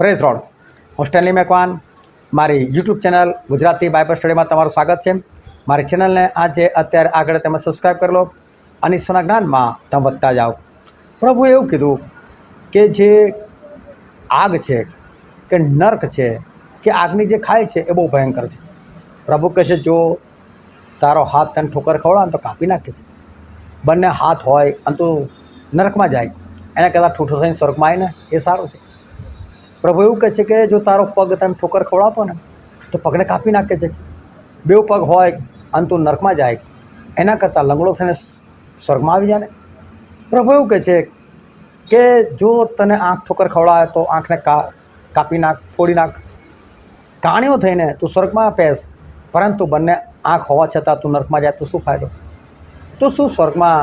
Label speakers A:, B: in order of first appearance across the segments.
A: Praise road. હું Stanley Macwan, મારી YouTube channel Gujarati Bible સ્ટડીમાં તમારું સ્વાગત છે. મારી ચેનલને આજે અત્યારે આગળ તમે સબસ્ક્રાઈબ કરી લો અને ઈશ્વરના જ્ઞાનમાં તમે વધતા જાઓ. પ્રભુએ એવું કીધું કે જે આગ છે કે નર્ક છે કે આગની જે ખાય છે એ બહુ ભયંકર છે. પ્રભુ કહે છે જો તારો હાથ તને ઠોકર ખવડાવે તો કાપી નાખે છે. બંને હાથ હોય અને તું નરકમાં જાય એના કરતાં ઠૂઠો થઈને સ્વર્ગમાં આવીને એ સારું છે. પ્રભુ એવું કહે છે કે જો તારો પગ તને ઠોકર ખવડાવતો ને તો પગને કાપી નાખે છે. બે પગ હોય અને તું નરકમાં જાય એના કરતાં લંગડો થઈને સ્વર્ગમાં આવી જાય ને. પ્રભુ એવું કહે છે કે જો તને આંખ ઠોકર ખવડાવે તો આંખને કાપી નાખ, ફોડી નાખ. કાણિયો થઈને તું સ્વર્ગમાં પેસ, પરંતુ બંને આંખ હોવા છતાં તું નરકમાં જાય તો શું ફાયદો? તો શું સ્વર્ગમાં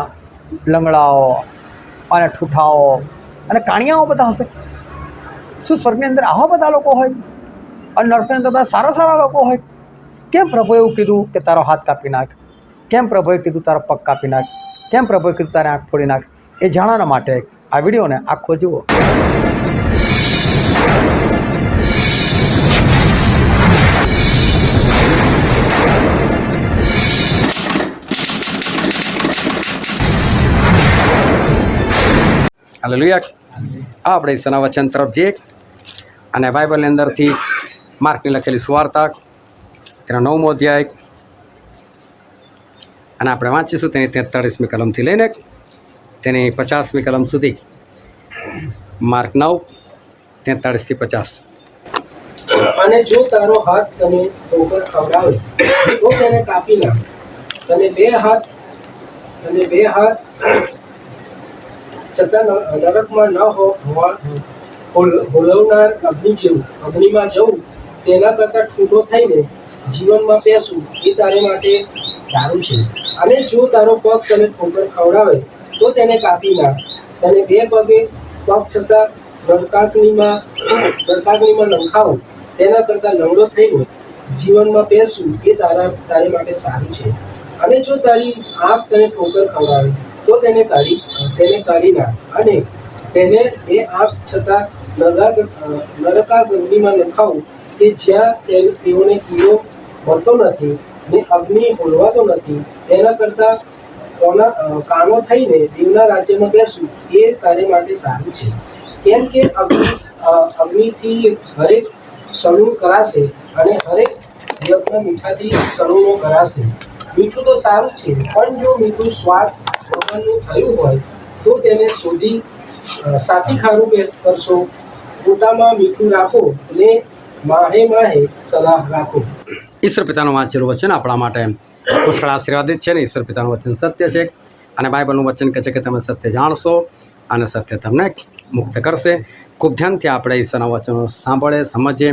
A: લંગડાઓ અને ઠૂઠાઓ અને કાણિયાઓ બધા હશે? શું સ્વર્ગની અંદર આવા બધા લોકો હોય અને નરકની અંદર બધા સારા સારા લોકો હોય? કેમ પ્રભુએ એવું કીધું કે તારો હાથ કાપી નાખ? કેમ પ્રભુએ કીધું તારો પગ કાપી નાખ? કેમ પ્રભુએ કીધું તારે આંખ ફોડી નાખ? એ જાણવા માટે આ વિડીયોને આખો જુઓ. હાલેલુયા. આપણે ઈશ્વરના વચન તરફ જઈએ અને બાઇબલની અંદરથી માર્કની લખેલી સુવાર્તા તેનો 9મો અધ્યાય અને આપણે વાંચીશું તેની 43મી કલમથી લઈને તેની 50મી કલમ સુધી. માર્ક 9:43-50.
B: અને જો તારો હાથ તને ઠોકર ખવડાવે તો તેને કાપી નાખ. તને બે હાથ છતાં નરકમાં ન હોલવનાર અગ્નિમાં જવું તેના કરતાં ઠૂઠો થઈને જીવનમાં પેસવું એ તારે માટે સારું છે. અને જો તારો પગ તને ઠોકર ખવડાવે તો તેને કાપી નાખ. તને બે પગ છતાં નરકાગ્નિમાં નંખાવું તેના કરતાં લંગડો થઈને જીવનમાં પેસવું એ તારે માટે સારું છે. અને જો તારી આંખ તને ઠોકર ખવડાવે તો તેને કાઢી નાખ. અને તેને બે આંખ છતાં નરકાગ્નિમાં નખાવું કે જ્યાં તેઓને કીડો મળતો નથી ને અગ્નિ હોલવાતો નથી. તેના કરતાં કાણો થઈને દેવના રાજ્યમાં બેસવું એ તારે માટે સારું છે. કેમ કે અગ્નિથી હરેક સળું કરાશે અને હરેક યજ્ઞ મીઠાથી સળુનો કરાશે. મીઠું તો સારું છે, પણ જો મીઠું સ્વાદ વગરનું થયું હોય તો તેને શોધી સાથી ખારું કરશો. પોતામાં મીઠું રાખો ને માહે સલાહ રાખો.
A: ઈશ્વર પિતાનું વાંચેલું વચન આપણા માટે પુષ્કળ આશીર્વાદિત છે ને. ઈશ્વર પિતાનું વચન સત્ય છે અને બાઇબલનું વચન કહે છે કે તમે સત્ય જાણશો અને સત્ય તમને મુક્ત કરશે. ખૂબ ધ્યાનથી આપણે ઈશ્વરના વચનો સાંભળીએ, સમજીએ,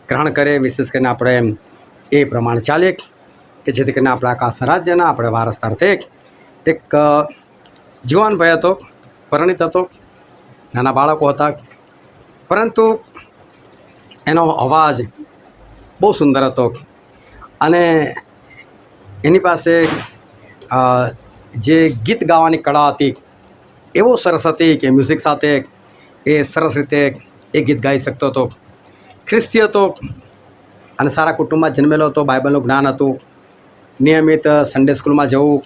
A: ગ્રહણ કરીએ. વિશેષ કરીને આપણે એ પ્રમાણે ચાલીએ કે જેથી કરીને આપણા આકાશ રાજ્યના આપણે વારસદાર થઈએ. એક જુવાન ભાઈ હતો, પરિણીત હતો, નાના બાળકો હતા, પરંતુ એનો અવાજ બહુ સુંદર હતો અને એની પાસે જે ગીત ગાવાની કળા હતી એવો સરસ હતી કે મ્યુઝિક સાથે એ સરસ રીતે એ ગીત ગાઈ શકતો હતો. ખ્રિસ્તી હતો અને સારા કુટુંબમાં જન્મેલો હતો. બાઇબલનું જ્ઞાન હતું, નિયમિત સન્ડે સ્કૂલમાં જવું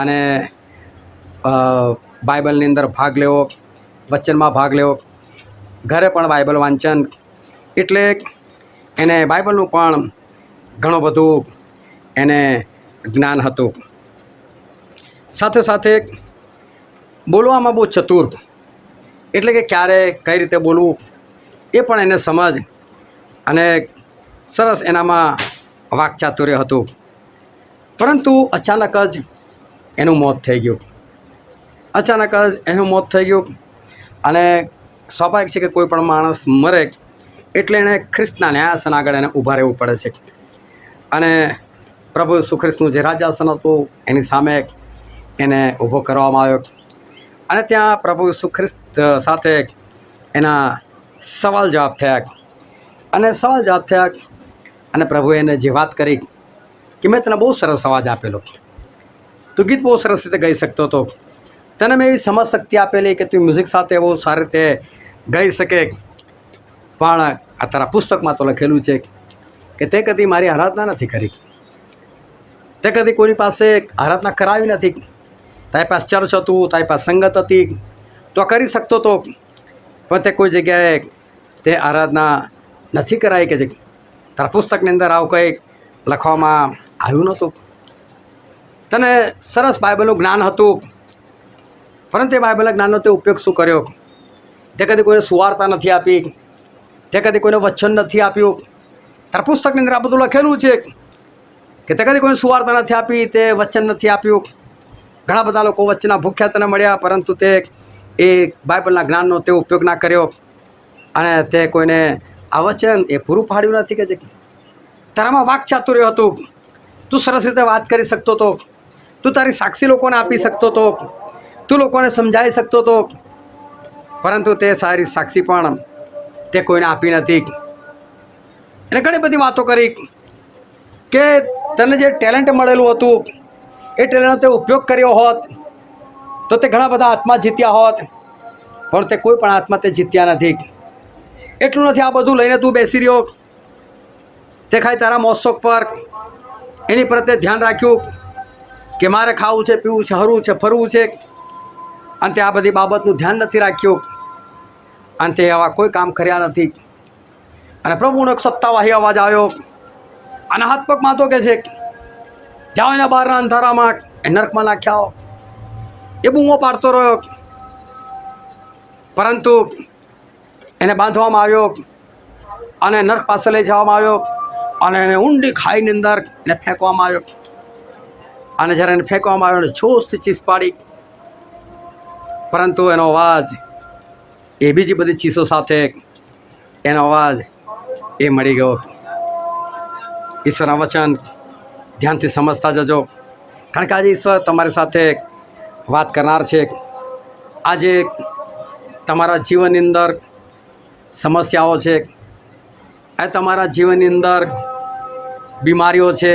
A: અને બાઇબલની અંદર ભાગ લેવો, વચનમાં ભાગ લેવો, ઘરે પણ બાઇબલ વાંચન. એટલે એને બાઇબલનું પણ ઘણું બધું એને જ્ઞાન હતું. સાથે સાથે બોલવામાં બહુ ચતુર, એટલે કે ક્યારે કઈ રીતે બોલવું એ પણ એને સમજ અને સરસ એનામાં વાકચાતુર્ય હતું. પરંતુ અચાનક જ એનું મોત થઈ ગયું. અને સ્વાભાવિક છે કે કોઈ પણ માણસ મરે એટલે એણે ખ્રિસ્તના ન્યાયાસન આગળ એને ઊભા રહેવું પડે છે. અને પ્રભુ ઈસુ ખ્રિસ્તનું જે રાજ્યાસન હતું એની સામે એને ઊભો કરવામાં આવ્યો અને ત્યાં પ્રભુ ઈસુ ખ્રિસ્ત સાથે એના સવાલ જવાબ થયા અને પ્રભુએ એને જે વાત કરી કે મેં તને બહુ સરસ અવાજ આપેલો, તું ગીત બહુ સરસ રીતે ગાઈ શકતો હતો, તને મેં એવી સમજ શક્તિ આપેલી કે તું મ્યુઝિક સાથે બહુ સારી રીતે ગાઈ શકે, પણ આ તારા પુસ્તકમાં તો લખેલું છે કે તે કદી મારી આરાધના નથી કરી, તે કદી કોઈની પાસે આરાધના કરાવી નથી. તારી પાસે ચર્ચ હતું, તારી પાસે સંગત હતી, તો કરી શકતો હતો, પણ તે કોઈ જગ્યાએ તે આરાધના નથી કરાઈ કે જે તારા પુસ્તકની અંદર આવું કંઈક લખવામાં આવ્યું નહોતું. તને સરસ બાઇબલનું જ્ઞાન હતું, પરંતુ એ બાઇબલના જ્ઞાનનો તે ઉપયોગ શું કર્યો? તે કદી કોઈને સુવાર્તા નથી આપી, તે કદી કોઈને વચન નથી આપ્યું. તારા પુસ્તકની અંદર આ બધું લખેલું છે કે તે કદી કોઈને સુવાર્તા નથી આપી, તે વચન નથી આપ્યું. ઘણા બધા લોકો વચનના ભૂખ્યા તને મળ્યા, પરંતુ તે એ બાઇબલના જ્ઞાનનો તે ઉપયોગ ના કર્યો, અને તે કોઈને આ વચન એ પૂરું પાડ્યું નથી કે જે તારામાં વાકચાતુર્ય હતું. તું સરસ રીતે વાત કરી શકતો હતો, તું તારી સાક્ષી લોકોને આપી શકતો હતો, તું લોકોને સમજાવી શકતો હતો, પરંતુ તે સારી સાક્ષી પણ તે કોઈને આપી નથી. એને ઘણી બધી વાતો કરી કે તને જે ટેલેન્ટ મળેલું હતું એ ટેલેન્ટનો તે ઉપયોગ કર્યો હોત તો તે ઘણા બધા આત્મા જીત્યા હોત, પણ તે કોઈ પણ આત્મા તે જીત્યા નથી. એટલું નથી, આ બધું લઈને તું બેસી રહ્યો, તે ખાલી તારા મોજશોખ પર એની પર તે ધ્યાન રાખ્યું કે મારે ખાવું છે, પીવું છે, હરવું છે, ફરવું છે, અને તે આ બધી બાબતનું ધ્યાન નથી રાખ્યું, અને તે આવા કોઈ કામ કર્યા નથી. અને પ્રભુનો એક સત્તાવાહી અવાજ આવ્યો અને હાથ પગ માતો કે છે, જાઓ એના બહારના અંધારામાં એ નર્કમાં નાખ્યા. એ બૂમો પાડતો રહ્યો, પરંતુ એને બાંધવામાં આવ્યો અને નર્ક પાસે લઈ જવામાં આવ્યો, અને એને ઊંડી ખાઈની અંદર એને ફેંકવામાં આવ્યો. અને જ્યારે એને ફેંકવામાં આવ્યો એને જોશથી ચીસ પાડી, પરંતુ એનો અવાજ એ બીજી બધી ચીસો સાથે એનો અવાજ એ મળી ગયો. ઈશ્વરના વચન ધ્યાનથી સમજતા જજો, કારણ કે આજે ઈશ્વર તમારી સાથે વાત કરનાર છે. આજે તમારા જીવનની અંદર સમસ્યાઓ છે, આજે તમારા જીવનની અંદર બીમારીઓ છે,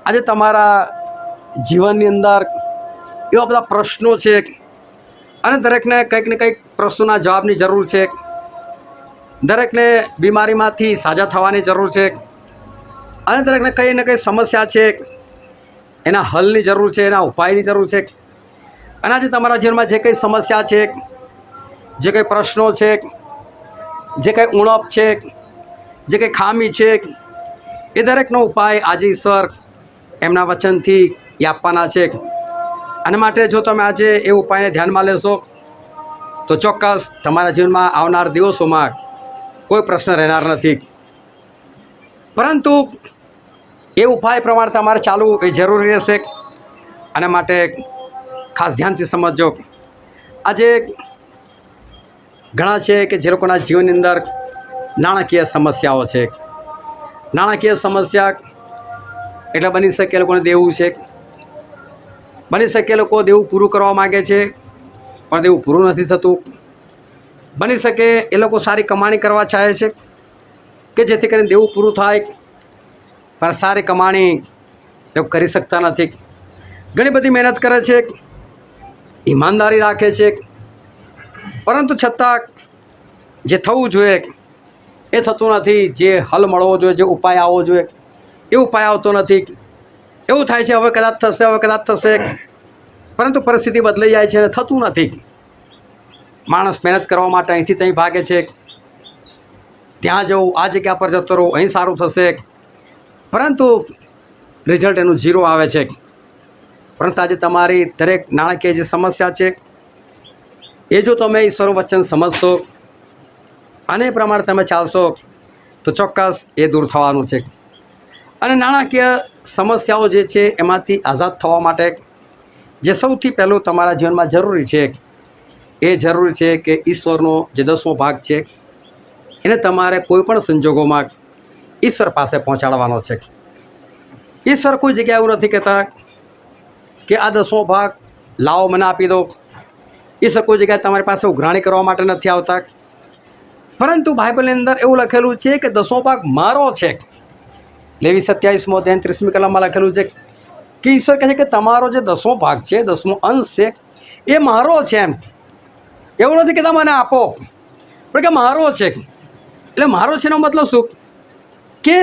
A: આજે તમારા જીવનની અંદર એવા બધા પ્રશ્નો છે, અને દરેકને કંઈક ને કંઈક પ્રશ્નોના જવાબની જરૂર છે. દરેકને બીમારીમાંથી સાજા થવાની જરૂર છે, અને દરેકને કંઈ ને કંઈ સમસ્યા છે એના હલની જરૂર છે, એના ઉપાયની જરૂર છે. અને આજે તમારા જીવનમાં જે કંઈ સમસ્યા છે, જે કંઈ પ્રશ્નો છે, જે કંઈ ઉણપ છે, જે કંઈ ખામી છે, એ દરેકનો ઉપાય આજે ઈશ્વર એમના વચનથી એ આપવાના છે. અને માટે જો તમે આજે એ ઉપાયને ધ્યાનમાં લેશો તો ચોક્કસ તમારા જીવનમાં આવનાર દિવસોમાં કોઈ પ્રશ્ન રહેનાર નથી. પરંતુ એ ઉપાય પ્રમાણે તમારે ચાલવું એ જરૂરી રહેશે. અને માટે ખાસ ધ્યાનથી સમજજો. આજે ઘણા છે કે જે લોકોના જીવનની અંદર નાણાકીય સમસ્યાઓ છે. નાણાકીય સમસ્યા એટલે બની શકે એ લોકોને દેવું છે, બની શકે એ લોકો દેવું પૂરું કરવા માગે છે પણ દેવું પૂરું નથી થતું. બની શકે એ લોકો સારી કમાણી કરવા ચાહે છે કે જેથી કરીને દેવું પૂરું થાય, પણ સારી કમાણી એ લોકો કરી શકતા નથી. ઘણી બધી મહેનત કરે છે, ઈમાનદારી રાખે છે, પરંતુ છતાં જે થવું જોઈએ એ થતું નથી. જે હલ મળવો જોઈએ, જે ઉપાય આવવો જોઈએ એ ઉપાય આવતો નથી. એવું થાય છે હવે કદાચ થશે, હવે કદાચ થશે, પરંતુ પરિસ્થિતિ બદલાઈ જાય છે અને થતું નથી. માણસ મહેનત કરવા માટે અહીંથી ત્યાં ભાગે છે, ત્યાં જવું, આ જગ્યા પર જતો રહું, અહીં સારું થશે, પરંતુ રિઝલ્ટ એનું 0 આવે છે. પરંતુ આજે તમારી દરેક નાણાકીય જે સમસ્યા છે એ જો તમે ઈશ્વરનું વચન સમજશો અને એ પ્રમાણે તમે ચાલશો તો ચોક્કસ એ દૂર થવાનું છે. અને નાણાકીય સમસ્યાઓ જે છે એમાંથી આઝાદ થવા માટે જે સૌથી પહેલું તમારા જીવનમાં જરૂરી છે એ જરૂરી છે કે ઈશ્વરનો જે 10મો ભાગ છે એને તમારે કોઈપણ સંજોગોમાં ઈશ્વર પાસે પહોંચાડવાનો છે. ઈશ્વર કોઈ જગ્યાએ એવું નથી કહેતા કે આ 10મો ભાગ લાવો મને આપી દો. ઈશ્વર કોઈ જગ્યાએ તમારી પાસે ઉઘરાણી કરવા માટે નથી આવતા, પરંતુ બાઇબલની અંદર એવું લખેલું છે કે 10મો ભાગ મારો છે. લેવી 27મો અધ્યાય 30મી કલમમાં લખેલું છે કે ઈશ્વર કહે છે કે તમારો જે 10મો ભાગ છે, 10મો અંશ છે એ મારો છે. એમ એવું નથી કે તમે મને આપો, પણ કે મારો છે. એટલે મારો છે એનો મતલબ શું કે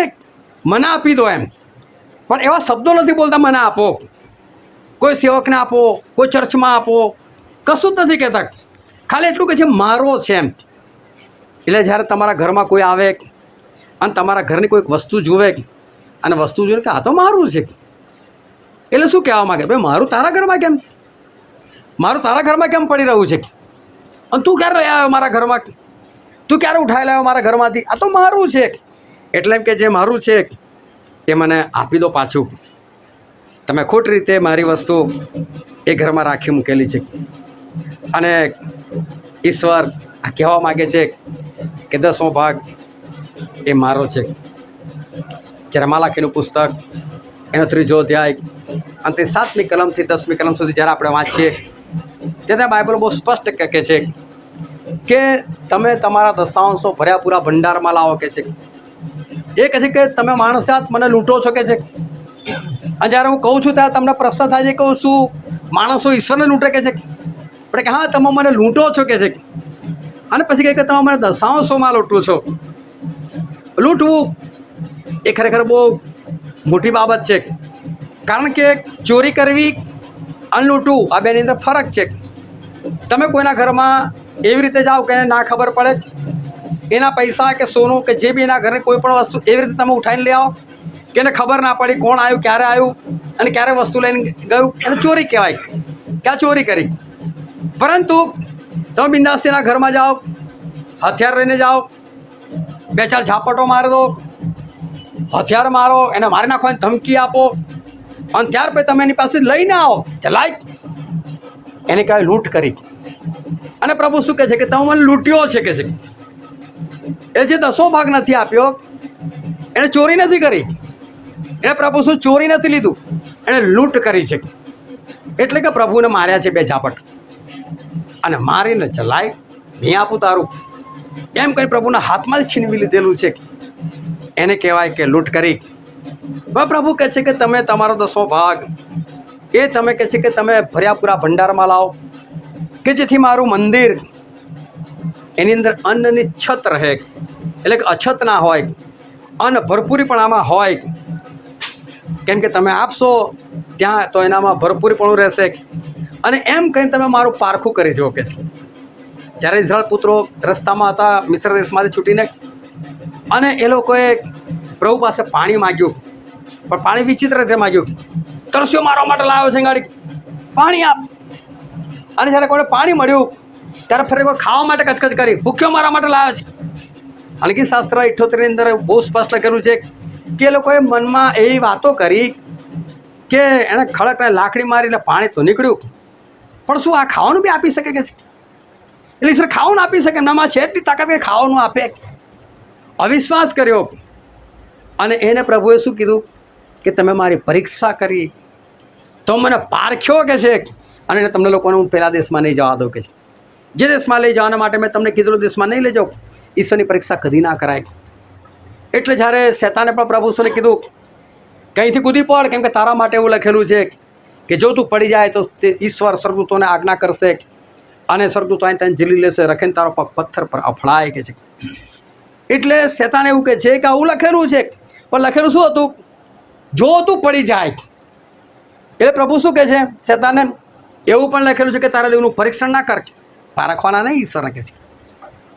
A: મને આપી દો એમ, પણ એવા શબ્દો નથી બોલતા મને આપો, કોઈ સેવકને આપો, કોઈ ચર્ચમાં આપો, કશું જ નથી કહેતા. ખાલી એટલું કે છે મારો છે એમ. એટલે જ્યારે તમારા ઘરમાં કોઈ આવે અને તમારા ઘરની કોઈક વસ્તુ જુએ અને વસ્તુ જોઈને કે આ તો મારું છે, એટલે શું કહેવા માગે, ભાઈ મારું તારા ઘરમાં કેમ, મારું તારા ઘરમાં કેમ પડી રહ્યું છે, અને તું ક્યારે લઈ આવ્યો મારા ઘરમાં, તું ક્યારે ઉઠાઈ લાવ્યો મારા ઘરમાંથી, આ તો મારું છે. એટલે એમ કે જે મારું છે એ મને આપી દો પાછું. તમે ખોટી રીતે મારી વસ્તુ એ ઘરમાં રાખી મૂકેલી છે. અને ઈશ્વર આ કહેવા માગે છે કે 10મો ભાગ એ મારો છે. જ્યારે માલાખીનું પુસ્તક એનો 3જો અધ્યાય અને તે 7મી કલમથી 10મી કલમ સુધી જ્યારે આપણે વાંચીએ ત્યારે બાઇબલ બહુ સ્પષ્ટ કહે છે કે તમે તમારા દશાંશો ભર્યા પૂરા ભંડારમાં લાવો કે છે. એ કહે છે કે તમે માણસાત મને લૂંટો છો કે છે. અને જ્યારે હું કહું છું ત્યારે તમને પ્રશ્ન થાય છે કે શું માણસો ઈશ્વરને લૂંટે કે છે, પણ કે હા તમે મને લૂંટો છો કે છે. અને પછી કહે કે તમે મને દશાંશોમાં લૂંટો છો. લૂંટવું એ ખરેખર બહુ મોટી બાબત છે, કારણ કે ચોરી કરવી અને લૂંટવું આ બેની અંદર ફરક છે. તમે કોઈના ઘરમાં એવી રીતે જાઓ કે એને ના ખબર પડે, એના પૈસા કે સોનું કે જે બી એના ઘરે કોઈ પણ વસ્તુ એવી રીતે તમે ઉઠાવીને લઈ આવો કે એને ખબર ના પડી કોણ આવ્યું, ક્યારે આવ્યું અને ક્યારે વસ્તુ લઈને ગયું, એને ચોરી કહેવાય કે આ ચોરી કરી. પરંતુ તમે બિંદાસ્તીના ઘરમાં જાઓ, હથિયાર લઈને જાઓ, 2-4 ઝાપટો મારી દો, હથિયાર મારો, એને મારી નાખવાની ધમકી આપો અને ત્યાર પછી તમે એની પાસે લઈને આવો, લાઈક એને કહેવાય લૂંટ કરી. અને પ્રભુ શું કહે છે કે તમે મને લૂંટ્યો છે કે છે. એ જે 10મો ભાગ નથી આપ્યો એણે ચોરી નથી કરી, એણે પ્રભુ શું ચોરી નથી લીધું, એણે લૂંટ કરી છે. એટલે કે પ્રભુને માર્યા છે 2 ઝાપટ અને મારીને ચલાય નહીં આપું તારું એમ કરી પ્રભુના હાથમાંથી છીનવી લીધેલું છે. એને કહેવાય કે લૂંટ કરી. પ્રભુ કહે છે કે તમે તમારો 10મો ભાગ એ તમે કહે છે કે તમે ભર્યા પૂરા ભંડારમાં લાવો કે જેથી મારું મંદિર એની અંદર અન્નની છત રહે, એટલે કે અછત ના હોય, અન્ન ભરપૂરીપણામાં હોય. કેમ કે તમે આપશો ત્યાં તો એનામાં ભરપૂરીપણું રહેશે. અને એમ કહીને તમે મારું પારખું કરી જુઓ કે છે. જ્યારે ઇઝરાયલ પુત્રો રસ્તામાં હતા મિસ્ર દેશમાંથી છૂટીને અને એ લોકોએ પ્રભુ પાસે પાણી માગ્યું, પણ પાણી વિચિત્ર રીતે માગ્યું. તરસ્યો મારવા માટે લાવ્યો છે ગાડી, પાણી આપ. અને જ્યારે કોઈને પાણી મળ્યું ત્યારે ફરી કોઈ ખાવા માટે કચકચ કરી, ભૂખ્યો મારવા માટે લાવ્યો છે. હલકી શાસ્ત્ર 78ની અંદર બહુ સ્પષ્ટ લખેલું છે કે એ લોકોએ મનમાં એવી વાતો કરી કે એણે ખડકને લાકડી મારીને પાણી તો નીકળ્યું, પણ શું આ ખાવાનું બી આપી શકે કે છે? એટલે સર ખાવાનું આપી શકે, એમનામાં છે એટલી તાકાત કે ખાવાનું આપે. અવિશ્વાસ કર્યો અને એને પ્રભુએ શું કીધું કે તમે મારી પરીક્ષા કરી તો મને પારખ્યો કે છે, અને તમને લોકોને હું પેલા દેશમાં નહીં જવા દઉં કે છે. જે દેશમાં લઈ જવાના માટે મેં તમને કીધેલું દેશમાં નહીં લઈ જાઓ. ઈશ્વરની પરીક્ષા કદી ના કરાય. એટલે જ્યારે શેતાને પણ પ્રભુને કીધું કંઈથી કૂદી પડ, કેમ કે તારા માટે એવું લખેલું છે કે જો તું પડી જાય તો તે ઈશ્વર સ્વર્ગદૂતોને આજ્ઞા કરશે અને સ્વર્ગદૂતો અહીં ત્યાં ઝીલી લેશે, રખીને તારો પગ પથ્થર પર અફળાય કે છે. એટલે શેતાન એવું કહે છે કે આવું લખેલું છે, પણ લખેલું શું હતું? જો તું પડી જાય. એટલે પ્રભુ શું કહે છે શેતાનને? એવું પણ લખેલું છે કે તારા દેવનું પરીક્ષણ ના કર, પારખવાના નહીં ઈશ્વરને કહે છે.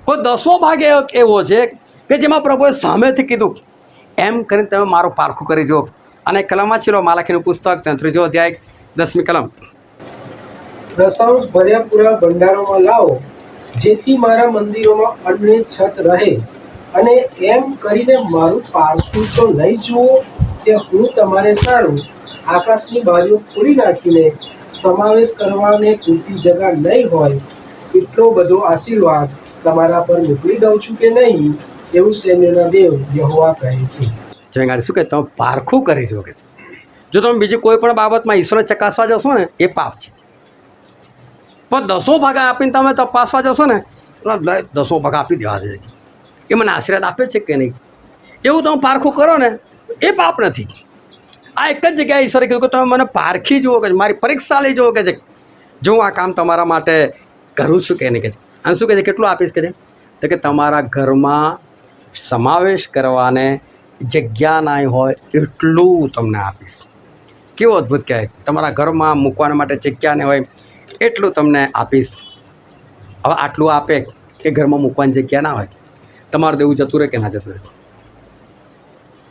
A: કોઈ 10મો ભાગ એવો છે કે જેમાં પ્રભુએ સામેથી કીધું એમ કરીને તમે મારું પારખું કરી જુઓ. અને કલમ વાંચી લો, માલાખીનું પુસ્તક 3જો અધ્યાય 10મી કલમ.
B: દશાંશ ભર્યા પૂરા ભંડારોમાં લાવો જેથી મારા મંદિરોમાં અન્નની છત રહે, અને એમ કરીને મારું પારખું તો નહીં જુઓ કે હું તમારે સારું આકાશની બાજુ ખોલી નાખીને સમાવેશ કરવાને પૂરતી જગા નહીં હોય એટલો બધો આશીર્વાદ તમારા પર મોકલી દઉં છું કે નહીં, એવું સૈન્યના દેવ યહોવા કહે છે.
A: જંગાડી શું કહે? તમે પારખું કરી જુઓ કે છે. જો તમે બીજી કોઈ પણ બાબતમાં ઈશ્વરને ચકાસવા જશો ને એ પાપ છે. પણ 10મો ભાગ આપીને તમે તપાસવા જશો ને, 10મો ભાગ આપી દેવા દે, એ મને આશીર્વાદ આપે છે કે નહીં, એવું તમે પારખું કરો ને એ પાપ નથી. આ એક જ જગ્યાએ ઈશ્વરે કીધું કે તમે મને પારખી જુઓ કે મારી પરીક્ષા લઈ જુઓ કે છે, જો હું આ કામ તમારા માટે કરું છું કે નહીં કે છે. અને શું કહે છે? કેટલું આપીશ કે છે? તો કે તમારા ઘરમાં સમાવેશ કરવાને જગ્યા ના હોય એટલું તમને આપીશ. કેવો અદ્ભુત કહેવાય, તમારા ઘરમાં મૂકવા માટે જગ્યા ન હોય એટલું તમને આપીશ. હવે આટલું આપે કે ઘરમાં મૂકવાની જગ્યા ના હોય, તમારું દેવું જતું રહે કે ના જતું રહે?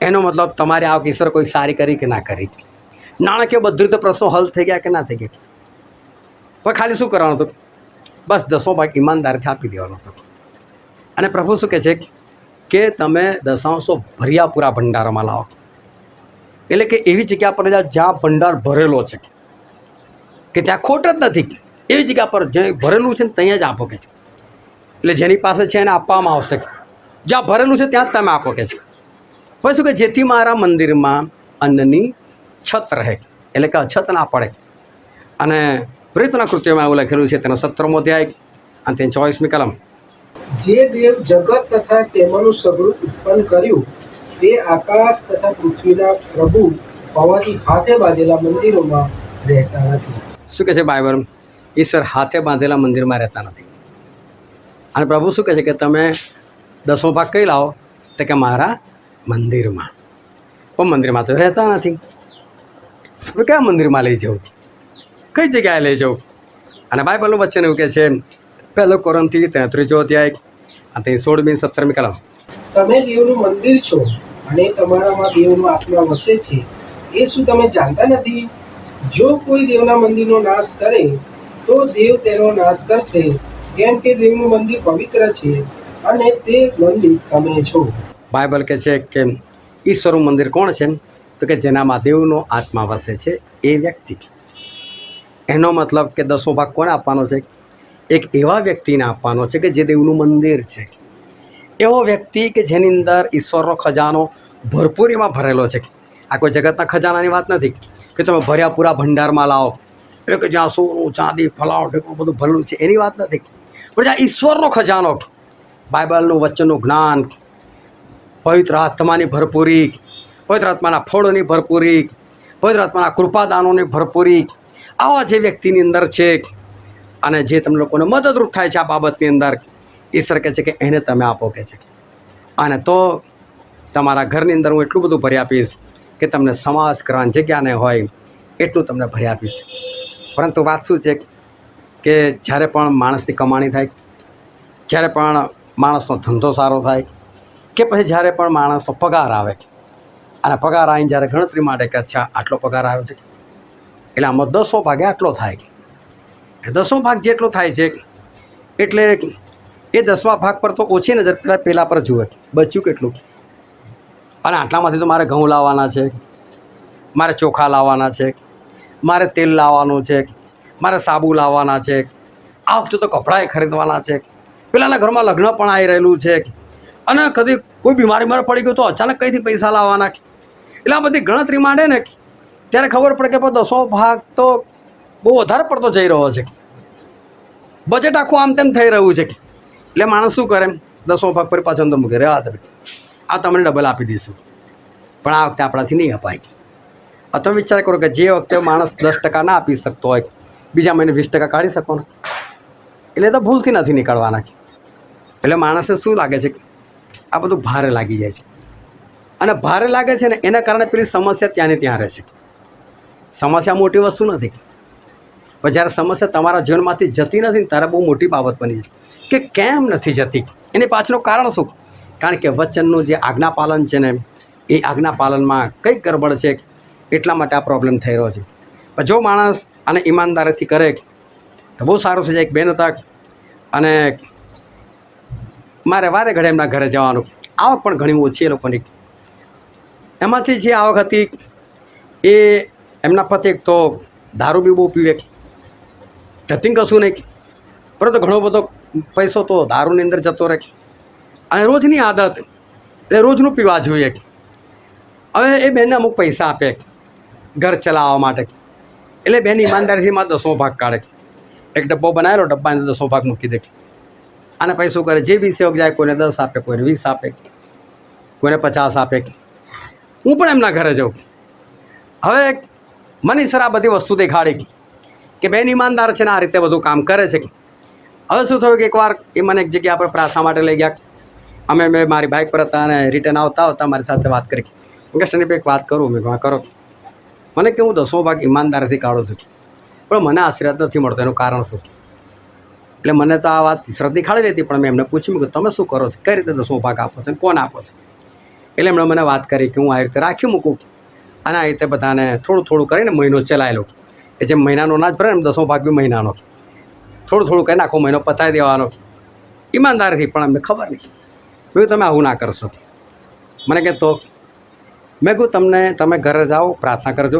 A: એનો મતલબ તમારે આવક ઈશ્વર કોઈ સારી કરી કે ના કરી, નાણાકીય બધી રીતે પ્રશ્નો હલ થઈ ગયા કે ના થઈ ગયા. પણ ખાલી શું કરવાનું હતું? બસ 10મો ભાગ ઈમાનદારીથી આપી દેવાનો હતો. અને પ્રભુ શું કહે છે કે તમે દશાંશો ભર્યા પૂરા ભંડારમાં લાવો. એટલે કે એવી જગ્યા પર જાઓ જ્યાં ભંડાર ભરેલો છે, કે જ્યાં ખોટ જ નથી, એવી જગ્યા પર જ્યાં ભરેલું છે ને ત્યાં જ આપો કે છે. એટલે જેની પાસે છે એને આપવામાં આવશે, જ્યાં ભરેલું છે ત્યાં જ તમે આપો કે છે. પછી શું કે જેથી મારા મંદિરમાં અન્નની છત રહે, એટલે કે અછત ના પડે. અને પ્રેતના કૃત્યોમાં એવું લખેલું છે, તેનો 17મો અધ્યાય અને તેની 24મી કલમ.
B: જે દેવ જગત તથા તેમાંનું સઘળું ઉત્પન્ન કર્યું તે આકાશ તથા પૃથ્વીના પ્રભુ હોવાથી હાથે બાંધેલા મંદિરોમાં રહેતા નથી.
A: શું કહે છે બાઇબલ? ઈશ્વર હાથે બાંધેલા મંદિરમાં રહેતા નથી. અને પ્રભુ શું કહે છે કે તમે 10મો ભાગ કઈ લાવો? તો કે મારા મંદિરમાં. પણ મંદિરમાં તો રહેતા નથી. તો કયા મંદિરમાં લઈ જવું? કઈ જગ્યાએ લઈ જવું? અને બાઇબલનું વચન એવું કહે છે, 1 કોરિન્થી 3 અધ્યાય અને તેની 16મી 17મી કલમ.
B: તમે દેવનું મંદિર છો અને તમારામાં દેવનો આત્મા વસે છે, એ શું તમે જાણતા નથી? જો કોઈ દેવના મંદિરનો નાશ કરે તો દેવ તેનો નાશ કરશે, કેમ કે દેવનું મંદિર પવિત્ર છે અને તે મંદિર તમે છો.
A: બાઇબલ કહે છે કે ઈશ્વરનું મંદિર કોણ છે? તો કે જેનામાં દેવનો આત્મા વસે છે એ વ્યક્તિ. એનો મતલબ કે 10મો ભાગ કોને આપવાનો છે? એક એવા વ્યક્તિને આપવાનો છે કે જે દેવનું મંદિર છે. એવો વ્યક્તિ કે જેની અંદર ઈશ્વરનો ખજાનો ભરપૂરીમાં ભરેલો છે. આ કોઈ જગતના ખજાનાની વાત નથી કે તમે ભર્યા પૂરા ભંડારમાં લાવો, એટલે કે જ્યાં સોનું ચાંદી ફલાવ ઢેકણું બધું ભરેલું છે એની વાત નથી. પણ જ્યાં ઈશ્વરનો ખજાનો, બાઇબલનું વચનનું જ્ઞાન, પવિત્ર આત્માની ભરપૂરી, પવિત્ર આત્માના ફળોની ભરપૂરી, પવિત્ર આત્માના કૃપાદાનોની ભરપૂરી, આવા જે વ્યક્તિની અંદર છે અને જે તમે લોકોને મદદરૂપ થાય છે આ બાબતની અંદર, ઈશ્વર કહે છે કે એને તમે આપો કે છે. અને તો તમારા ઘરની અંદર હું એટલું બધું ભરી આપીશ કે તમને સમાવેશ કરવાની જગ્યા ન હોય એટલું તમને ભરી આપીશ. પરંતુ વાત શું છે કે જ્યારે પણ માણસની કમાણી થાય, જ્યારે પણ માણસનો ધંધો સારો થાય, કે પછી જ્યારે પણ માણસનો પગાર આવે, અને પગાર આવીને જ્યારે ગણતરી માટે કે અચ્છા આટલો પગાર આવ્યો છે, એટલે આમાં 10મો ભાગે આટલો થાય. 10મો ભાગ જેટલો થાય છે એટલે એ 10મા ભાગ પર તો ઓછી નજર પહેલાં પર જુએ બચ્યું કેટલું. અને આટલામાંથી તો મારે ઘઉં લાવવાના છે, મારે ચોખા લાવવાના છે, મારે તેલ લાવવાનું છે, મારે સાબુ લાવવાના છે, આ વખતે તો કપડાં ખરીદવાના છે, પેલાના ઘરમાં લગ્ન પણ આવી રહેલું છે, અને કદી કોઈ બીમારીમાં પડી ગયું તો અચાનક કઈથી પૈસા લાવવાના. એટલે આ બધી ગણતરી માંડે ને ત્યારે ખબર પડે કે 10મો ભાગ તો બહુ વધારે પડતો જઈ રહ્યો છે, બજેટ આખું આમ તેમ થઈ રહ્યું છે. એટલે માણસ શું કરે? 10મો ભાગ પર પાછો અંદર મૂકે, રહેવા દે, આ તમને ડબલ આપી દઈશું. પણ આ વખતે આપણાથી નહીં અપાય. તમે વિચાર કરો કે જે વખતે માણસ 10% ના આપી શકતો હોય, બીજા મહિને 20% કાઢી શકવાનો. એટલે તો ભૂલથી નથી નીકળવાના. એટલે માણસને શું લાગે છે? આ બધું ભારે લાગી જાય છે. અને ભારે લાગે છે ને એના કારણે પેલી સમસ્યા ત્યાંને ત્યાં રહે છે. સમસ્યા મોટી વસ્તુ નથી, પણ જ્યારે સમસ્યા તમારા જીવનમાંથી જતી નથી ને ત્યારે બહુ મોટી બાબત બની છે કે કેમ નથી જતી. એની પાછળનું કારણ શું? કારણ કે વચનનું જે આજ્ઞાપાલન છે ને એ આજ્ઞાપાલનમાં કંઈક ગરબડ છે, એટલા માટે આ પ્રોબ્લેમ થઈ રહ્યો છે. પણ જો માણસ આને ઈમાનદારીથી કરે તો બહુ સારું થઈ જાય. એક બેન હતા અને મારે વારે ઘડે એમના ઘરે જવાનું, આવક પણ ઘણી ઓછી એ લોકોની. એમાંથી જે આવક હતી એ એમના પતિ એક તો દારૂ બી બહુ પીવે, ધતિંગ કશું નહીં, પરંતુ ઘણો બધો પૈસો તો દારૂની અંદર જતો રહે. અને રોજની આદત એટલે રોજનું પીવા જોઈએ. હવે એ બેનને અમુક પૈસા આપે ઘર ચલાવવા માટે, એટલે બેન ઈમાનદારીથી માં 10મો ભાગ કાઢે. એક ડબ્બો બનાવેલો, ડબ્બાની અંદર 10મો ભાગ મૂકી દે. અને પૈસો કરે જે બી સેવક જાય, કોઈને 10 આપે, કોઈને 20 આપે, કોઈને 50 આપે. હું પણ એમના ઘરે જાઉં. હવે મને સર આ બધી વસ્તુ દેખાડી કે બેન ઈમાનદાર છે ને આ રીતે બધું કામ કરે છે. હવે શું થયું કે એકવાર એ મને એક જગ્યા પર પ્રાર્થના માટે લઈ ગયા. અમે મેં મારી બાઇક પર હતા અને રિટર્ન આવતા આવતા મારી સાથે વાત કરી કે સ્ટનીભાઈ એક વાત કરું, મેં કહ્યું કરો. મને કે હું 10મો ભાગ ઈમાનદારીથી કાઢું છું, પણ મને આશીર્વાદ નથી મળતો. એનું કારણ શું? એટલે મને તો આ વાત શ્રદ્ધી ખાડી રહી હતી, પણ મેં એમને પૂછ્યું કે તમે શું કરો છો, કઈ રીતે 10મો ભાગ આપો છો, કોણ આપો છો? એટલે એમણે મને વાત કરી કે હું આ રીતે રાખી મૂકું અને આ રીતે બધાને થોડું થોડું કરીને મહિનો ચલાવી લઉં. કે જેમ મહિનાનો અનાજ ભરે ને 10મો ભાગ બી મહિનાનો, થોડું થોડું કરીને આખો મહિનો પતાવી દેવાનો ઈમાનદારીથી. પણ અમને ખબર નહીં. મેં તમે આવું ના કરશો. મને કહે તો મેં કહ્યું તમે ઘરે જાઓ, પ્રાર્થના કરજો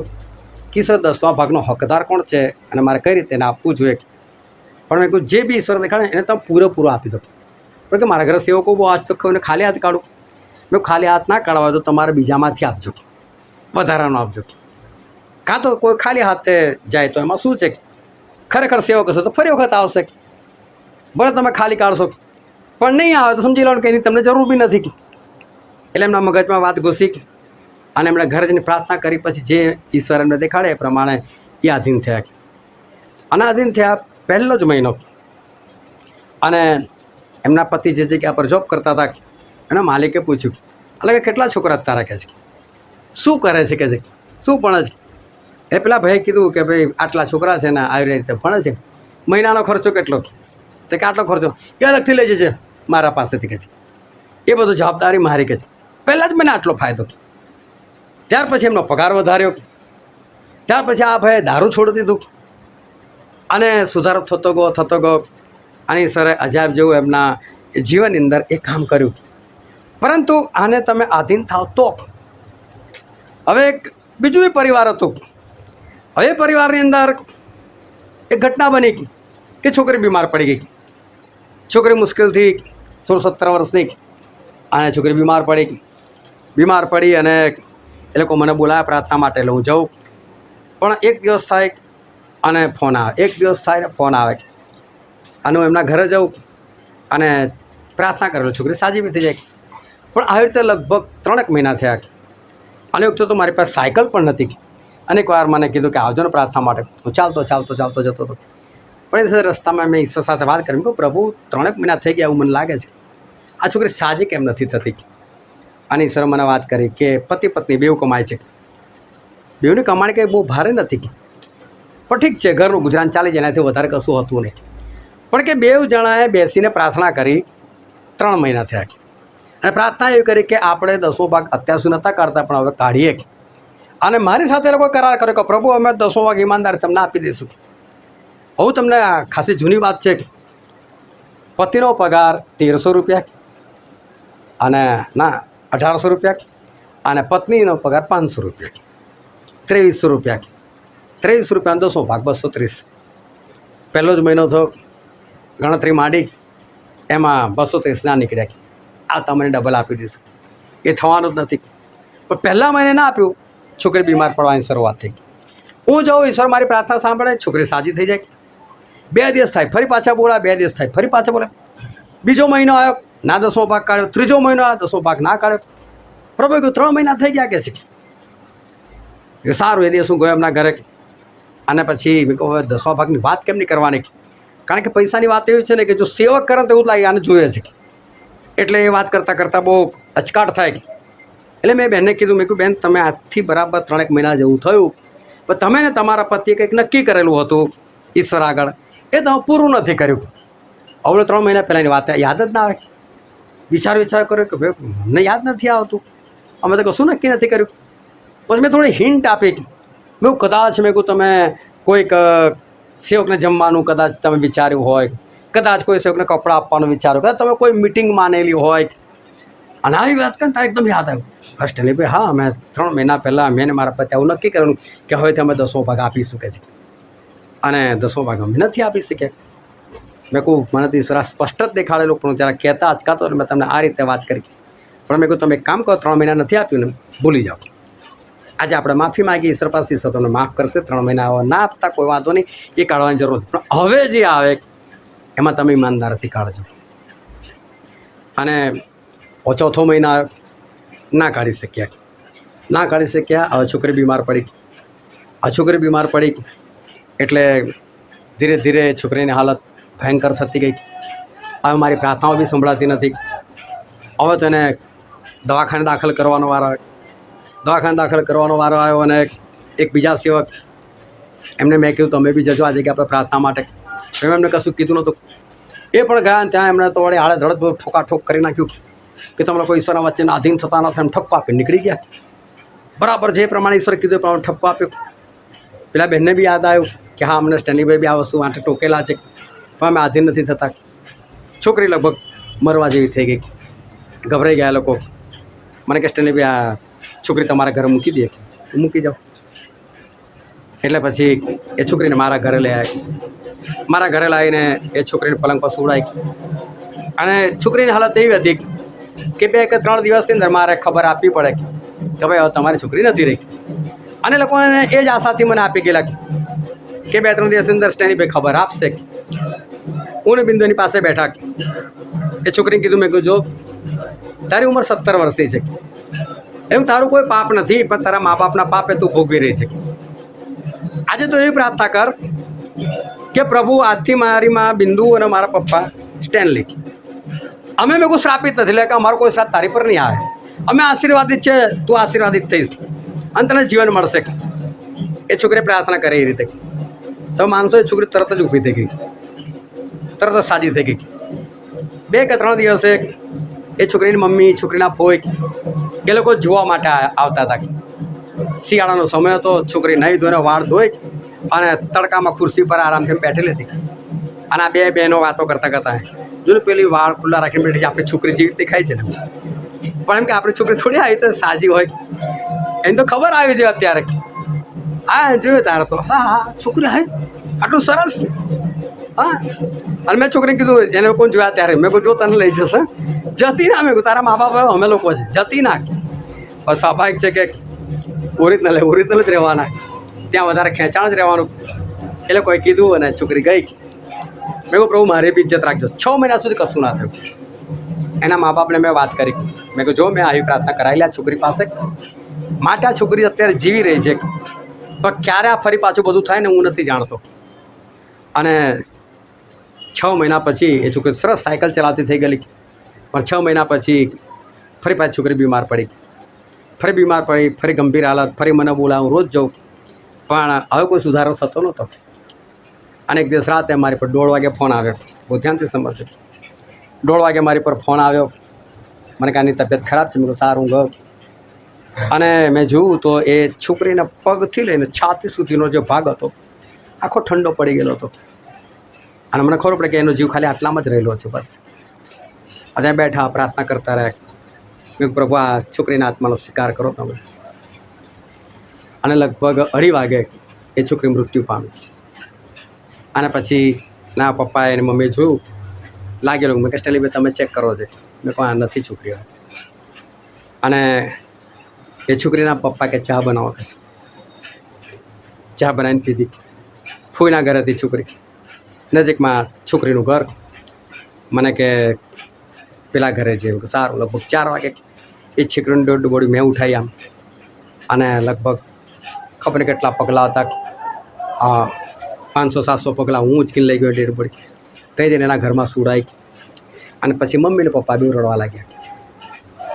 A: કે સર 10મા ભાગનો હકદાર કોણ છે અને મારે કઈ રીતે એને આપવું જોઈએ. પણ મેં કહ્યું જે બી ઈશ્વર દેખાડે એને તમે પૂરેપૂરો આપી દો. કારણ કે મારા ઘરે સેવકો બહુ આજ તો ખબર ખાલી હાથ કાઢું. મેં ખાલી હાથ ના કાઢવા દો, તમારે બીજામાંથી આપજો, વધારાનો આપજો. કાં તો કોઈ ખાલી હાથે જાય તો એમાં શું છે, ખરેખર સેવક હશે તો ફરી વખત આવશે. ભલે તમે ખાલી કાઢશો, પણ નહીં આવે તો સમજી લો કે એની તમને જરૂર બી નથી. એટલે એમના મગજમાં વાત ઘૂસી અને એમણે ઘરે જઈને પ્રાર્થના કરી. પછી જે ઈશ્વર એમને દેખાડે એ પ્રમાણે એ આધીન થયા. અને આધીન થયા પહેલો જ મહિનો. અને એમના પતિ જે જગ્યા પર જોબ કરતા હતા એના માલિકે પૂછ્યું, એટલે કે કેટલા છોકરા તારા કહે છે, શું કરે છે, કે છે શું ભણે છે? એ પેલા ભાઈએ કીધું કે ભાઈ આટલા છોકરા છે ને આવી રીતે ભણે છે. મહિનાનો ખર્ચો કેટલો? તો કે આટલો ખર્ચો એ અલગથી લઈ જશે મારા પાસેથી, કે છે એ બધું જવાબદારી મારી, કે છે પહેલાં જ મને આટલો ફાયદો. ત્યાર પછી એમનો પગાર વધાર્યો. ત્યાર પછી આ ભાઈએ દારૂ છોડી દીધું અને સુધારો થતો ગયો. અને સરે અજાયબ જેવું એમના જીવનની અંદર એ કામ કર્યું. પરંતુ આને તમે આધીન થાવ તો હવે એક બીજું પરિવાર હતું. હવે પરિવારની અંદર એક ઘટના બની કે છોકરી બીમાર પડી ગઈ. છોકરી મુશ્કેલથી 16-17 વર્ષની અને છોકરી બીમાર પડી અને એ લોકો મને બોલાવ્યા પ્રાર્થના માટે. એટલે હું જાઉં, પણ એક દિવસ થાય અને ફોન આવે, એક દિવસ થાય ને ફોન આવે અને હું એમના ઘરે જાઉં અને પ્રાર્થના કરેલો છોકરી સાજી બી થઈ જાય. પણ આવી રીતે લગભગ 3 મહિના થયા. અને વખતે તો મારી પાસે સાયકલ પણ નથી. અનેક વાર મને કીધું કે આવજો ને પ્રાર્થના માટે. હું ચાલતો જતો હતો. પણ એ રસ્તામાં મેં ઈશ્વર સાથે વાત કરી, કહું પ્રભુ 3 મહિના થઈ ગયા એવું મને લાગે છે, આ છોકરી સાજી કેમ નથી થતી? અને ઈશ્વરે મને વાત કરી કે પતિ પત્ની બેઉ કમાય છે. બેઉની કમાણી કંઈ બહુ ભારે નથી, પણ ઠીક છે ઘરનું ગુજરાન ચાલી જાય, એનાથી વધારે કશું હતું નહીં. પણ કે બેઉ જણાએ બેસીને પ્રાર્થના કરી. 3 મહિના થયા અને પ્રાર્થના એવી કરી કે આપણે 10મો ભાગ અત્યાર સુધી નહોતા કાઢતા, પણ હવે કાઢીએ. અને મારી સાથે એ લોકો કરાર કર્યો કે પ્રભુ અમે 10મો ભાગ ઈમાનદારી તમને આપી દઈશું. હવે તમને ખાસી જૂની વાત છે. પતિનો પગાર 1300 રૂપિયા અને ના 1800 રૂપિયા અને પત્નીનો પગાર 500 રૂપિયા, 2300 રૂપિયા. 2300 રૂપિયાનો 10મો ભાગ 230. પહેલો જ મહિનો થયો, ગણતરી માંડી, એમાં 230 ના નીકળ્યા. આ તમને ડબલ આપી દઈશું. એ થવાનું જ નથી. પણ પહેલા મહિને ના આપ્યું, છોકરી બીમાર પડવાની શરૂઆત થઈ. હું જાઉં, ઈશ્વર મારી પ્રાર્થના સાંભળે, છોકરી સાજી થઈ જાય. 2 દિવસ થાય ફરી પાછા બોલા, 2 દિવસ થાય ફરી પાછા બોલા. બીજો મહિનો આવ્યો, ના 10મો ભાગ કાઢ્યો. ત્રીજો મહિનો આવ્યો, 10મો ભાગ ના કાઢ્યો. પ્રભુ કહ્યું 3 મહિના થઈ ગયા, કે છે એ સારું. એ દિવસ હું ગયો એમના ઘરે અને પછી મેં કહું હવે 10મા ભાગની વાત કેમ નહીં કરવાની? કારણ કે પૈસાની વાત એવી છે ને કે જો સેવક કરે તો એવું લાગે આને જોઈએ છે. એટલે એ વાત કરતાં બહુ અચકાટ થાય. એટલે મેં બહેનને કીધું, મેં કહ્યું બેન તમે આજથી બરાબર 3 મહિના જેવું થયું, પણ તમે ને તમારા પતિએ કંઈક નક્કી કરેલું હતું ઈશ્વર આગળ, એ તમે પૂરું નથી કર્યું. હવે 3 મહિના પહેલાંની વાત યાદ જ ના આવે. વિચાર કર્યો કે ભાઈ અમને યાદ નથી આવતું, અમે તો કશું નક્કી નથી કર્યું. પછી મેં થોડી હિન્ટ આપી. મેં કદાચ તમે કોઈક સેવકને જમવાનું કદાચ તમે વિચાર્યું હોય, કદાચ કોઈ સેવકને કપડાં આપવાનું વિચાર્યું, કદાચ તમે કોઈ મિટિંગ માનેલી હોય. અને આવી વાત કરીને તારે એકદમ યાદ આવ્યું. ફર્સ્ટલી ભાઈ હા અમે 3 મહિના પહેલાં મેં મારા પતિ આવું નક્કી કરેલું કે હવેથી અમે 10મો ભાગ આપી શકે છે અને 10મો ભાગ અમે નથી આપી શક્યા. મેં કહું મને તો ઈશ્વર સ્પષ્ટ જ દેખાડેલું, પણ જરા કહેતા અચકાતો મેં તમને આ રીતે વાત કરી. પણ મેં કહું તમે એક કામ કરો, 3 મહિના નથી આપ્યું ને ભૂલી જાઓ. આજે આપણે માફી માગી ઈશ્વર પાસે, ઈશ્વર તમને માફ કરશે. 3 મહિના ના આપતા કોઈ વાંધો નહીં, એ કાઢવાની જરૂર નથી. પણ હવે જે આવે એમાં તમે ઈમાનદારથી કાઢજો. અને 4થો મહિના ના કાઢી શક્યા. હવે છોકરી બીમાર પડી. એટલે ધીરે ધીરે છોકરીની હાલત ભયંકર થતી ગઈ. હવે મારી પ્રાર્થનાઓ બી સંભળાતી નથી. હવે તો એને દવાખાને દાખલ કરવાનો વારો આવ્યો. દવાખાને દાખલ કરવાનો વારો આવ્યો અને એક બીજા સેવક એમને મેં કીધું તમે બી જજો આ જગ્યા પર પ્રાર્થના માટે. એમ એમને કશું કીધું નહોતું. એ પણ ગયા અને ત્યાં એમણે તો વળી આડે ધડત બધું ઠોકાઠોક કરી નાખ્યું કે તમે લોકો ઈશ્વરના વચ્ચેના આધીન થતા નથી. એમ ઠપકો આપી નીકળી ગયા. બરાબર જે પ્રમાણે ઈશ્વર કીધું એ પ્રમાણે ઠપકો આપ્યો. પેલા બહેનને બી યાદ આવ્યું કે હા અમને સ્ટેન્ડીભાઈ બી આ વસ્તુ માટે ટોકેલા છે પણ અમે આધીન નથી થતા. છોકરી લગભગ મરવા જેવી થઈ ગઈ. ગભરાઈ ગયા લોકો. મને કે સ્ટેન્ડીભાઈ આ છોકરી તમારા ઘરે મૂકી દે. હું મૂકી જાઉં. એટલે પછી એ છોકરીને મારા ઘરે લઈ આવ્યા. મારા ઘરે લાવીને એ છોકરીને પલંગ પર સુવડાવી. અને છોકરીની હાલત એવી હતી કે 2 કે 3 દિવસની અંદર મારે ખબર આપવી પડે કે ભાઈ હવે તમારી છોકરી નથી રહી. અને લોકોને એ જ આશાથી મને આપી ગયેલા કે 2-3 દિવસની અંદર સ્ટેન્ડીભાઈ ખબર આપશે. હું ને બિંદુની પાસે બેઠા. એ છોકરીને કીધું મેં કીધું જો તારી ઉંમર 17 વર્ષની છે. એમ તારું કોઈ પાપ નથી પણ તારા મા બાપના પાપે તું ભોગવી રહી છે. આજે તો એવી પ્રાર્થના કર કે પ્રભુ આજથી મારી માં બિંદુ અને મારા પપ્પા સ્ટેનલી અમે મેં કોઈ શ્રાપિત નથી. એટલે કે અમારો કોઈ શ્રાપ તારી પર નહીં આવે. અમે આશીર્વાદિત છે. તું આશીર્વાદિત થઈશ અને તને જીવન મળશે. એ છોકરીએ પ્રાર્થના કરી એ રીતે. તો માનસો એ છોકરી તરત જ ઊભી થઈ ગઈ. તરત જ સાજી થઈ ગઈ. 2 કે 3 દિવસે એ છોકરીની મમ્મી છોકરીના ફોઈ એ લોકો જોવા માટે આવતા હતા. શિયાળાનો સમય હતો. છોકરી નહીં ધોઈને વાળ ધોઈ અને તડકામાં ખુરશી પર આરામથી બેઠેલી હતી. અને આ 2 બહેનો વાતો કરતા કરતા જો પેલી વાળ ખુલ્લા રાખીને બેઠી છે. આપણી છોકરી જેવી દેખાય છે ને. પણ એમ કે આપણી છોકરી થોડી આવી તો સાજી હોય. એને તો ખબર આવી છે અત્યારે. હા જોયું તારે તો હા હા છોકરી હા આટલું સરસ. હા અને મેં છોકરીને કીધું એને કોણ જોયા ત્યારે મેં કહું જો તને લઈ જશે જતી ના. મેં કહું તારા મા બાપ અમે લોકો છે જતી ના. પણ સ્વાભાવિક છે કે ઓરિજિનલ જ રહેવાના. ત્યાં વધારે ખેંચાણ જ રહેવાનું. એ લોકોએ કીધું અને છોકરી ગઈ. મેં કહું પ્રભુ મારી બી ઇજ્જત રાખજો. 6 મહિના સુધી કશું ના થયું. એના મા બાપને મેં વાત કરી. મેં કહું જો મેં આવી પ્રાર્થના કરાયેલી આ છોકરી પાસે માટે આ છોકરી અત્યારે જીવી રહી છે. પણ ક્યારે આ ફરી પાછું બધું થાય ને હું નથી જાણતો. અને 6 મહિના પછી એ છોકરી સરસ સાયકલ ચલાવતી થઈ ગયેલી. પણ 6 મહિના પછી ફરી પાછી છોકરી બીમાર પડી. ફરી ગંભીર હાલત. ફરી મને બોલાવું રોજ જઉં પણ હવે કોઈ સુધારો થતો નહોતો. અને એક દિવસ રાતે મારી પર 1:30 વાગે ફોન આવ્યો. બહુ ધ્યાનથી સમજજો. 1:30 વાગે મારી પર ફોન આવ્યો. મને કે આની તબિયત ખરાબ છે. મેં કહ્યું સારું ગયો. અને મેં જોયું તો એ છોકરીના પગથી લઈને છાતી સુધીનો જે ભાગ હતો આખો ઠંડો પડી ગયેલો હતો. અને મને ખબર પડે કે એનો જીવ ખાલી આટલામાં જ રહેલો છે બસ. ત્યાં બેઠા પ્રાર્થના કરતા રહ્યા. મેં પ્રભુ આ છોકરીના આત્માનો સ્વીકાર કરો તમે. અને લગભગ 2:30 વાગે એ છોકરી મૃત્યુ પામી. અને પછી ના પપ્પાએ અને મમ્મીએ જોયું લાગેલું. મેં કે સ્ટેલીભાઈ તમે ચેક કરો છે. મેં કહું આ નથી છોકરી. અને એ છોકરીના પપ્પા કે ચા બનાવો કે ચા બનાવીને પીધી. ફૂઈના ઘરે હતી છોકરી. નજીકમાં છોકરીનું ઘર. મને કે પેલા ઘરે છે. સારું. લગભગ 4 વાગે એ છોકરીનું ડોડ બોડી મેં ઉઠાવી આમ. અને લગભગ ખબર નહીં કેટલા પગલાં હતા. 500-700 પગલાં હું ઉચકીને લઈ ગયો ડેડ બોડી. તે જઈને એના ઘરમાં સુડાઈ. અને પછી મમ્મી ને પપ્પા બી રડવા લાગ્યા.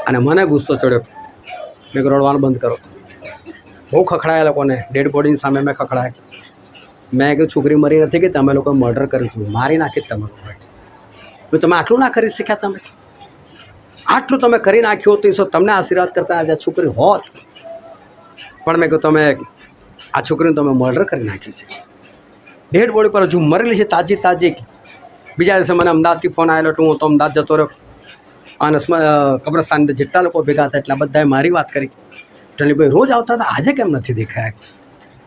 A: અને મને ગુસ્સો ચડ્યો. મેં રડવાનું બંધ કરો. બહુ ખખડાયા લોકોને. ડેડ બોડીની સામે મેં ખખડાયા. મેં કીધું છોકરી મરી નથી કે તમે લોકો મર્ડર કરીશું. મારી નાખી તમે લોકો. તમે આટલું ના કરી શીખ્યા. તમે આટલું તમે કરી નાખ્યું તો તમને આશીર્વાદ કરતા આજે છોકરી હોત. પણ મેં કહ્યું તમે આ છોકરીને તમે મર્ડર કરી નાખ્યું છે. ડેડ બોડી પર હજુ મરેલી છે તાજી. બીજા દિવસે મને અમદાવાદથી ફોન આવેલો. તો હું તો અમદાવાદ જતો રહ્યો. અને કબ્રસ્તાન જેટલા લોકો ભેગા હતા એટલા બધાએ મારી વાત કરી. સ્ટેનલીભાઈ રોજ આવતા હતા આજે કેમ નથી દેખાયા?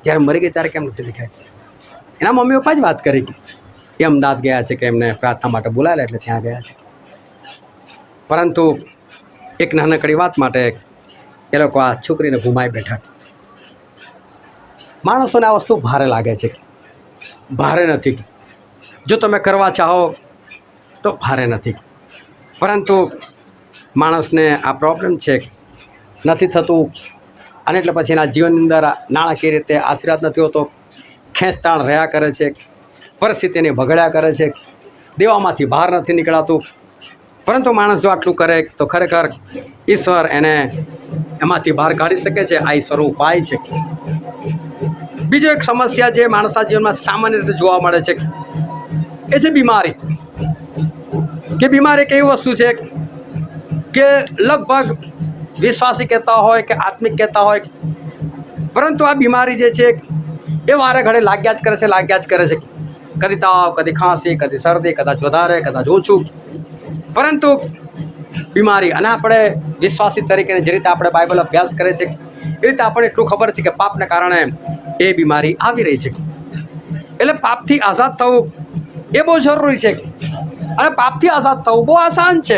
A: જ્યારે મરી ગઈ ત્યારે કેમ નથી દેખાયા? એના મમ્મી પપ્પા જ વાત કરી એ અમદાવાદ ગયા છે કે એમને પ્રાર્થના માટે બોલાવેલા એટલે ત્યાં ગયા છે. પરંતુ એક નાનકડી વાત માટે એ લોકો આ છોકરીને ગુમાવી બેઠા. માણસોને આ વસ્તુ ભારે લાગે છે. ભારે નથી. જો તમે કરવા ચાહો તો ભારે નથી. પરંતુ માણસને આ પ્રોબ્લેમ છે નથી થતું. અને એટલે પછી એના જીવનની અંદર નાણાકીય રીતે આશીર્વાદ નથી હોતો. ખેંચતાણ રહ્યા કરે છે. પરિસ્થિતિને ભગડ્યા કરે છે. દેવામાંથી બહાર નથી નીકળાતું. પરંતુ માણસ જો આટલું કરે તો ખરેખર ઈશ્વર એને એમાંથી બહાર કાઢી શકે છે. આ ઈશ્વરનો ઉપાય છે. બીજો એક સમસ્યા જે માણસના જીવનમાં સામાન્ય રીતે જોવા મળે છે એ છે બીમારી. કે બીમારી એક એવી વસ્તુ છે કે લગભગ વિશ્વાસી કહેતા હોય કે આત્મિક કહેતા હોય, પરંતુ આ બીમારી જે છે એ વારે ઘડે લાગ્યા જ કરે છે. કદી તાવ, કદી ખાંસી, કદી શરદી, કદાચ વધારે, કદાચ ઓછું. પરંતુ બીમારી, અને આપણે વિશ્વાસી તરીકે જે રીતે આપણે બાઇબલ અભ્યાસ કરે છે એ રીતે આપણને એટલું ખબર છે કે પાપને કારણે એ બીમારી આવી રહી છે. એટલે પાપથી આઝાદ થવું એ બહુ જરૂરી છે. અને પાપથી આઝાદ થવું બહુ આસાન છે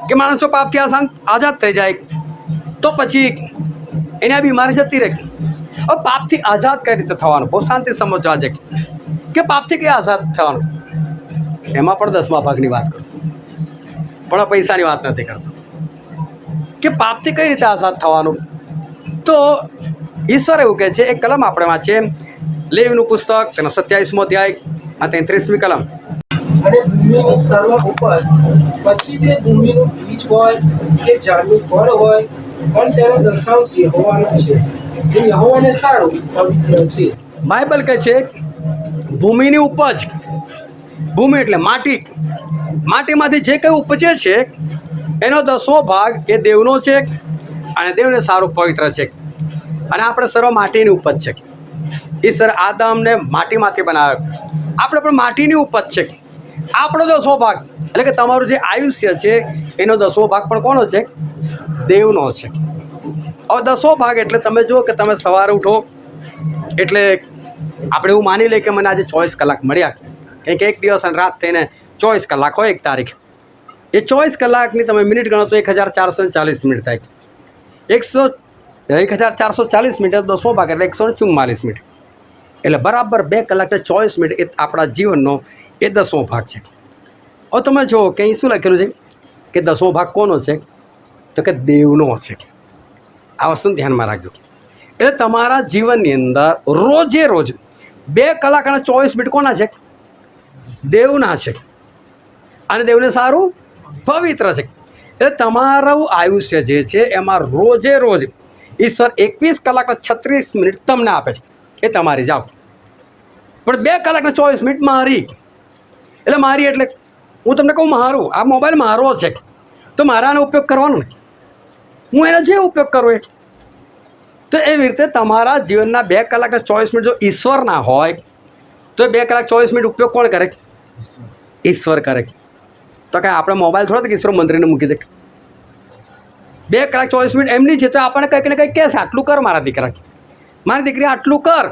A: કે માણસો પાપથી આઝાદ થઈ જાય તો પછી એને આ બીમારી જતી રહે. હવે પાપથી આઝાદ કઈ રીતે થવાનું, બહુ શાંતિ સમજવા છે કે પાપથી કઈ આઝાદ થવાનું. એમાં પણ 10મા ભાગની વાત કરું, પણ પૈસાની વાત નથી કરતો કે પાપથી કઈ રીતે આઝાદ થવાનું. તો ઈશ્વર એવું કહે છે, એક કલમ આપણે વાંચીએ, લેવીનું પુસ્તક, તેનો 27મો અધ્યાય અને 33મી કલમ.
B: અને ભૂમિની સર્વ ઉપજ, પછી તે ભૂમિનું બીજ હોય કે ઝાડનું ફળ હોય, પણ તેનો દશાંશ યહોવાનો છે. એ યહોવાને સારું પવિત્ર છે.
A: બાઇબલ કહે છે ભૂમિની ઉપજ, ભૂમિ એટલે માટી, માટીમાંથી જે કંઈ ઉપજે છે એનો 10મો ભાગ એ દેવનો છે અને દેવને સારું પવિત્ર છે. અને આપણે સર્વ માટીની ઉપજ છે. ઈશ્વર આદમને માટીમાંથી બનાવ્યો, આપણે પણ માટીની ઉપજ છે. આપણો 10મો ભાગ એટલે કે તમારું જે આયુષ્ય છે એનો 10મો ભાગ પણ કોનો છે? દેવનો છે. હવે 10મો ભાગ એટલે તમે જુઓ કે તમે સવારે ઉઠો એટલે આપણે એવું માની લઈએ કે મને આજે 24 કલાક મળ્યા, કેમ કે એક દિવસ અને રાત થઈને 24 કલાક હોય એક તારીખ. એ 24 કલાકની તમે મિનિટ ગણો તો 1440 મિનિટ થાય. 1440 મિનિટ 10મો ભાગ એટલે 144 મિનિટ, એટલે બરાબર 2 કલાક ને 24 મિનિટ એ આપણા જીવનનો એ 10મો ભાગ છે. હવે તમે જુઓ કે અહીં શું લખેલું છે કે 10મો ભાગ કોનો છે? તો કે દેવનો છે. આ વસ્તુને ધ્યાનમાં રાખજો. એટલે તમારા જીવનની અંદર રોજે રોજ 2 કલાક અને 24 મિનિટ કોના છે? દેવના છે. અને દેવને સારું પવિત્ર છે. એટલે તમારું આયુષ્ય જે છે એમાં રોજે રોજ ઈશ્વર 21 કલાક અને 36 મિનિટ તમને આપે છે, એ તમારી જાઓ. પણ 2 કલાક ને 24 મિનિટ મારી, એટલે મારી એટલે હું તમને કહું મારું, આ મોબાઈલ મારો છે તો મારે આનો ઉપયોગ કરવાનો ને, હું એનો જે ઉપયોગ કરું એ. તો એવી રીતે તમારા જીવનના 2 કલાક અને 24 મિનિટ જો ઈશ્વર ના હોય તો 2 કલાક 24 મિનિટ ઉપયોગ કોણ કરે? ઈશ્વર કરે. તો કાંઈ આપણે મોબાઈલ થોડો કે ઈશ્વર મંદિરને મૂકી દે. 2 કલાક 24 મિનિટ એમની છે તો આપણને કંઈક ને કંઈક કહેશે, આટલું કર મારા દીકરા, મારી દીકરી આટલું કર.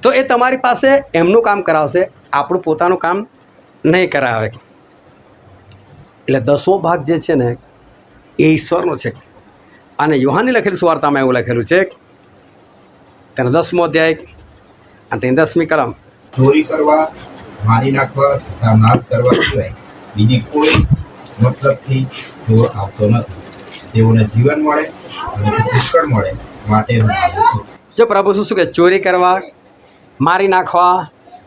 A: તો એ તમારી પાસે એમનું કામ કરાવશે, આપણું પોતાનું કામ નહીં કરાવે. એટલે 10મો ભાગ જે છે ને એ ઈશ્વરનો છે. અને યોહાનની લખેલી સુવાર્તામાં એવું લખેલું છે, તેનો 10મો અધ્યાય અને તેની 10મી કલમ.
C: ચોરી કરવા, મારી નાખવા તથા નાશ કરવા સિવાય બીજી કોઈ મતલબથી ચોર આવતો નથી. તેઓને જીવન મળે અને પુષ્કળ મળે માટે હું આવ્યો છું.
A: જો પ્રભુ શું કહે? ચોરી કરવા, મારી નાખવા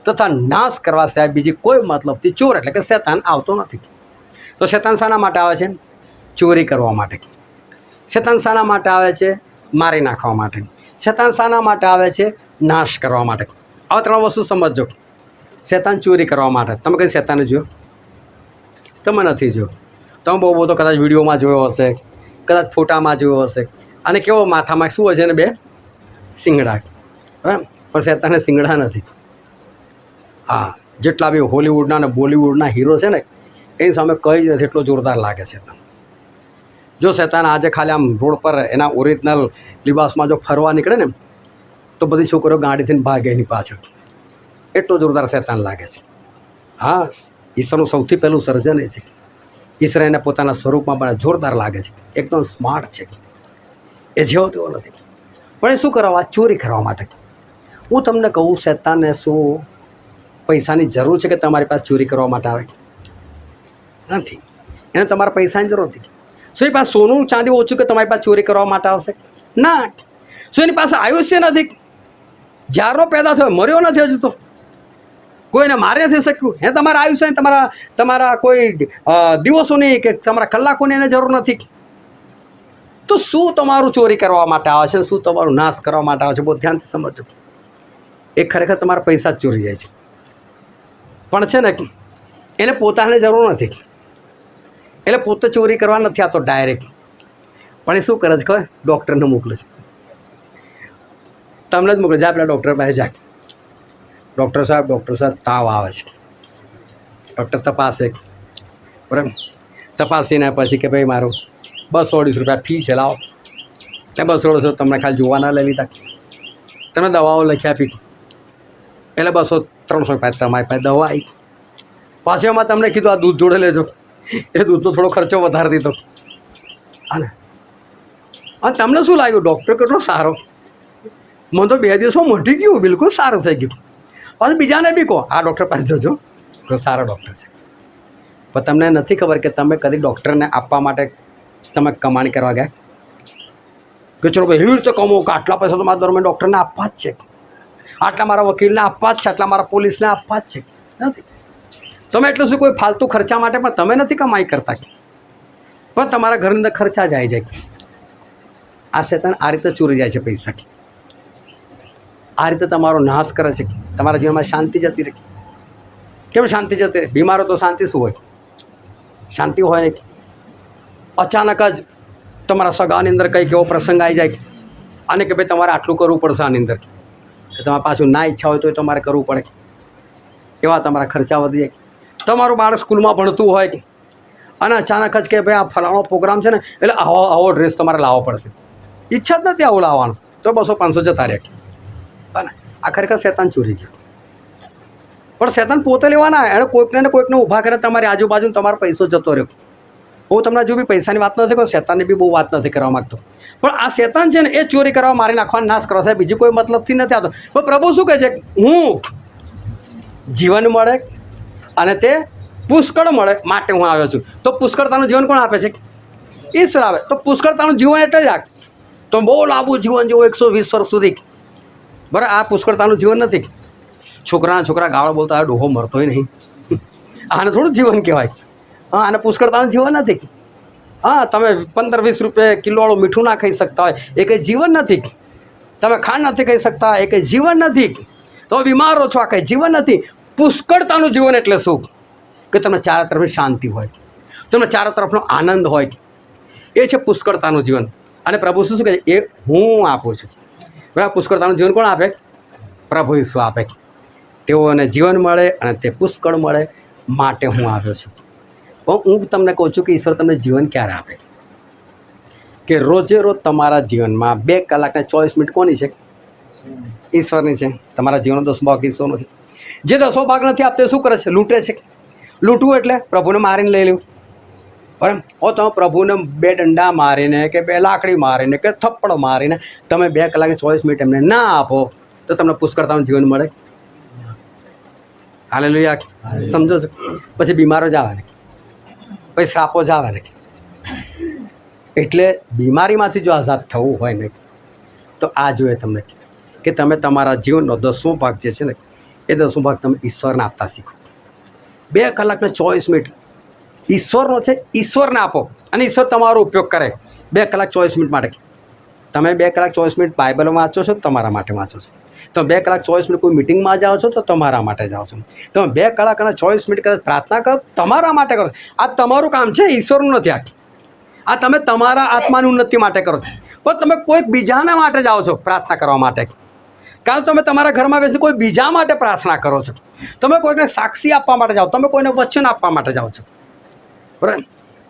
A: તથા નાશ કરવા સિવાય બીજી કોઈ મતલબથી ચોર એટલે કે શેતાન આવતો નથી. તો શેતાન શાના માટે આવે છે? ચોરી કરવા માટે. શેતાન શાના માટે આવે છે? મારી નાખવા માટે. શેતાન શાના માટે આવે છે? નાશ કરવા માટે. આ 3 વસ્તુ સમજજો. શેતાન ચોરી કરવા માટે. તમે કઈ શેતાને જોયો? તમે નથી જોયો. તમે બહુ તો કદાચ વિડીયોમાં જોયો હશે, કદાચ ફોટામાં જોયો હશે. અને કેવો માથામાં શું હોય છે ને? 2 શિંગડા. હા, પણ શેતાને શિંગડા નથી. હા, જેટલા બી હોલિવૂડના અને બોલિવૂડના હીરો છે ને એની સામે કંઈ જ નથી, એટલો જોરદાર લાગે શેતાન. જો શેતાન આજે ખાલી આમ રોડ પર એના ઓરિજિનલ લિબાસમાં જો ફરવા નીકળે ને તો બધી છોકરીઓ ગાડીથી ભાગે એની પાછળ, એટલો જોરદાર શેતાન લાગે છે. હા, ઈશ્વરનું સૌથી પહેલું સર્જન એ છે. ઈશ્વર એને પોતાના સ્વરૂપમાં પણ જોરદાર લાગે છે, એકદમ સ્માર્ટ છે. એ જેવો તેવો નથી. પણ એ શું કરવા? ચોરી કરવા માટે. હું તમને કહું, શેતાનને શું પૈસાની જરૂર છે કે તમારી પાસે ચોરી કરવા માટે આવે? નથી. એને તમારા પૈસાની જરૂર નથી. શું એની પાસે સોનું ચાંદી ઓછું કે તમારી પાસે ચોરી કરવા માટે આવશે? ના. શું એની પાસે આયુષ્ય નથી? જ્યારનો પેદા થયો, મર્યો નથી હજુ તો, કોઈને મારે નથી શક્યું. હે તમારા આયુષ્ય તમારા કોઈ દિવસોની કે તમારા કલાકોની એને જરૂર નથી. તો શું તમારું ચોરી કરવા માટે આવે છે, શું તમારું નાશ કરવા માટે આવે છે? બહુ ધ્યાનથી સમજો. એ ખરેખર તમારા પૈસા જ ચોરી જાય છે. પણ છે ને એને પોતાને જરૂર નથી, એટલે પોતે ચોરી કરવા નથી આવતો ડાયરેક્ટ. પણ એ શું કરે છે ખબર? ડૉક્ટરને મોકલે છે. તમને જ મોકલે છે, આપણા ડૉક્ટર પાસે જાય. ડૉક્ટર સાહેબ તાવ આવે છે. ડૉક્ટર તપાસે, બરાબર, તપાસીને પછી કે ભાઈ મારું 200-250 રૂપિયા ફી છે, લાવો. એટલે 200 તમને ખાલી જોવાના લઈ લીધા, તમે દવાઓ લખી આપી, એટલે 200-300 રૂપિયા તમારી પાસે દવા આવી. પાછું એમાં તમને કીધું આ દૂધ જોડે લેજો, એટલે દૂધનો થોડો ખર્ચો વધારી દીધો. અને તમને શું લાગ્યું? ડૉક્ટર કેટલો સારો, મને તો 2 દિવસમાં મટી ગયું, બિલકુલ સારું થઈ ગયું. અને બીજાને બી કહો આ ડૉક્ટર પાસે જજો, તો સારો ડૉક્ટર છે. પણ તમને નથી ખબર કે તમે કદી ડૉક્ટરને આપવા માટે તમે કમાણી કરવા ગયા કે ચલો ભાઈ એવી રીતે કમાવું કે આટલા પૈસા તો મારા દરમિયાન ડૉક્ટરને આપવા જ છે, આટલા મારા વકીલને આપવા જ છે, આટલા મારા પોલીસને આપવા જ છે. નથી. તમે એટલું શું કોઈ ફાલતુ ખર્ચા માટે પણ તમે નથી કમાઈ કરતા, પણ તમારા ઘરની અંદર ખર્ચા જાય. આ શેતાન આ રીતે ચોરી જાય છે પૈસા, આ રીતે તમારો નાશ કરે છે. તમારા જીવનમાં શાંતિ જતી રહે. કેમ શાંતિ જતી રહે? બીમારો તો શાંતિ શું હોય? શાંતિ હોય નહીં. અચાનક જ તમારા સગાની અંદર કંઈક એવો પ્રસંગ આવી જાય અને કે ભાઈ તમારે આટલું કરવું પડશે આની અંદર, કે તમારે પાછું ના ઈચ્છા હોય તો તમારે કરવું પડે. એવા તમારા ખર્ચા વધી જાય. તમારું બાળક સ્કૂલમાં ભણતું હોય અને અચાનક જ કે ભાઈ આ ફલાણો પ્રોગ્રામ છે ને, એટલે આવો ડ્રેસ તમારે લાવવો પડશે. ઈચ્છા જ નથી આવું લાવવાનું, તો 200-500 જતા રહે. અને આ ખરેખર શેતાન ચોરી ગયું. પણ શેતાન પોતે લેવાના, એણે કોઈકને ઊભા કરે તમારી આજુબાજુ, તમારો પૈસો જતો રહ્યો. હું તમને જો બી પૈસાની વાત નથી કરું, શેતાનની બી બહુ વાત નથી કરવા માગતો. પણ આ શેતાન છે ને એ ચોરી કરવા, મારી નાખવાનો, નાશ કરવા સાહેબ, બીજી કોઈ મતલબથી નથી આવતો. પણ પ્રભુ શું કહે છે? હું જીવન મળે અને તે પુષ્કળ મળે માટે હું આવ્યો છું. તો પુષ્કળતાનું જીવન કોણ આપે છે? ઈશ્વર આવે. તો પુષ્કળતાનું જીવન એટલે જ આ. તો બહુ લાંબુ જીવન જેવું 120 વર્ષ સુધી, બરાબર, આ પુષ્કળતાનું જીવન નથી. છોકરા ગાળો બોલતા ડોહો મરતોય નહીં, આને થોડું જીવન કહેવાય. હા, આને પુષ્કળતાનું જીવન નથી. હા, તમે 15-20 રૂપિયા કિલોવાળું મીઠું ના ખાઈ શકતા હોય, એ કંઈ જીવન નથી. તમે ખાંડ નથી ખાઈ શકતા, એ કંઈ જીવન નથી. તમે બીમારો છો, આ કંઈ જીવન નથી. પુષ્કળતાનું જીવન એટલે શું? કે તમને ચારે તરફ શાંતિ હોય, તમને ચારે તરફનો આનંદ હોય, એ છે પુષ્કળતાનું જીવન. અને પ્રભુ શું કહે છે? એ હું આપું છું. બરાબર, પુષ્કળતાનું જીવન કોણ આપે? પ્રભુ ઈસુ આપે. તેઓને જીવન મળે અને તે પુષ્કળ મળે માટે હું આવ્યો છું. પણ હું તમને કહું છું કે ઈશ્વર તમને જીવન ક્યારે આપે? કે રોજે રોજ તમારા જીવનમાં 2 કલાકને 24 મિનિટ કોની છે? ઈશ્વરની છે. તમારા જીવનનો 10 ભાગ ઈશ્વરનો છે. જે 10 ભાગ નથી આપતો શું કરે છે? લૂંટે છે. લૂંટવું એટલે પ્રભુને મારીને લઈ લેવું. બરાબર, તમે પ્રભુને 2 ડંડા મારીને કે 2 લાકડી મારીને કે થપ્પડ મારીને તમે 2 કલાકે 24 મિનિટ એમને ના આપો તો તમને પુષ્કળતાનું જીવન મળે? હાલેલુયા. સમજો છો? પછી બીમારો જ આવે ને, પછી શ્રાપો જ આવે ને. એટલે બીમારીમાંથી જો આઝાદ થવું હોય ને તો આ જોઈએ તમને કે તમે તમારા જીવનનો 10મો ભાગ જે છે ને એ 10મો ભાગ તમે ઈશ્વરને આપતા શીખો. 2 કલાકને 24 મિનિટ ઈશ્વરનો છે, ઈશ્વરને આપો અને ઈશ્વર તમારો ઉપયોગ કરે. 2 કલાક 24 મિનિટ માટે તમે 2 કલાક 24 મિનિટ બાઇબલ વાંચો છો, તમારા માટે વાંચો છો. તમે 2 કલાક 24 મિનિટ કોઈ મિટિંગમાં જાઓ છો તો તમારા માટે જાઓ છો. તમે 2 કલાક અને 24 મિનિટ કદાચ પ્રાર્થના કરો, તમારા માટે કરો. આ તમારું કામ છે, ઈશ્વરનું નથી. આ તમે તમારા આત્માની ઉન્નતિ માટે કરો છો. પણ તમે કોઈક બીજાના માટે જાઓ છો પ્રાર્થના કરવા માટે, કારણ તમે તમારા ઘરમાં બેસી કોઈ બીજા માટે પ્રાર્થના કરો છો. તમે કોઈને સાક્ષી આપવા માટે જાઓ, તમે કોઈને વચન આપવા માટે જાઓ છો. બરાબર,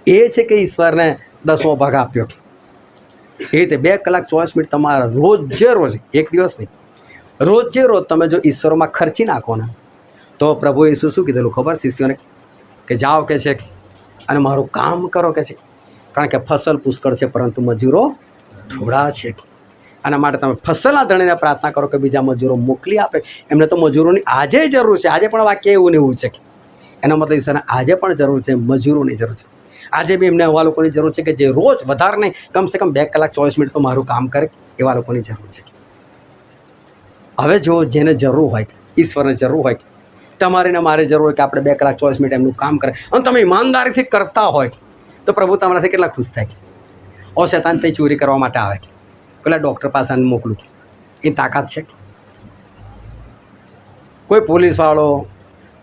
A: એ છે કે ઈશ્વરને 10મો ભાગ આપ્યો. એ રીતે 2 કલાક 24 મિનિટ તમારા રોજે રોજ, એક દિવસ નહીં, રોજે રોજ તમે જો ઈશ્વરમાં ખર્ચી નાખો ને તો પ્રભુ ઈસુ શું કીધેલું ખબર શિષ્યોને? કે જાઓ કે છે અને મારું કામ કરો કે છે, કારણ કે ફસલ પુષ્કળ છે પરંતુ મજૂરો થોડા છે. આના માટે તમે ફસલના ધણીને પ્રાર્થના કરો કે બીજા મજૂરો મોકલી આપે. એમને તો મજૂરોની આજે જરૂર છે. આજે પણ વાક્ય એવું ને એવું છે. એનો મતલબ ઈશ્વરને આજે પણ જરૂર છે, મજૂરોની જરૂર છે. આજે બી એમને એવા લોકોની જરૂર છે કે જે રોજ વધારે નહીં, કમસે કમ 2 કલાક 24 મિનિટ તો મારું કામ કરે, એવા લોકોની જરૂર છે. હવે જો જેને જરૂર હોય, ઈશ્વરને જરૂર હોય, તમારે ને મારે જરૂર હોય કે આપણે 2 કલાક 24 મિનિટ એમનું કામ કરે અને તમે ઈમાનદારીથી કરતા હોય તો પ્રભુ તમારાથી કેટલા ખુશ થાય. ઓ શૈતાન તે ચોરી કરવા માટે આવે પેલા ડૉક્ટર પાસે મોકલું એ તાકાત છે. કોઈ પોલીસવાળો,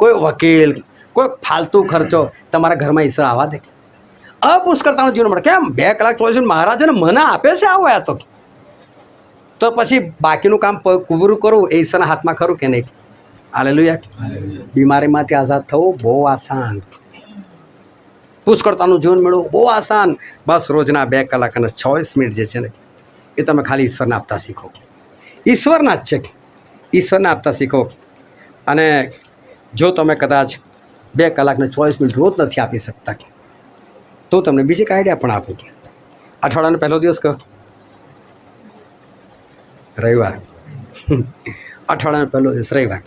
A: કોઈ વકીલ, કોઈ ફાલતુ ખર્ચો તમારા ઘરમાં ઈશ્વર આવવા દે? અપુષ્કળતાનું જીવન મળે. કેમ 2 કલાક 24 મિનિટ મહારાજને મને આપે છે આવો તો પછી બાકીનું કામ પૂરું કરું એ ઈશ્વરના હાથમાં ખરું કે નહીં? હાલેલુયા. બીમારીમાંથી આઝાદ થવું બહુ આસાન, પુષ્કળતાનું જીવન મેળવવું બહુ આસાન. બસ રોજના 2 કલાક અને 24 મિનિટ જે છે ને એ તમે ખાલી ઈશ્વરને આપતા શીખો. ઈશ્વરના જ છે, ઈશ્વરને આપતા શીખો. અને જો તમે કદાચ 2 કલાક ને 24 મિનિટ રોજ નથી આપી શકતા તો તમને બીજી એક આઈડિયા પણ આપું. અઠવાડિયાનો પહેલો દિવસ કયો? રવિવાર. અઠવાડિયાનો પહેલો દિવસ રવિવાર.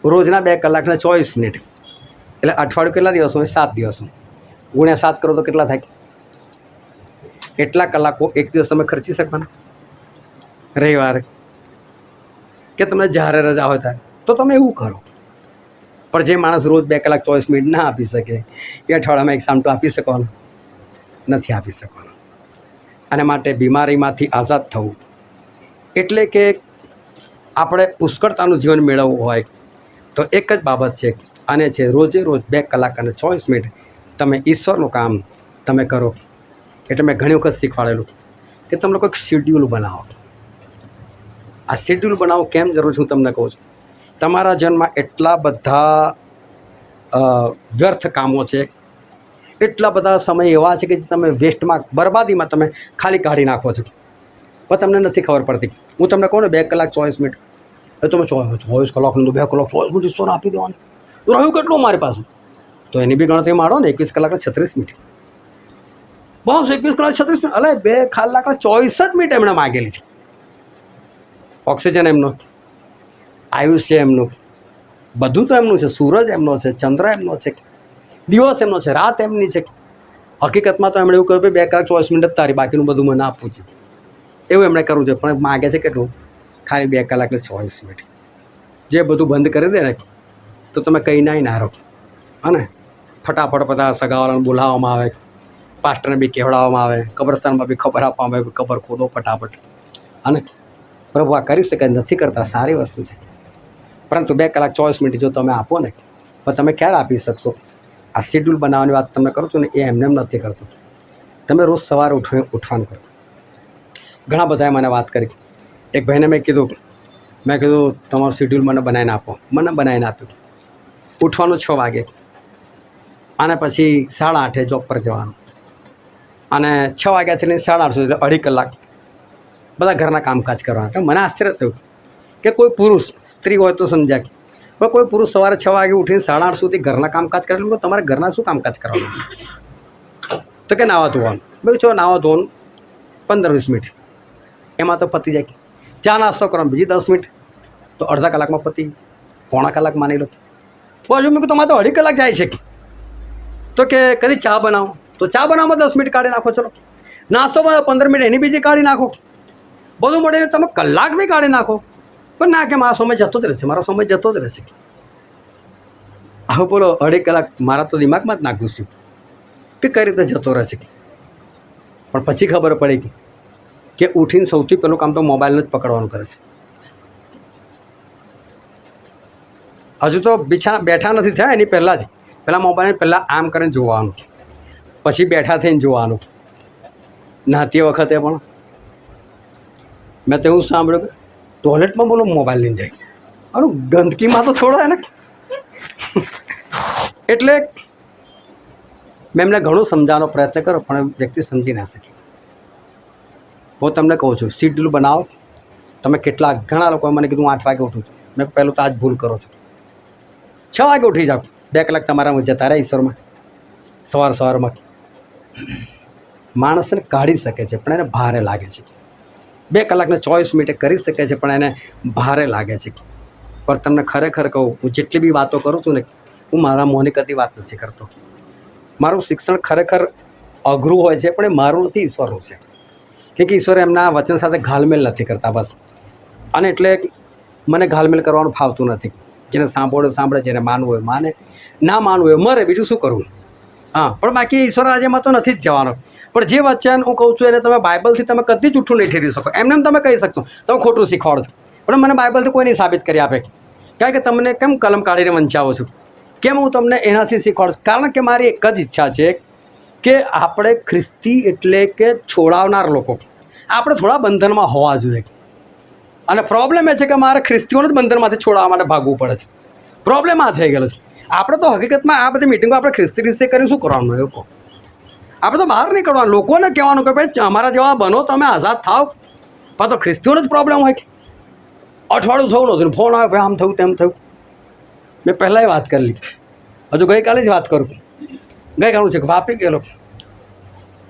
A: રોજના 2 કલાક ને 24 મિનિટ એટલે અઠવાડિયું કેટલા દિવસ હોય? 7 દિવસ. ગુણ્યા 7 કરો તો કેટલા થાય? એટલા કલાકો એક દિવસ તમે ખર્ચી શકવાના રવિવારે કે તમને જ્યારે રજા હોય ત્યારે તો તમે એવું કરો. પણ જે માણસ રોજ 2 કલાક 24 મિનિટ ના આપી શકે એ અઠવાડિયામાં એક સામટું આપી શકવાનું નથી, આપી શકવાનું. અને માટે બીમારીમાંથી આઝાદ થવું એટલે કે આપણે પુષ્કળતાનું જીવન મેળવવું હોય તો એક જ બાબત છે અને છે રોજે રોજ 2 કલાક અને 24 મિનિટ તમે ઈશ્વરનું કામ તમે કરો. એટલે મેં ઘણી વખત શીખવાડેલું કે તમે લોકો એક શેડ્યુલ બનાવો. આ શેડ્યુલ બનાવો કેમ જરૂર છે હું તમને કહું છું. તમારા જીવનમાં એટલા બધા વ્યર્થ કામો છે, એટલા બધા સમય એવા છે કે જે તમે વેસ્ટમાં, બરબાદીમાં તમે ખાલી કાઢી નાખો છો પણ તમને નથી ખબર પડતી. હું તમને કહું ને 2 કલાક 24 મિનિટ એ તમે 24 કલાકનું 2 કલાક 24 મિનિટ ઈશ્વર આપી દેવાનું રહ્યું કેટલું મારી પાસે તો એની બી ગણતરી મારો ને 21 કલાક 36 મિનિટ. બસ 21 કલાક 36 મિનિટ. અલે 2 કલાક 24 જ મિનિટ એમણે માગેલી છે. ઓક્સિજન એમનો, આયુષ્ય એમનું, બધું તો એમનું છે. સૂરજ એમનો છે, ચંદ્ર એમનો છે, દિવસ એમનો છે, રાત એમની છે. હકીકતમાં તો એમણે એવું કહ્યું કે 2 કલાક 24 મિનિટ જ તારી, બાકીનું બધું મને આપવું છે એવું એમણે કરવું છે. પણ માગે છે કેટલું? ખાલી 2 કલાક 24 મિનિટ. જે બધું બંધ કરી દે ને તો તમે કંઈ ના રહો. અને ફટાફટ બધા સગાવાળાને બોલાવવામાં આવે, પાસ્ટરને બી કહેવડાવવામાં આવે, કબ્રસ્તાનમાં બી ખબર આપવામાં આવે કે કબર ખોદો ફટાફટ. અને પ્રભુ આ કરી શકે નથી કરતા, સારી વસ્તુ છે. પરંતુ 2 કલાક 24 મિનિટ જો તમે આપો ને પણ તમે ક્યારે આપી શકશો? આ શેડ્યુલ બનાવવાની વાત તમને કરું છું ને એ એમને નથી કરતું. તમે રોજ સવારે ઉઠવાનું કરો. ઘણા બધાએ મને વાત કરી. એક ભાઈને મેં કીધું તમારું શેડ્યુલ મને બનાવીને આપો. મને બનાવીને આપ્યું. ઉઠવાનું 6 વાગે અને પછી 8:30 જોબ પર જવાનું અને 6 વાગ્યાથી લઈને 8:30 સુધી 2.5 કલાક બધા ઘરના કામકાજ કરવાના. એટલે મને આશ્ચર્ય થયું કે કોઈ પુરુષ, સ્ત્રી હોય તો સમજાય, પણ કોઈ પુરુષ સવારે 6 વાગે ઉઠીને 8:30 સુધી ઘરના કામકાજ કરે તો તમારે ઘરના શું કામકાજ કરવાનું? તો કે નાવા ધોવાનું. ભાઈ છો નાવા ધોવાનું 15-20 મિનિટ એમાં તો પતી જાય. ચા નાસ્તો કરવાનો બીજી 10 મિનિટ તો અડધા કલાકમાં પતી, પોણા કલાક માની લો. હજુ મેં તમારે તો 2.5 કલાક જાય છે. તો કે કદી ચા બનાવો તો ચા બનાવવામાં 10 મિનિટ કાઢી નાખો. ચલો નાસ્તોમાં 15 મિનિટ એની બીજી કાઢી નાખો. બધું મળીને તમે કલાક બી કાઢી નાખો. પણ ના કે મારો સમય જતો જ રહેશે, મારો સમય જતો જ રહેશે. હવે બોલો 2.5 કલાક મારા તો દિમાગમાં જ ના ઘૂસ્યું કે કઈ રીતે જતો રહેશે. પણ પછી ખબર પડી કે ઉઠીને સૌથી પહેલું કામ તો મોબાઈલને જ પકડવાનું કરે છે. હજુ તો બેઠા નથી થયા એની પહેલાં જ મોબાઈલને પહેલાં આમ કરીને જોવાનું, પછી બેઠા થઈને જોવાનું. નહાતી વખતે પણ મેં તો એવું સાંભળ્યું કે ટોયલેટમાં બોલો મોબાઈલ લઈને જાય. અરે ગંદકીમાં તો છોડો એને. એટલે મેં એમને ઘણું સમજાવવાનો પ્રયત્ન કર્યો પણ વ્યક્તિ સમજી ના શકી. હું તમને કહું છું શેડ્યુલ બનાવો. તમે ઘણા લોકોએ મને કીધું 8 વાગે ઉઠું છું. મેં પહેલું તો આ જ ભૂલ કરો છો. 6 વાગે ઉઠી જાઓ. 2 કલાક તમારામાં જતા રહે ઈશ્વરમાં. સવારમાં માણસને કાઢી શકે છે પણ એને ભારે લાગે છે. 2 કલાકને 24 મિનિટે કરી શકે છે પણ એને ભારે લાગે છે. પણ તમને ખરેખર કહું, હું જેટલી બી વાતો કરું છું ને હું મારા મોંની કદી વાત નથી કરતો. મારું શિક્ષણ ખરેખર અઘરું હોય છે પણ એ મારું નથી, ઈશ્વરનું છે. કેમ કે ઈશ્વર એમના વચન સાથે ઘાલમેલ નથી કરતા બસ. અને એટલે મને ઘાલમેલ કરવાનું ફાવતું નથી. જેને સાંભળે, જેને માનવું હોય માને, ના માનવું હોય મરે, બીજું શું કરવું. હા, પણ બાકી ઈશ્વર રાજ્યમાં તો નથી જ જવાનો. પણ જે વચન હું કહું છું એને તમે બાઇબલથી તમે કદી જૂઠું નહીં ઠેરી શકો. એમને તમે કહી શકશો, તમે ખોટું શીખવાડો છો, પણ મને બાઇબલથી કોઈ નહીં સાબિત કરી આપે. કારણ કે તમને કેમ કલમ કાઢીને વંચાવો છું, કેમ હું તમને એનાથી શીખવાડું? કારણ કે મારી એક જ ઈચ્છા છે કે આપણે ખ્રિસ્તી એટલે કે છોડાવનાર લોકો, આપણે થોડા બંધનમાં હોવા જોઈએ. અને પ્રોબ્લેમ એ છે કે મારે ખ્રિસ્તીઓને જ બંધનમાંથી છોડાવવા માટે ભાગવું પડે છે. પ્રોબ્લેમ આ થઈ ગયેલો છે. આપણે તો હકીકતમાં આ બધી મિટિંગો આપણે ખ્રિસ્તી રીતે કરીને શું કરવાનું? એ કહો. આપણે તો બહાર નહીં કરવાનું, લોકોને કહેવાનું કે ભાઈ અમારા જેવા બનો, તમે આઝાદ થાવ. પણ તો ખ્રિસ્તીઓનો જ પ્રોબ્લેમ હોય કે અઠવાડિયું થયું નહોતું, ફોન આવે ભાઈ આમ થયું તેમ થયું. મેં પહેલાંય વાત કરી લીધી, હજુ ગઈકાલે જ વાત કરું. ગઈકાલનું છે કે વાપી ગયેલો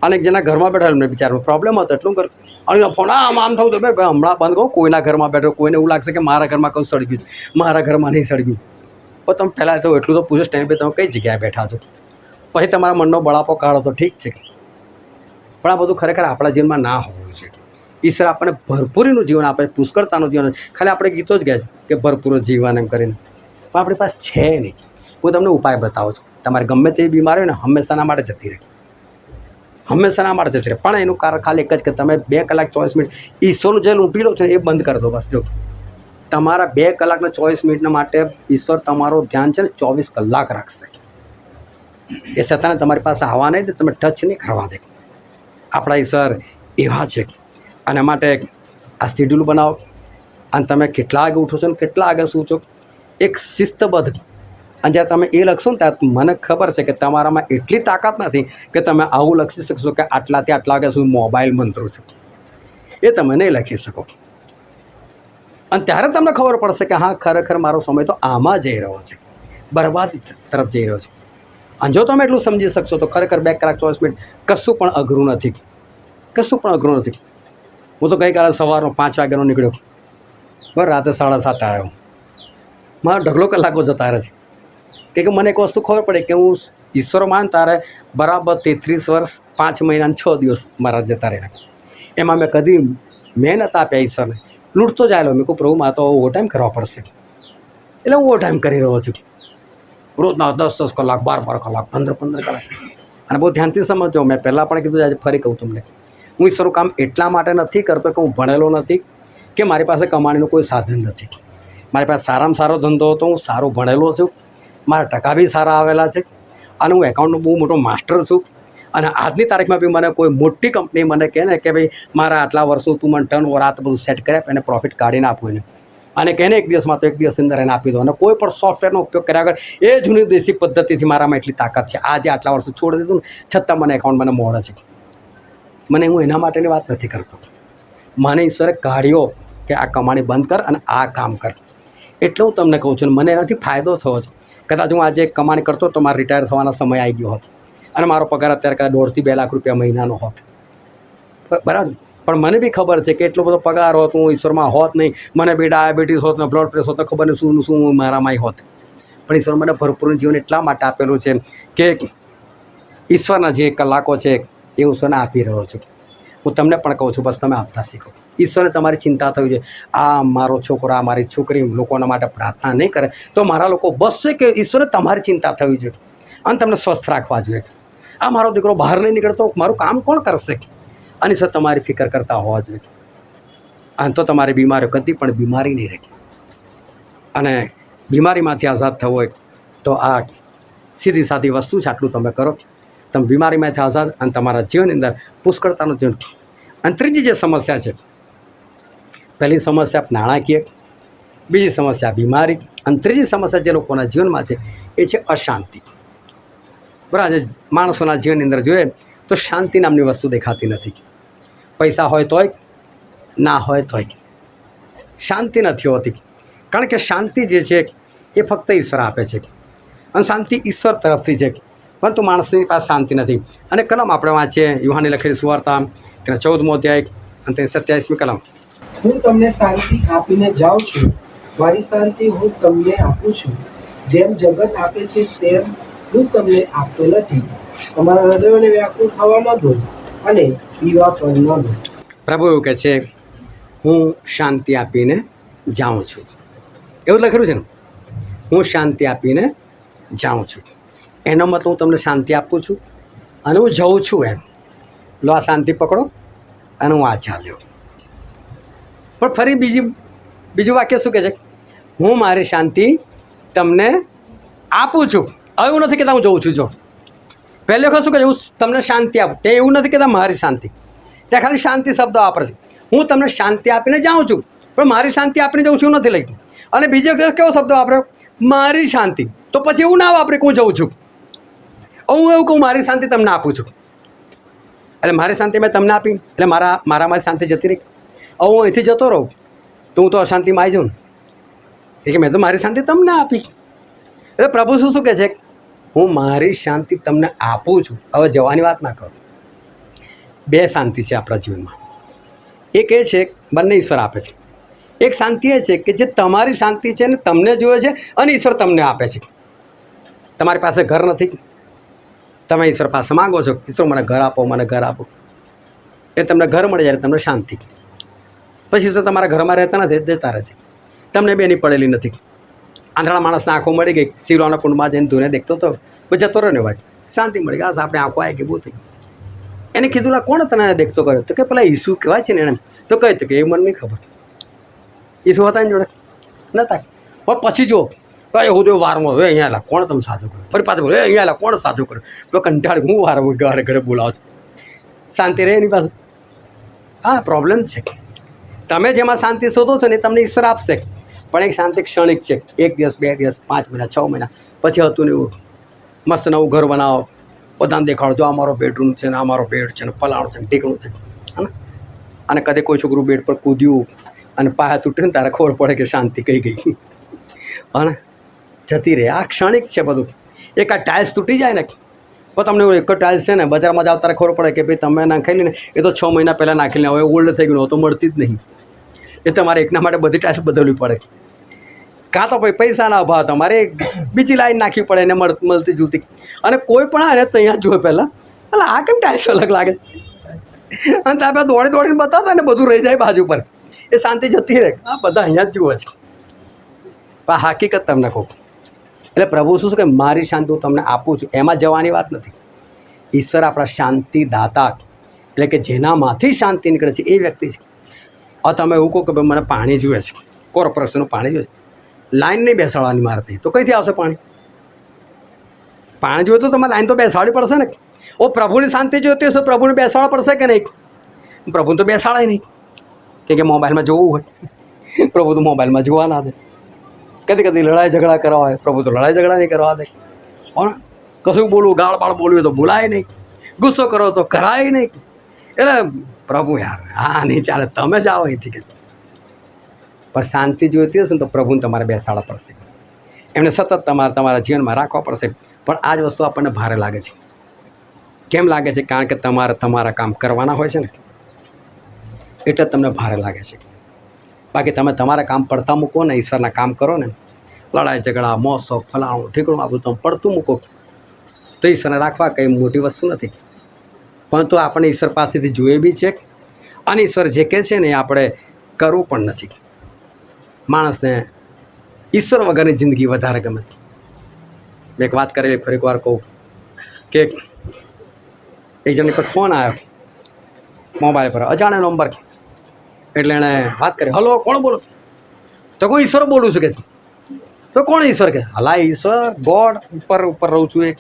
A: અને એક જેના ઘરમાં બેઠા એમને બિચારાનો પ્રોબ્લેમ હતો એટલું કરું. અને ફોન આમ થયું તો ભાઈ હમણાં બંધ કહું. કોઈના ઘરમાં બેઠો, કોઈને એવું લાગશે કે મારા ઘરમાં કહું સળગ્યું છે, મારા ઘરમાં નહીં સળગ્યું. પણ તમે પહેલાં તો એટલું તો પૂછો સ્ટેન્ડ પર તમે કઈ જગ્યાએ બેઠા છો, પછી તમારા મનનો બળાપો કાઢો તો ઠીક છે. પણ આ બધું ખરેખર આપણા જીવનમાં ના હોવું જોઈએ. ઈશ્વર આપણને ભરપૂરીનું જીવન આપે, પુષ્કળતાનું જીવન. ખાલી આપણે ગીતો જ ગયા છે કે ભરપૂર જીવન એમ કરીને, પણ આપણી પાસે છે નહીં. હું તમને ઉપાય બતાવું છું. તમારે ગમે તેવી બીમારી હોય ને હંમેશાના માટે જતી રહે, હંમેશાના માટે જતી રહે. પણ એનું કારણ ખાલી એક જ કે તમે 2 કલાક 24 મિનિટ ઈશ્વરનું જે લૂંટી લો છો એ બંધ કરી દો બસ. જો તમારા 2 કલાકને 24 મિનિટના માટે ઈશ્વર તમારું ધ્યાન છે ને 24 કલાક રાખશે. એ સતાને તમારી પાસે આવવા નહીં દે, તમે ટચ નહીં કરવા દે. આપણા ઈશ્વર એવા છે. અને માટે આ શેડ્યુલ બનાવો અને તમે કેટલા વાગે ઉઠો છો ને કેટલા વાગે શું છો, એક શિસ્તબદ્ધ. અને જ્યારે તમે એ લખશો ને ત્યારે મને ખબર છે કે તમારામાં એટલી તાકાત નથી કે તમે આવું લખી શકશો કે આટલાથી આટલા વાગ્યા સુધી મોબાઈલ મંત્રો છો. એ તમે નહીં લખી શકો. અને ત્યારે તમને ખબર પડશે કે હા ખરેખર મારો સમય તો આમાં જઈ રહ્યો છે, બરબાદી તરફ જઈ રહ્યો છે. અને જો તમે એટલું સમજી શકશો તો ખરેખર 2 કલાક 24 મિનિટ કશું પણ અઘરું નથી, કશું પણ અઘરું નથી. હું તો ગઈકાલે સવારનો 5 વાગ્યાનો નીકળ્યો, બરાબર રાતે 7:30 આવ્યો. મારા ઢગલો કલાકો જતા રહે છે. કે મને એક વસ્તુ ખબર પડે કે હું ઈશ્વર માન તારે બરાબર 33 વર્ષ 5 મહિના અને 6 દિવસ મારા જતા રહ્યા. એમાં મેં કદી મહેનત આપ્યા ઈશ્વરને, લૂંટતો જાયેલો. મેં કહું પ્રભુ મારે તો ઓવર ટાઈમ કરવા પડશે, એટલે હું ઓવર ટાઈમ કરી રહ્યો છું. રોજના 10 કલાક 12 કલાક 15 કલાક. અને બહુ ધ્યાનથી સમજો. મેં પહેલાં પણ કીધું, આજે ફરી કહું તમને, હું ઈશ્વરનું કામ એટલા માટે નથી કરતો કે હું ભણેલો નથી કે મારી પાસે કમાણીનું કોઈ સાધન નથી. મારી પાસે સારામાં સારો ધંધો હતો, હું સારું ભણેલો છું, મારા ટકા બી સારા આવેલા છે અને હું એકાઉન્ટનો બહુ મોટો માસ્ટર છું. અને આજની તારીખમાં બી મને કોઈ મોટી કંપની મને કહે ને કે ભાઈ મારા આટલા વર્ષો તું મને ટર્ન ઓવર આ બધું સેટ કરે એને પ્રોફિટ કાઢીને આપું એને, અને કહે ને 1 દિવસમાં તો 1 દિવસની અંદર એને આપી દો. અને કોઈ પણ સોફ્ટવેરનો ઉપયોગ કર્યા વગર એ જૂની દેશી પદ્ધતિથી મારામાં એટલી તાકાત છે. આજે આટલા વર્ષો છોડી દીધું ને છતાં મને એકાઉન્ટ મને મળે છે. મને હું એના માટેની વાત નથી કરતો. મને ઈશ્વરે કાઢ્યો કે આ કમાણી બંધ કર અને આ કામ કર, એટલે હું તમને કહું છું. મને એનાથી ફાયદો થયો છે. કદાચ હું આજે કમાણી કરતો તો મારે રિટાયર થવાના સમય આવી ગયો હોત અને મારો પગાર અત્યારે કદાચ 1.5 થી 2 લાખ રૂપિયા મહિનાનો હોત, બરાબર. પણ મને બી ખબર છે કે એટલો બધો પગાર હોત, હું ઈશ્વરમાં હોત નહીં, મને બી ડાયાબિટીસ હોત ને બ્લડ પ્રેશર હોત તો ખબર નહીં શું મારામાંય હોત. પણ ઈશ્વર મને ભરપૂર જીવન એટલા માટે આપેલું છે કે ઈશ્વરના જે કલાકો છે એ હું ઈશ્વરને આપી રહ્યો છું. હું તમને પણ કહું છું બસ તમે આપતા શીખો. ઈશ્વરને તમારી ચિંતા થવી જોઈએ. આ મારો છોકરો, આ મારી છોકરી લોકોના માટે પ્રાર્થના નહીં કરે તો મારા લોકો બસશે કે ઈશ્વરને તમારી ચિંતા થવી જોઈએ અને તમને સ્વસ્થ રાખવા જોઈએ. આ મારો દીકરો બહાર નહીં નીકળતો, મારું કામ કોણ કરશે? અને સર તમારી ફિકર કરતા હોવા જોઈએ. અને તો તમારી બીમારીઓ કદી પણ બીમારી નહીં રહે. અને બીમારીમાંથી આઝાદ થવું હોય તો આ સીધી સાદી વસ્તુ છે. આટલું તમે કરો, તમે બીમારીમાંથી આઝાદ અને તમારા જીવનની અંદર પુષ્કળતાનું જીવન. અને ત્રીજી જે સમસ્યા છે, પહેલી સમસ્યા નાણાકીય, બીજી સમસ્યા બીમારી, અને ત્રીજી સમસ્યા જે લોકોના જીવનમાં છે એ છે અશાંતિ. બરાબર. માણસોના જીવનની અંદર જોઈએ તો શાંતિ નામની વસ્તુ દેખાતી નથી. પૈસા હોય તોય, ના હોય તોય શાંતિ નથી હોતી. કારણ કે શાંતિ જે છે એ ફક્ત ઈશ્વર આપે છે અને શાંતિ ઈશ્વર તરફથી છે, પરંતુ માણસની પાસે શાંતિ નથી. અને કલમ આપણે વાંચીએ યુહાનની લખેલી સુવાર્તા તેના 14મો અધ્યાય અને તેની 27મી કલમ.
B: હું તમને શાંતિ આપીને જાઉં છું, મારી શાંતિ હું તમને આપું છું. જેમ જગત આપે છે તેમ હું તમને આપતો નથી. તમારા હૃદયોને વ્યાકુળ થવા ન દો અને પીવા પણ ન દો.
A: પ્રભુ એવું કહે છે હું શાંતિ આપીને જાઉં છું, એવું લખેલું છે ને. હું શાંતિ આપીને જાઉં છું. એનો મતલબ હું તમને શાંતિ આપું છું અને હું જઉં છું એમ. લો આ શાંતિ પકડો અને હું આ ચાલ્યો. પણ ફરી બીજું વાક્ય શું કહે છે? હું મારી શાંતિ તમને આપું છું. હવે એવું નથી કહેતા હું જઉં છું. જો પહેલી વખત શું કહે છે? હું તમને શાંતિ આપું. તે એવું નથી કહેતા મારી શાંતિ. ત્યાં ખાલી શાંતિ શબ્દ વાપરે છે. હું તમને શાંતિ આપીને જાઉં છું, પણ મારી શાંતિ આપીને જાઉં છું એવું નથી લખ્યું. અને બીજો કેવો શબ્દ વાપર્યો? મારી શાંતિ. તો પછી એવું ના વાપરે કે હું જઉં છું. હું એવું કહું મારી શાંતિ તમને આપું છું. એટલે મારી શાંતિ મેં તમને આપી એટલે મારી શાંતિ જતી રહી. હવે હું અહીંથી જતો રહું તો હું તો અશાંતિમાં આવી જાઉં ને, કે મેં તો મારી શાંતિ તમને આપી. એટલે પ્રભુ શું કહે છે? હું મારી શાંતિ તમને આપું છું. હવે જવાની વાત ના કરો. બે શાંતિ છે આપણા જીવનમાં. એક એ છે બંને ઈશ્વર આપે છે. એક શાંતિ એ છે કે જે તમારી શાંતિ છે ને તમને જોઈએ છે અને ઈશ્વર તમને આપે છે. તમારી પાસે ઘર નથી, તમે ઈશ્વર પાસે માગો છો, ઈશ્વર મને ઘર આપો, મને ઘર આપો. એ તમને ઘર મળી જાય તમને શાંતિ. પછી ઈશ્વર તમારા ઘરમાં રહેતા નથી, જતા રહે છે. તમને બેની પડેલી નથી. આંધળા માણસને આંખો મળી ગઈ, શિવરાના કુંડમાં જઈને ધૂને દેખતો હતો, જતો રહ્યો ને ભાઈ, શાંતિ મળી ગઈ. આપણે આંખો આવી ગઈ, બહુ થઈ. એને કીધું કોણ તને દેખતો કર્યો? તો કે પેલા ઈસુ કહેવાય છે ને એને. તો કહે તો કે એ મને નહીં ખબર. ઈસુ હતા ને જોડે નતા. પણ પછી જો હું તો વારમાં હવે અહીંયા લા કોણ તમે સાચું કર્યું? ફરી પાછું બોલો અહીંયા લા કોણ સાચું કર્યું? તો કંટાળી હું વારંવાર ઘરે ઘરે બોલાવો છો. શાંતિ રહે એની પાસે. હા, પ્રોબ્લેમ છે. તમે જેમાં શાંતિ શોધો છો ને એ તમને ઈશ્વર આપશે. પણ એક શાંતિ ક્ષણિક છે. 1 દિવસ, 2 દિવસ, 5 મહિના, 6 મહિના પછી હતું ને એવું મસ્ત નવું ઘર બનાવો, બધાને દેખાડો જો અમારો બેડરૂમ છે ને અમારો બેડ છે ને ફલાણું છે ને ઢીકણું છે. અને કદી કોઈ છોકરું બેડ પર કૂદ્યું અને પાયા તૂટ્યું ને તારે ખબર પડે કે શાંતિ કઈ ગઈ. અને જતી રહે. આ ક્ષણિક છે બધું. એક આ ટાઇલ્સ તૂટી જાય ને તો તમને એક જ ટાઇલ્સ છે ને બજારમાં જાવ ત્યારે ખબર પડે કે ભાઈ તમે નાખેલી ને એ તો 6 મહિના પહેલાં નાખેલી, હવે ઓલ્ડ થઈ ગયું, તો મળતી જ નહીં. એ તમારે એકના માટે બધી ટાઇલ્સ બદલવી પડે. કાં તો ભાઈ પૈસાના અભાવ તમારે બીજી લાઈન નાખવી પડે એને મળતી જૂતી. અને કોઈ પણ આવે તો અહીંયા જોવે પહેલાં એટલે આ કેમ ટાઇલ્સ અલગ લાગે? અને ત્યાં દોડીને બતાવતા ને બધું રહી જાય બાજુ પર. એ શાંતિ જતી રહે. આ બધા અહીંયા જ જુએ છે. પણ હકીકત તમને કહું એટલે પ્રભુ શું કે મારી શાંતિ હું તમને આપું છું. એમાં જવાની વાત નથી. ઈશ્વર આપણા શાંતિદાતા એટલે કે જેનામાંથી શાંતિ નીકળે છે એ વ્યક્તિ છે. હવે તમે એવું કહો કે ભાઈ મને પાણી જોઈએ છે, કોર્પોરેશનનું પાણી જોઈએ છે, લાઈન નહીં બેસાડવાની મારતી, તો કઈથી આવશે પાણી? પાણી જોઈએ તો તમારે લાઈન તો બેસાડવી પડશે ને. ઓ પ્રભુની શાંતિ જોઈતી હશે, પ્રભુને બેસાડવા પડશે કે નહીં? પ્રભુને તો બેસાડાય નહીં, કે મોબાઈલમાં જોવું હોય. પ્રભુ તો મોબાઈલમાં જોવા ના દે. કદી લડાઈ ઝઘડા કરવા હોય, પ્રભુ તો લડાઈ ઝઘડા નહીં કરવા દે. પણ કશું બોલવું, ગાળ બાળ બોલવું તો બોલાય નહીં, ગુસ્સો કરો તો કરાય નહીં. એટલે પ્રભુ યાર હા નહીં ચાલે, તમે જાઓ અહીંથી કે. પણ શાંતિ જોઈતી હશે ને તો પ્રભુને તમારે બેસાડવા પડશે. એમને સતત તમારા જીવનમાં રાખવા પડશે. પણ આ જ વસ્તુ આપણને ભારે લાગે છે. કેમ લાગે છે? કારણ કે તમારા કામ કરવાના હોય છે ને એટલે તમને ભારે લાગે છે. બાકી તમે તમારા કામ પડતા મૂકો ને, ઈશ્વરના કામ કરો ને, લડાઈ ઝઘડા મોસો ફલાણું ઠીકણું આ બધું તમે પડતું મૂકો તો ઈશ્વરને રાખવા કંઈ મોટી વસ્તુ નથી. પરંતુ આપણે ઈશ્વર પાસેથી જોઈએ બી છે અને ઈશ્વર જે કહે છે ને એ આપણે કરવું પણ નથી. માણસને ઈશ્વર વગરની જિંદગી વધારે ગમે છે. મેં એક વાત કરેલી, ફરી એકવાર કહું કે એક જણની પર ફોન આવ્યો મોબાઈલ પર, અજાણ્યો નંબર. એટલે એણે વાત કરી, હલો કોણ બોલો? તો કોઈ ઈશ્વર બોલું છું કે છે. તો કોણ ઈશ્વર? કે હલા ઈશ્વર ગોડ ઉપર રહું છું, એક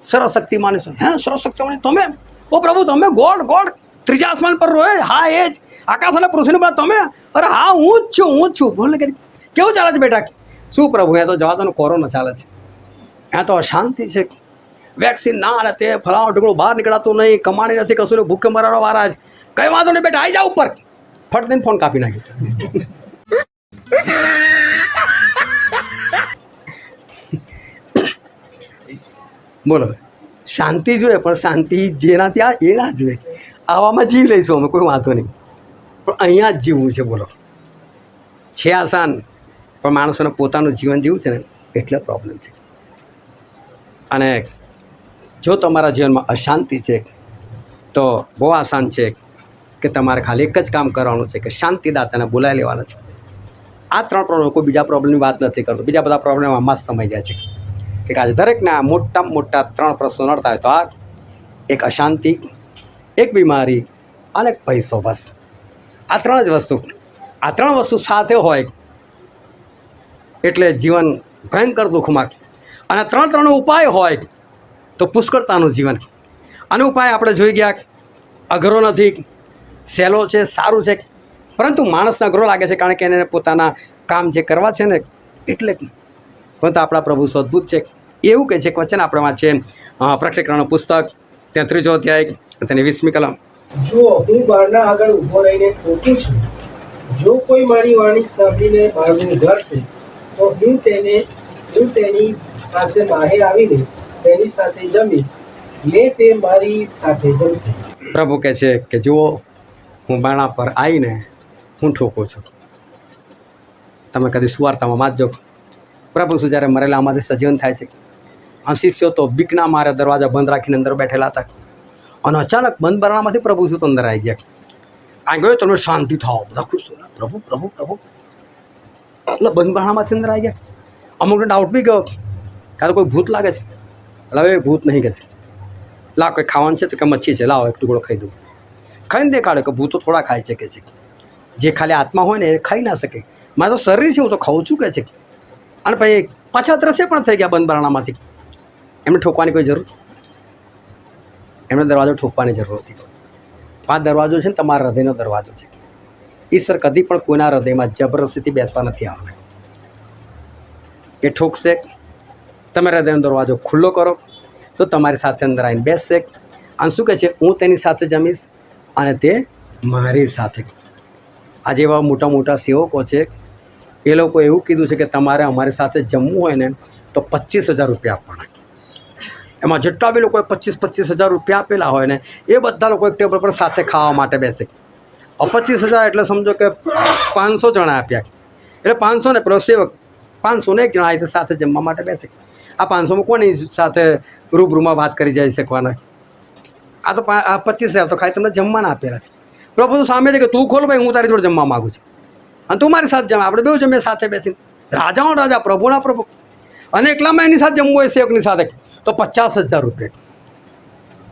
A: સરસ શક્તિ માનું છું. હે સરસ શક્તિ માની તમે? ઓ પ્રભુ તમે ગોડ ત્રીજા આસમાન પર રહો? હા એ જ આકાશ અને પૃથ્વીને બધા તમે? અરે હા હું જ છું. બોલ ને કેવું ચાલે છે બેટા? શું પ્રભુ એ તો જવા દો, કોરોના ચાલે છે, ત્યાં તો અશાંતિ છે, વેક્સિન ના અને તે ફલાણું ઢીકણું બહાર નીકળાતું નહીં, કમાણી નથી, કશું નહીં, ભૂખે મરવાનો વારા જ. કંઈ વાંધો નહીં બેટા, આવી જાઓ ઉપર. ફટ દઈને ફોન કાપી નાખ્યો. બોલો, શાંતિ જોઈએ પણ શાંતિ જેનાથી આ એ ના જોઈએ. આવામાં જીવ લઈશું અમે, કોઈ વાંધો નહીં, પણ અહીંયા જ જીવવું છે. બોલો, છે આસાન, પણ માણસોને પોતાનું જીવન જીવવું છે ને એટલે પ્રોબ્લેમ છે. અને જો તમારા જીવનમાં અશાંતિ છે તો બહુ આસાન છે કે તમારે ખાલી એક જ કામ કરવાનું છે કે શાંતિદાતાને બોલાવી લેવાના છે. આ 3 પ્રોબ્લેમ, કોઈ બીજા પ્રોબ્લેમની વાત નથી કરતો. બીજા બધા પ્રોબ્લેમ આમાં જ સમય જાય છે કે આજે દરેકના મોટામાં મોટા 3 પ્રશ્નો નડતા હોય તો આ એક અશાંતિ, એક બીમારી અને એક પૈસો. બસ આ 3 જ વસ્તુ. આ 3 વસ્તુ સાથે હોય એટલે જીવન ભયંકર દુઃખમાં, અને 3નો ઉપાય હોય તો પુષ્કળતાનું જીવન. આનો ઉપાય આપણે જોઈ ગયા, અઘરો નથી, સહેલો છે, સારું છે, પરંતુ માણસને અઘરો લાગે છે કારણ કે એને પોતાના કામ જે કરવા છે ને એટલે પરંતુ આપણા પ્રભુ અદ્ભુત છે. એવું કહે છે કે વચન આપણે વાંચીએ પ્રકટીકરણનું પુસ્તક 33 અધ્યાય તેની 20મી કલમ.
B: જુઓ, હું બારના આગળ ઊભો રહીને ઠોકું છું. જો કોઈ મારી વાણી સાંભળીને બારણું ઉઘાડશે તો હું તેની પાસે બહાર આવીને તેની સાથે જમીશ, ને તે મારી સાથે જમશે.
A: પ્રભુ કહે છે કે જુઓ, હું બારણા પર આવીને હું ઠોકું છું. તમે કદી સુવાર્તામાં વાંચજો, પ્રભુ શું જ્યારે મરેલામાંથી સજીવન થાય છે, અને શિષ્યો તો બીકના મારે દરવાજા બંધ રાખીને અંદર બેઠેલા હતા, અને અચાનક બંધ બારણામાંથી પ્રભુ શું અંદર આવી ગયા. આ ગયો તમે શાંતિ થાઓ, બધા ખુશ થયા, પ્રભુ પ્રભુ પ્રભુ. એટલે બંધ બારણામાંથી અંદર આવી ગયા. અમુકને ડાઉટ બી ગયો કાં તો કોઈ ભૂત લાગે છે. એટલે હવે ભૂત નહીં કે છે, લાવ કોઈ ખાવાનું છે તો કે મચ્છી છે, લાવો એક ટુકડો ખાઈ દઉં. ખાઈને દેખાડે કે ભૂતો થોડા ખાય છે કે છે, જે ખાલી આત્મા હોય ને એ ખાઈ ના શકે. મારે તો શરીર છે, હું તો ખાઉં છું કે છે. અને પછી પાછા ત્રસે પણ થઈ ગયા બંધ બારણામાંથી. એમને ઠોકવાની કોઈ જરૂર, એમને દરવાજો ઠોકવાની જરૂર હતી. આ દરવાજો છે ને તમારા હૃદયનો દરવાજો છે. ઈશ્વર કદી પણ કોઈના હૃદયમાં જબરદસ્તીથી બેસવા નથી આવે. એ ઠોકશે, તમે હૃદયનો દરવાજો ખુલ્લો કરો તો તમારી સાથે અંદર આવીને બેસશે. અને શું કહે છે, હું તેની સાથે જમીશ અને તે મારી સાથે. આજે એવા મોટા મોટા સેવકો છે, એ લોકો એવું કીધું છે કે તમારે અમારી સાથે જમવું હોય ને તો 25,000 રૂપિયા આપવાના. એમાં જેટલા બી લોકોએ 25,000 રૂપિયા આપેલા હોય ને એ બધા લોકો એક ટેબલ પર સાથે ખાવા માટે બેસે. 25,000 એટલે સમજો કે 500 જણા આપ્યા, એટલે 500 ને પેલો સેવક 500 ને એક જણા આવી સાથે જમવા માટે બેસે. આ 500માં કોની સાથે રૂબરૂમાં વાત કરી જઈ શકવાના? આ તો 25,000 તો ખાલી તમને જમવાના આપેલા છે. પ્રભુ તો સામે છે કે તું ખોલ ભાઈ, હું તારી જોડે જમવા માગું છું અને તું મારી સાથે જમે, આપણે બેઉ જમીએ સાથે બેસીને. રાજાઓ રાજા, પ્રભુના પ્રભુ. અને એકલામાં એની સાથે જમવું હોય સેવકની સાથે તો 50,000 રૂપિયા.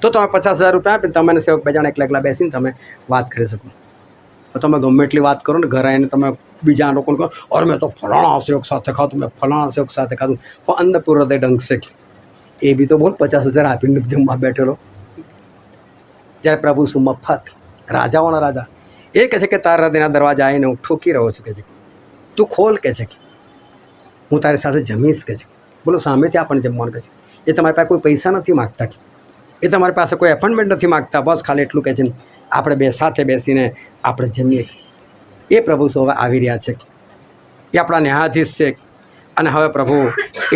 A: તો તમે 50,000 રૂપિયા આપીને તમે સેવક બે જણા એકલા બેસીને તમે વાત કરી શકો. તો તમે ગમે એટલી વાત કરો ને, ઘરે આવીને તમે બીજા લોકોને કહો અરે મેં તો ફલાણા સેવક સાથે ખાધું, મેં ફલાણા સેવક સાથે ખાધું, પણ અંદર પૂરો હૃદય ડંકશે. એ બી તો બોલ 50,000 આપીને જમવા બેઠેલો. જ્યારે પ્રભુ શું મફત, રાજાઓના રાજા. એ કહે છે કે તારા હૃદયના દરવાજા આવીને હું ઠોકી રહ્યો છું કે છે, તું ખોલ કે છે, હું તારી સાથે જમીશ કે છે. બોલો, સામેથી આપણને જમવાનું કહે છે. એ તમારી પાસે કોઈ પૈસા નથી માગતા, એ તમારી પાસે કોઈ એપોઇન્ટમેન્ટ નથી માગતા, બસ ખાલી એટલું કહે છે આપણે બે સાથે બેસીને આપણે જમીએ. એ પ્રભુ શું હવે આવી રહ્યા છે, એ આપણા ન્યાયાધીશ છે. અને હવે પ્રભુ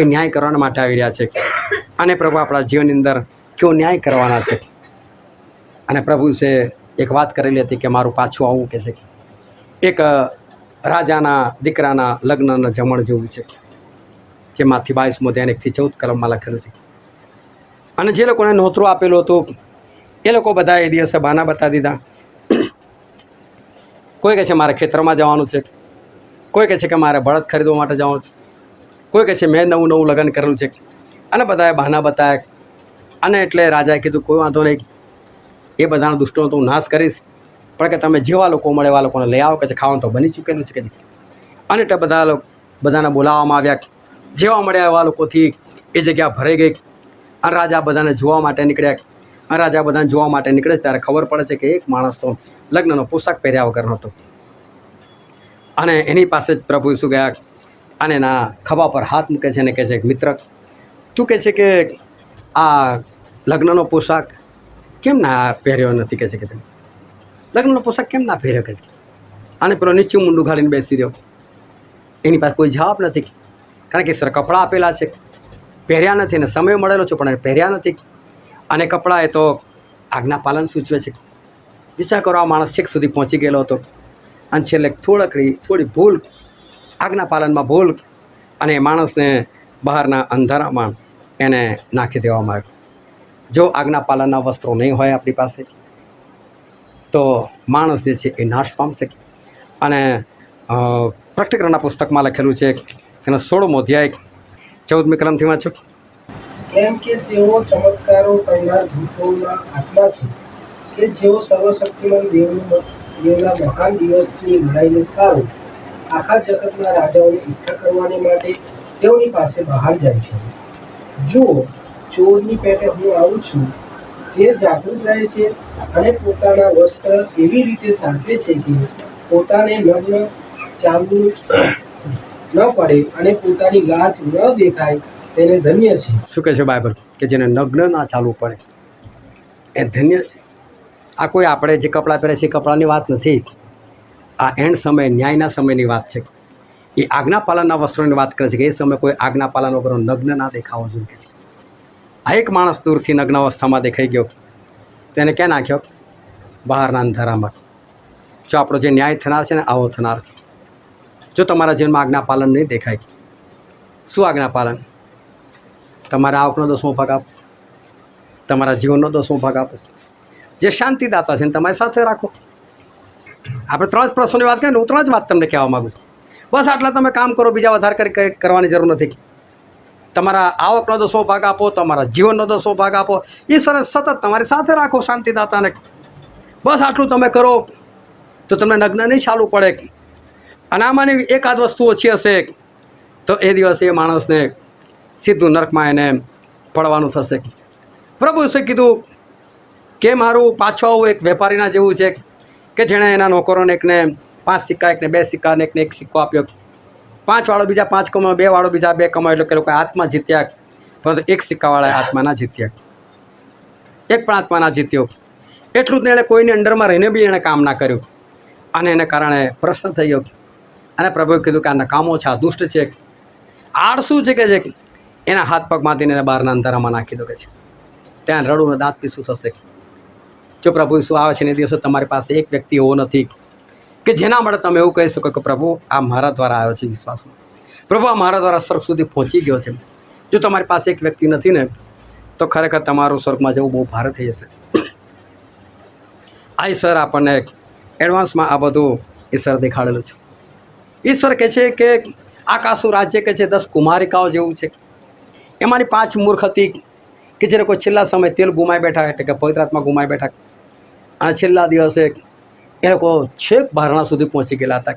A: એ ન્યાય કરવા માટે આવી રહ્યા છે. અને પ્રભુ આપણા જીવનની અંદર કેવો ન્યાય કરવાના છે. અને પ્રભુ છે એક વાત કરેલી હતી કે મારું પાછું આવવું કે છે એક રાજાના દીકરાના લગ્નના જમણ જેવું છે, જેમાંથી 22મો ધ્યાન 1 થી 14 કલમમાં લખેલું છે. અને જે લોકોને નોતરું આપેલું હતું એ લોકો બધા એ દિવસે બહાના બતાવી દીધા. કોઈ કહે છે મારે ખેતરમાં જવાનું છે, કોઈ કહે છે કે મારે બળદ ખરીદવા માટે જવાનું છે, કોઈ કહે છે મેં નવું લગ્ન કરેલું છે. અને બધાએ બહાના બતાવ્યા. અને એટલે રાજાએ કીધું કોઈ વાંધો નહીં, એ બધાના દુષ્ટોનો તો હું નાશ કરીશ, પણ કે તમે જેવા લોકો મળે એવા લોકોને લઈ આવો કે છે, ખાવાનું તો બની ચૂકેલું છે કે છે. અને એટલે બધાને બોલાવવામાં આવ્યા. જેવા મળ્યા એવા લોકોથી એ જગ્યા ભરાઈ ગઈ. અને રાજા બધાને જોવા માટે નીકળ્યા. અને રાજા બધાને જોવા માટે નીકળે ત્યારે ખબર પડે છે કે એક માણસ તો લગ્નનો પોશાક પહેર્યા વગરનો હતો. અને એની પાસે જ પ્રભુ ઈસુ ગયા અને એના ખભા પર હાથ મૂકે છે અને કહે છે મિત્ર, તું કહે છે કે આ લગ્નનો પોશાક કેમ ના પહેર્યો નથી કે છે કે લગ્નનો પોશાક કેમ ના પહેર્યો કે છે. અને પેલો નીચું મૂંડું ઘાલીને બેસી રહ્યો. એની પાસે કોઈ જવાબ નથી, કારણ કે સર કપડાં આપેલા છે, પહેર્યા નથી, ને સમય મળેલો છે પણ પહેર્યા નથી. અને કપડાં એ તો આજ્ઞા પાલન સૂચવે છે. વિચાર કરો, આ માણસ છેક સુધી પહોંચી ગયેલો હતો અને છેલ્લે થોડી ભૂલ, આજ્ઞા પાલનમાં ભૂલ, અને એ માણસને બહારના અંધારામાં એને નાખી દેવામાં આવ્યો. જો આજ્ઞા પાલનના વસ્ત્રો નહીં હોય આપણી પાસે તો માણસ જે છે એ નાશ પામશે. અને પ્રકટીકરણના પુસ્તકમાં લખેલું છે તેનો 16મો અધ્યાય 14મી કલમથી વાંચો.
B: કેમ કે તેઓ ચમત્કારો કરનાર ભૂતોના આત્મા છે કે જેઓ સર્વશક્તિમાન દેવના મહાન દિવસની લડાઈને સારું આખા જગતના રાજાઓને એકઠા કરવાને માટે તેઓની પાસે બહાર જાય છે. જુઓ, ચોરની પેટે હું આવું છું. જે જાગૃત રહે છે અને પોતાના વસ્ત્ર એવી રીતે સાચવે છે કે પોતાને નગ્ન ચાલવું ન પડે અને પોતાની લાજ ન દેખાય, તેને ધન્ય છે.
A: શું કહે છે બાઇબલ? કે જેને નગ્ન ના ચાલવું પડે એ ધન્ય છે. આ કોઈ આપણે જે કપડાં પહેરે છે એ કપડાની વાત નથી. આ એન્ડ સમય, ન્યાયના સમયની વાત છે. એ આજ્ઞા પાલનના વસ્ત્રોની વાત કરે છે કે એ સમયે કોઈ આજ્ઞા પાલન વગર નગ્ન ના દેખાવો જોઈએ છે. આ એક માણસ દૂરથી નગ્ન અવસ્થામાં દેખાઈ ગયો, તેને ક્યાં નાખ્યો? બહારના અંધારામાં. જો આપણો જે ન્યાય થનાર છે ને આવો થનાર છે. જો તમારા જીવનમાં આજ્ઞા પાલન નહીં દેખાય, શું આજ્ઞા પાલન? તમારા આવકનો 10મો ભાગ આપો, તમારા જીવનનો 10મો ભાગ આપો. જે શાંતિદાતા છે ને તમારી સાથે રાખો. આપણે 3 જ પ્રશ્નોની વાત કરીએ ને, હું 3 જ વાત તમને કહેવા માગું છું. બસ આટલા તમે કામ કરો, બીજા વધારે કંઈ કરવાની જરૂર નથી. તમારા આવકનો 10મો ભાગ આપો, તમારા જીવનનો 10મો ભાગ આપો. એ સરસ સતત તમારી સાથે રાખો શાંતિદાતાને. બસ આટલું તમે કરો તો તમને નગ્ન નહીં ચાલવું પડે. અને આમાંની એકાદ વસ્તુ ઓછી હશે તો એ દિવસે એ માણસને સીધું નરકમાં એને પડવાનું થશે. પ્રભુ શું કીધું કે મારું પાછો આવું એક વેપારીના જેવું છે કે જેણે એના નોકરોને એકને 5 સિક્કા, એકને 2 સિક્કા અને એકને 1 સિક્કો આપ્યો. 5 વાળો બીજા 5 કમાયો, 2 વાળો બીજા 2 કમાયો. એટલે કે લોકો આત્મા જીત્યા, પરંતુ 1 સિક્કાવાળાએ આત્મા ના જીત્યા. એક પણ આત્મા ના જીત્યો. એટલું જ એણે કોઈની અંડરમાં રહીને બી એણે કામ ના કર્યું અને એને કારણે પ્રશ્ન થઈ ગયો. અને પ્રભુએ કીધું કે આ નકામો છે, આ દુષ્ટ છે, આળસુ છે કે જે એના હાથ પગ માથીને એને બહારના અંધારામાં નાખી દો કે છે. ત્યાં રડું દાંત પીસું થશે. જો પ્રભુ શું આવે છે ને એ દિવસે તમારી પાસે એક વ્યક્તિ એવો નથી કે જેના માટે તમે એવું કહી શકો કે પ્રભુ આ મારા દ્વારા આવ્યો છે વિશ્વાસમાં, પ્રભુ આ મારા દ્વારા સ્વર્ગ સુધી પહોંચી ગયો છે. જો તમારી પાસે એક વ્યક્તિ નથી ને તો ખરેખર તમારું સ્વર્ગમાં જવું બહુ ભારે થઈ જશે. આ ઈશ્વર આપણને એડવાન્સમાં આ બધું ઈશ્વર દેખાડેલું છે. ઈશ્વર કહે છે કે આકાશનું રાજ્ય કે છે 10 કુમારિકાઓ જેવું છે. એમાંની 5 મૂર્ખ હતી કે જે લોકો છેલ્લા સમય તેલ ગુમાઈ બેઠા, એટલે કે પવિત્ર આત્મા ગુમાઈ બેઠા. અને છેલ્લા દિવસે એ લોકો છેક બારણા સુધી પહોંચી ગયેલા હતા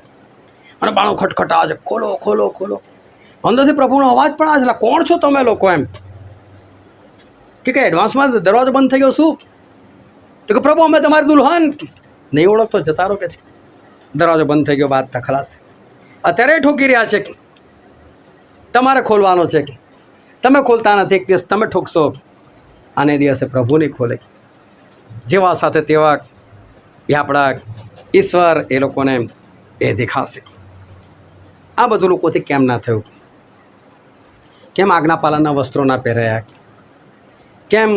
A: અને બાણો ખટખટાવે છે, ખોલો ખોલો ખોલો. અંદરથી પ્રભુનો અવાજ પણ આવે છે, કોણ છો તમે લોકો? એમ કે એડવાન્સમાં દરવાજો બંધ થઈ ગયો શું? તો કે પ્રભુ અમે તમારી દુલ્હન. નહીં ઓળખતો જતા રહો કે છે. દરવાજો બંધ થઈ ગયો, બાદ ખલાસ. અત્યારે ઠોકી રહ્યા છે, તમારે ખોલવાનો છે. તમે ખોલતા નથી, એક દિવસ તમે ઠોકશો અને એ દિવસે પ્રભુ નહીં ખોલે. જેવા સાથે તેવા એ આપણા ઈશ્વર એ લોકોને એ દેખાશે. આ બધું લોકોથી કેમ ના થયું? કેમ આજ્ઞા પાલનના વસ્ત્રો ના પહેર્યા? કેમ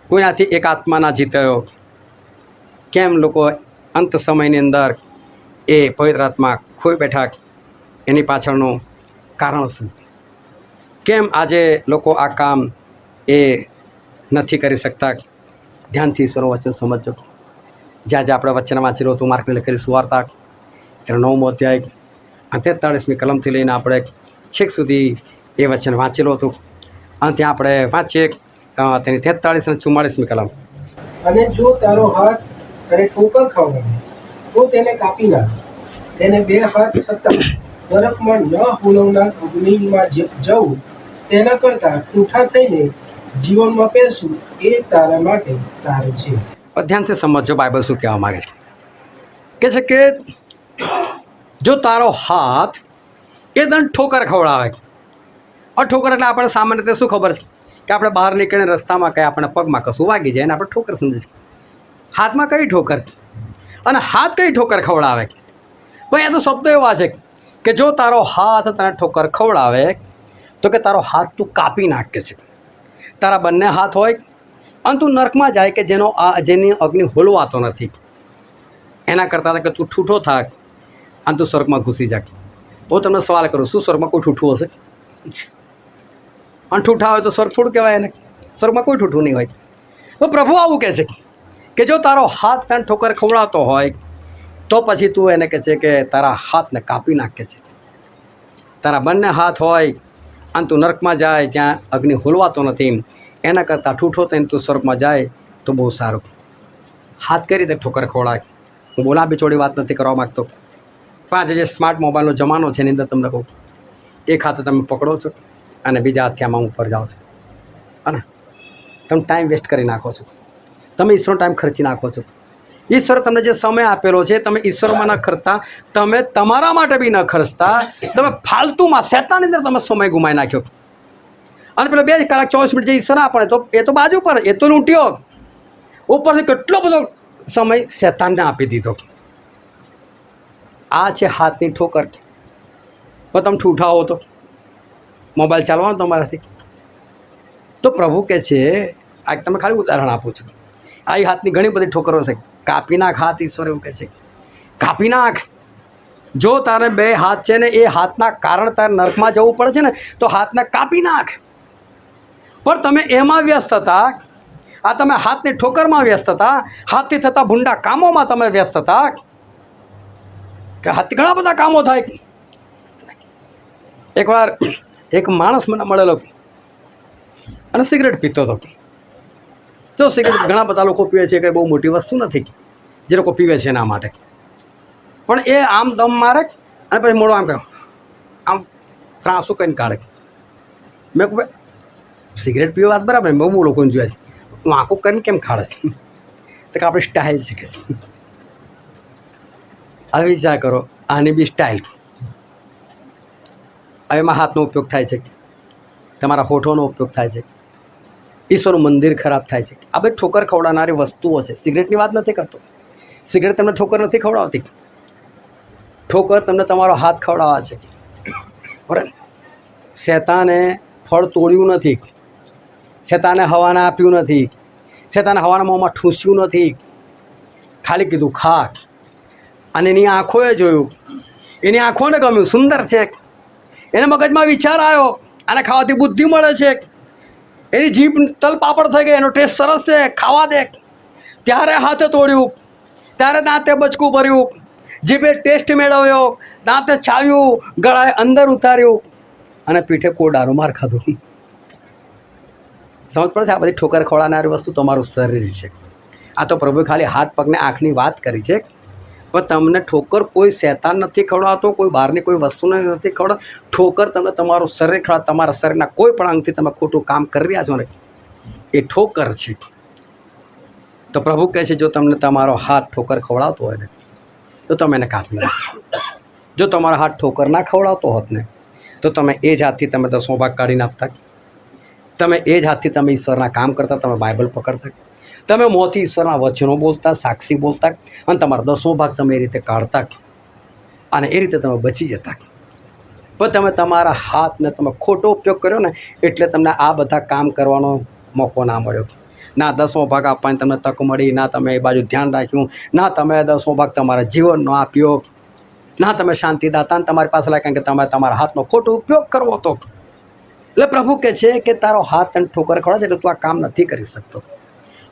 A: કોઈનાથી એક આત્મા ના જીત્યો? કેમ લોકો અંત સમયની અંદર એ પવિત્ર આત્મા ખોઈ બેઠા? એની પાછળનું કારણ શું? કેમ આજે લોકો આ કામ એ નથી કરી શકતા? ધ્યાનથી ઈશ્વરનું વચન સમજજો. જ્યાં આપણે વચન વાંચેલું હતું, માર્કને લખેલી સુવાર્તા તેનો 9મો અધ્યાય 43મી કલમથી લઈને આપણે છેક સુધી એ વચન વાંચેલું હતું. અને ત્યાં આપણે વાંચીએ તેની 43 અને 44મી કલમ.
B: અને જો તારો હાથ તને ઠોકર ખાવાનો તો તેને કાપી નાખ. તેને 2 હાથ છતાં નરકમાં ન હોલવનાર અગ્નિમાં જવું તેના કરતાં ઠૂઠા થઈને જીવનમાં પેસવું એ તારા માટે સારું છે.
A: ધ્યાનથી સમજો બાઇબલ શું કહેવા માગે છે. કે છે કે જો તારો હાથ એ તને ઠોકર ખવડાવે. આ ઠોકર એટલે આપણે સામાન્ય રીતે શું ખબર છે કે આપણે બહાર નીકળીને રસ્તામાં કંઈ આપણે પગમાં કશું વાગી જાય અને આપણે ઠોકર સમજીએ છીએ. હાથમાં કઈ ઠોકર અને હાથ કઈ ઠોકર ખવડાવે? ભાઈ આ તો શબ્દો એવા છે કે જો તારો હાથ તને ઠોકર ખવડાવે તો કે તારો હાથ તું કાપી નાખે છે. તારા બંને હાથ હોય અને તું નર્કમાં જાય કે જેની અગ્નિ હોલવાતો નથી. એના કરતાં કે તું ઠૂઠો થાક અને તું સ્વર્ગમાં ઘૂસી જાય. હું તમને સવાલ કરું, શું સ્વર્ગમાં કોઈ ઠૂઠું હશે? અને ઠૂઠા હોય તો સ્વર્ગ થોડું કહેવાય એને? સ્વર્ગમાં કોઈ ઠૂઠું નહીં હોય. તો પ્રભુ આવું કહે છે કે જો તારો હાથ તને ઠોકર ખવડાવતો હોય તો પછી તું એને કહે છે કે તારા હાથને કાપી નાખે છે. તારા બંને હાથ હોય અને તું નર્કમાં જાય જ્યાં અગ્નિ હોલવાતો નથી, એના કરતાં ઠૂઠો થઈને તું સ્વર્ગમાં જાય તો બહુ સારું. હાથ કઈ રીતે ઠોકર ખવડાય? હું બોલા બિચોડી વાત નથી કરવા માગતો, પણ આજે જે સ્માર્ટ મોબાઈલનો જમાનો છે એની અંદર તમને કહું, એક હાથે તમે પકડો છો અને બીજા હાથથી આમાં ઉપર જાઓ છો, અને તમે ટાઈમ વેસ્ટ કરી નાખો છો, તમે ઈશ્વરનો ટાઈમ ખર્ચી નાખો છો. ઈશ્વર તમને જે સમય આપેલો છે તમે ઈશ્વરમાં ન ખર્ચતા, તમે તમારા માટે બી ન ખર્ચતા, તમે ફાલતુમાં શેતાનની અંદર તમે સમય ગુમાવી નાખ્યો. અને પેલો 2 કલાક 24 મિનિટ જે ઈશ્વર આપણે તો એ તો બાજુ પર, એ તો લૂંટ્યો, ઉપરથી કેટલો બધો સમય શેતાનને આપી દીધો. આ છે હાથની ઠોકર. તો તમે ઠૂઠાવો તો મોબાઈલ ચાલવાનો તમારાથી. તો પ્રભુ કહે છે, આ તમે ખાલી ઉદાહરણ આપું છું, આ હાથની ઘણી બધી ઠોકરો છે. કાપી નાખ હાથ, ઈશ્વર એવું કહે છે, કાપી નાખ. જો તારે 2 હાથ છે ને એ હાથના કારણ તારે નર્કમાં જવું પડે છે ને તો હાથને કાપી નાખ. પણ તમે એમાં વ્યસ્ત હતા, આ તમે હાથની ઠોકરમાં વ્યસ્ત હતા, હાથથી થતા ભૂંડા કામોમાં તમે વ્યસ્ત હતા, કે હાથથી ઘણા બધા કામો થાય. એકવાર એક માણસ મને મળેલો અને સિગરેટ પીતો હતો. તો સિગરેટ ઘણા બધા લોકો પીવે છે, કે બહુ મોટી વસ્તુ નથી જે લોકો પીવે છે એના માટે. પણ એ આમ દમ મારે અને પછી મોડો આમ કહે, આમ ત્રાસું કરીને કાઢે. મેં કહું સિગરેટ પીવા વાત બરાબર, બહુ લોકોને જોયા છે, હું આંખો કરીને કેમ કાઢે છે? તો કે આપણી સ્ટાઇલ છે કે છે. હવે વિચાર કરો, આની બી સ્ટાઇલ. એમાં હાથનો ઉપયોગ થાય છે, તમારા હોઠોનો ઉપયોગ થાય છે, ઈશ્વરનું મંદિર ખરાબ થાય છે. આ બધી ઠોકર ખવડાવનારી વસ્તુઓ છે. સિગરેટની વાત નથી કરતો, સિગરેટ તમને ઠોકર નથી ખવડાવતી, ઠોકર તમને તમારો હાથ ખવડાવવા છે. બરાબર? શેતાને ફળ તોડ્યું નથી, શેતાને હવાને આપ્યું નથી, શેતાને હવાના મોંમાં ઠૂસ્યું નથી, ખાલી કીધું ખા. અને એની આંખોએ જોયું, એની આંખોને ગમ્યું, સુંદર છે, એને મગજમાં વિચાર આવ્યો, આને ખાવાથી બુદ્ધિ મળે છે, એની જીભ તલ પાપડ થઈ ગઈ, એનો ટેસ્ટ સરસ છે, ખાવા દે. ત્યારે હાથે તોડ્યું, ત્યારે દાંતે બચકું ભર્યું, જીભે ટેસ્ટ મેળવ્યો, દાંતે ચાવ્યું, ગળાએ અંદર ઉતાર્યું અને પીઠે કોડારો માર ખાધો. સમજ પડે છે? આ બધી ઠોકર ખવડાવનારી વસ્તુ તમારું શરીર છે. આ તો પ્રભુએ ખાલી હાથ પગને આંખની વાત કરી છે, પણ તમને ઠોકર કોઈ શેતાન નથી ખવડાવતો, કોઈ બહારની કોઈ વસ્તુને નથી ખવડાવતો. ઠોકર તમને તમારું શરીર ખવડાવે. તમારા શરીરના કોઈ પણ અંગથી તમે ખોટું કામ કરી રહ્યા છો ને એ ઠોકર છે. તો પ્રભુ કહે છે, જો તમને તમારો હાથ ઠોકર ખવડાવતો હોય ને તો તમે એને કાપી નાખો. જો તમારો હાથ ઠોકર ના ખવડાવતો હોત ને તો તમે એ જ હાથથી તમે 10મો ભાગ કાઢી નાખતા, તમે એ જ હાથથી તમે ઈશ્વરના કામ કરતા, તમે બાઇબલ પકડતા, તમે મોંથી ઈશ્વરના વચનો બોલતા, સાક્ષી બોલતા, અને તમારો 10મો ભાગ તમે એ રીતે કાઢતા અને એ રીતે તમે બચી જતા. પણ તમે તમારા હાથને તમે ખોટો ઉપયોગ કર્યો ને એટલે તમને આ બધા કામ કરવાનો મોકો ના મળ્યો. ના 10મો ભાગ આપવાની તમને તક મળી, ના તમે એ બાજુ ધ્યાન રાખ્યું, ના તમે 10મો ભાગ તમારા જીવનનો આપ્યો, ના તમે શાંતિદાતાને તમારી પાસે લાગ્યા, કારણ કે તમે તમારા હાથનો ખોટો ઉપયોગ કરવો હતો. એટલે પ્રભુ કહે છે કે તારો હાથ તને ઠોકર ખવડાવે છે એટલે તું આ કામ નથી કરી શકતો.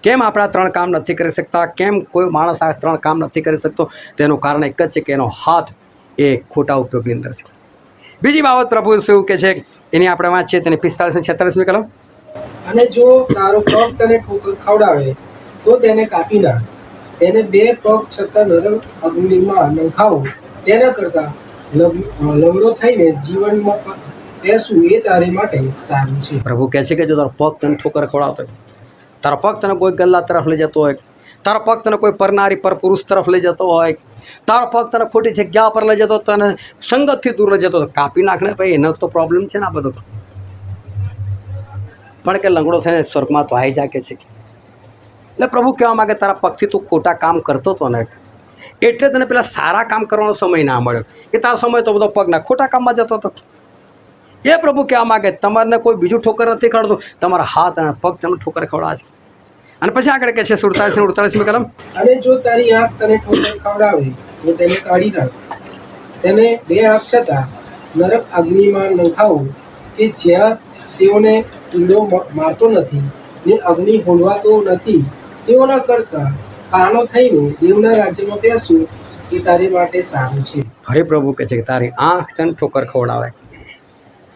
A: કેમ આપણા 3 કામ નથી કરી શકતા? કેમ કોઈ માણસ આ 3 કામ નથી કરી શકતો? તેનું કારણ એક જ છે કે એનો હાથ એ ખોટા ઉપયોગની અંદર છે. બીજી બાબત પ્રભુ શું કહે છે એની આપણે વાંચીએ, તેની 45 અને 46મી કલમ.
B: અને જો તારો પગ તને ઠોકર ખવડાવે તો તેને કાપી નાખ, તેને 2 પગ છતાં નરક અગ્નિમાં નંખાવો. તેના કરતાં લંગડો થઈને જીવનમાં બેસવું એ તારી માટે સારું છે.
A: પ્રભુ કહે છે કે જો તારો પગ તને ઠોકર ખવડાવતો હોય, તારો પગ તને કોઈ ગલ્લા તરફ લઈ જતો હોય, તારો પગ તને કોઈ પરનારી પર પુરુષ તરફ લઈ જતો હોય, તારો પગ તને ખોટી જગ્યા પર લઈ જતો, તને સંગતથી દૂર લઈ જતો, કાપી નાખને ભાઈ. એનો તો પ્રોબ્લેમ છે ને આ બધો. પણ કે લંગડો થઈને સ્વર્ગમાં તો આવી જાકે છે. એટલે પ્રભુ કહેવા માગે તારા પગથી તું ખોટા કામ કરતો હતો ને એટલે તને પેલા સારા કામ કરવાનો સમય ના મળ્યો, કે તારો સમય તો બધો પગના ખોટા કામમાં જતો હતો. એ પ્રભુ કહેવા માગે તમારને કોઈ બીજું ઠોકર નથી ખવડાવતું, તમારા હાથ અને પગ તમને ઠોકર ખવડાવે છે. અને પછી આગળ કહે છે 47 અને 48મી કલમ.
B: અને જો તારી આંખ તને ઠોકર ખવડાવે તો તેને કાઢી નાખ, તેને 2 આંખ છતાં નરક અગ્નિમાં નંખાવો, કે જ્યાં તેઓને કીડો મારતો નથી ને અગ્નિ હોલવાતો નથી. તેઓના કરતા કાનો થઈને દેવના રાજ્યમાં બેસવું એ તારી માટે સારું છે.
A: હરે પ્રભુ કહે છે કે તારી આંખ તને ઠોકર ખવડાવે,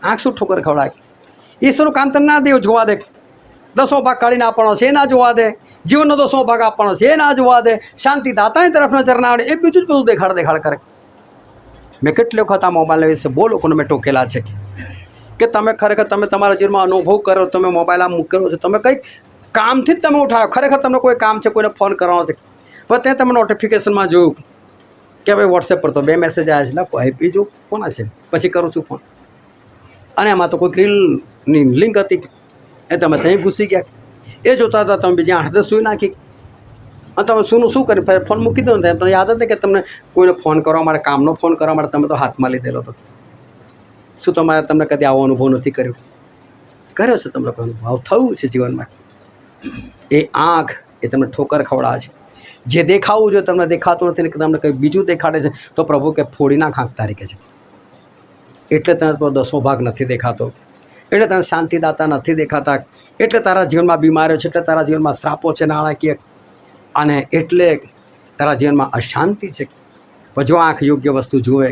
A: આંખ શું ઠોકર ખવડાય? ઈશ્વરનું કામ તને ના દે જોવા દે, 10મો ભાગ કાઢીને આપવાનો છે એ ના જોવા દે, જીવનનો 10મો ભાગ આપવાનો છે એ ના જોવા દે, શાંતિ દાતાની તરફ નજર ના આવડે એ બીજું જ બધું દેખાડ કરે. મેં કેટલી વખત આ મોબાઈલ વિશે બહુ લોકોને મેં ટોકેલા છે કે તમે ખરેખર તમે તમારા જીવનમાં અનુભવ કરો, તમે મોબાઈલ આમ મૂકેલો છે, તમે કંઈક કામથી જ તમે ઉઠાવ્યો, ખરેખર તમને કોઈ કામ છે, કોઈને ફોન કરવાનો છે, પણ ત્યાં તમે નોટિફિકેશનમાં જોયું કે ભાઈ વોટ્સએપ પર તો 2 મેસેજ આવ્યા છે, લખો બીજું કોના છે, પછી કરું છું ફોન, અને એમાં તો કોઈ રીલની લિંક હતી એ તમે ત્યાં ઘૂસી ગયા, એ જોતા હતા તમે બીજી 8-10 સુઈ નાખી, અને તમે શું કરી ફોન મૂકી દો ને તમને યાદ હતી કે તમને કોઈને ફોન કરવા માટે, કામનો ફોન કરવા માટે તમે તો હાથમાં લીધેલો હતો. શું તમને કદી આવો અનુભવ નથી કર્યો? કર્યો છે તમને કોઈ અનુભવ થયું છે જીવનમાં? એ આંખ એ તમને ઠોકર ખવડાવે છે. જે દેખાવું જોઈએ તમને દેખાતું નથી ને તમને કંઈ બીજું દેખાડે છે તો પ્રભુ કે ફોડી નાખ આંખ તારીખે છે. એટલે તને તો 10મો ભાગ નથી દેખાતો, એટલે તને શાંતિદાતા નથી દેખાતા, એટલે તારા જીવનમાં બીમારીઓ છે, એટલે તારા જીવનમાં શ્રાપો છે નાણાકીય, અને એટલે તારા જીવનમાં અશાંતિ છે. પણ જો આંખ યોગ્ય વસ્તુ જુએ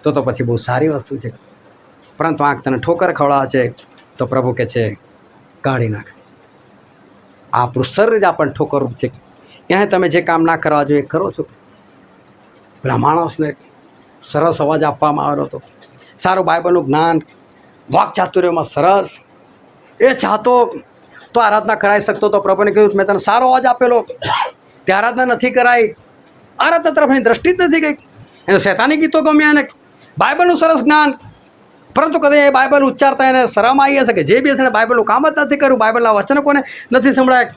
A: તો પછી બહુ સારી વસ્તુ છે, પરંતુ આંખ તને ઠોકર ખવડાવે છે તો પ્રભુ કહે છે કાઢી નાખ. આપણું શરીર જ આપણને ઠોકરરૂપ છે, એને તમે જે કામ ના કરવા જોઈએ કરો છો. પેલા માણસને સરસ અવાજ આપવામાં આવ્યો હતો, સારું બાઇબલનું જ્ઞાન, વાક ચાતુર્યમાં સરસ, એ ચાહતો તો આરાધના કરાવી શકતો તો પ્રભુને કહ્યું મેં તને સારો અવાજ આપેલો, તે આરાધના નથી કરાઈ, આરાધના તરફની દ્રષ્ટિ જ નથી ગઈ, એને શૈતાની ગીતો ગમ્યા, એને બાઇબલનું સરસ જ્ઞાન, પરંતુ કદાચ એ બાઇબલ ઉચ્ચારતા એને શરમ આવી હશે કે જે બી હશે બાઇબલનું કામ જ નથી કર્યું, બાઇબલના વચનો કોને નથી સંભળાય.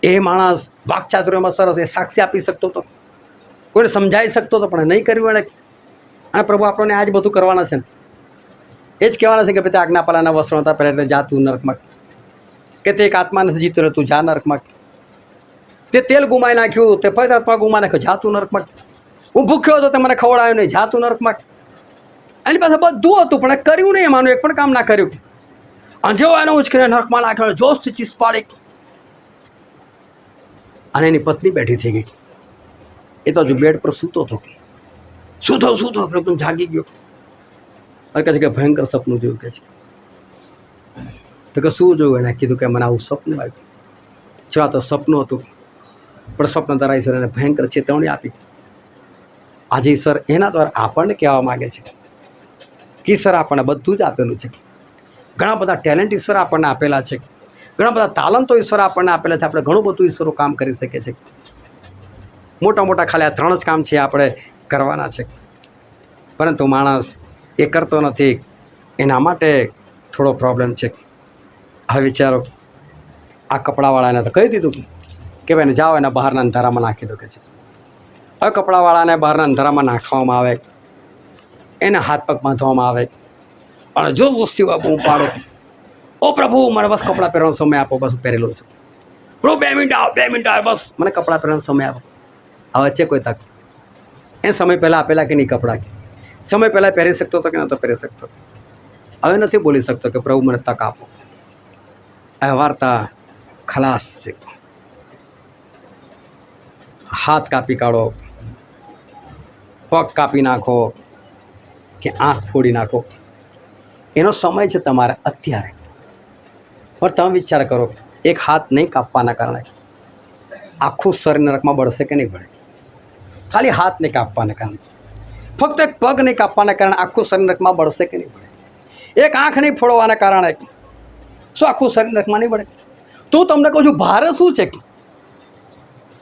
A: એ માણસ વાકચાતુર્યમાં સરસ, એ સાક્ષી આપી શકતો હતો, કોઈને સમજાવી શકતો હતો, પણ નહીં કર્યું એણે. અને પ્રભુ આપણને આ જ બધું કરવાના છે, એ જ કહેવાના છે કે ભાઈ તે આજ્ઞાપાલના વસ્ત્રો હતા પહેલાં એટલે જા તું નરકમાં, કે તે એક આત્મા નથી જીતતો તું જા નરકમાં, તે તેલ ગુમાવી નાખ્યું, તે પવિત્ર આત્મા ગુમાવી નાખ્યો, જા તું નરકમાં, હું ભૂખ્યો હતો તે મને ખવડાવ્યું નહીં, જા તું નરકમાં. એની પાસે બધું હતું પણ કર્યું નહીં, એમાંનું એક પણ કામ ના કર્યું, અને જેવો એનો ઉચકીને નરકમાં નાખ્યો, જોશથી ચીસ પાડી, અને એની પત્ની બેઠી થઈ ગઈ. એ તો હજુ બેડ પર સૂતો હતો, શું થયું એકદમ જાગી ગયો, અને કહે છે કે ભયંકર સપનું જોયું, કે છે તો કે શું જોયું? એણે કીધું કે મને આવું સપનું આવ્યું. છતાં તો સપનું હતું, પણ સપના દ્વારા ઈશ્વર એને ભયંકર ચેતવણી આપી. આજે ઈશ્વર એના દ્વારા આપણને કહેવા માગે છે કે ઈશ્વર આપણને બધું જ આપેલું છે. ઘણા બધા ટેલેન્ટ ઈશ્વર આપણને આપેલા છે, ઘણા બધા તાલંતો ઈશ્વર આપણને આપેલા છે, આપણે ઘણું બધું ઈશ્વરો કામ કરી શકીએ છીએ. મોટા ખાલી આ 3 જ કામ છે આપણે કરવાના છે, પરંતુ માણસ એ કરતો નથી, એના માટે થોડો પ્રોબ્લેમ છે. હવે વિચારો, આ કપડાવાળાને તો કહી દીધું કે ભાઈને જાઓ એને બહારના અંધારામાં નાખી દો, કે છે. હવે કપડાવાળાને બહારના અંધારામાં નાખવામાં આવે, એને હાથ પગ બાંધવામાં આવે, અને જો વસ્તીઓ બૂમ પાડો, ઓ પ્રભુ મારે બસ કપડાં પહેરવાનો સમય આપો, બસ પહેરેલો છું, પ્રભુ 2 મિનિટ આવે, બસ મને કપડાં પહેરવાનો સમય આપો. હવે છે કોઈ તક? એ સમય પહેલાં આપેલા કે નહીં કપડાં? સમય પહેલાં પહેરી શકતો હતો કે નહોતો પહેરી શકતો? હવે નથી બોલી શકતો કે પ્રભુ મને તક આપો. આ વાર્તા ખલાસ છે. હાથ કાપી કાઢો, પગ કાપી નાખો, કે આંખ ફોડી નાખો, એનો સમય છે તમારે અત્યારે. પણ તમે વિચાર કરો, એક હાથ નહીં કાપવાના કારણે આખું શરીર નરકમાં બળશે કે નહીં બળે? ખાલી હાથ નહીં કાપવાના કારણે, ફક્ત એક પગ નહીં કાપવાના કારણે આખું શરીર નરકમાં બળશે કે નહીં બળે? એક આંખ નહીં ફોડવાના કારણે શું આખું શરીર નરકમાં નહીં બળે? તો તમને કહું છું, ભારે શું છે?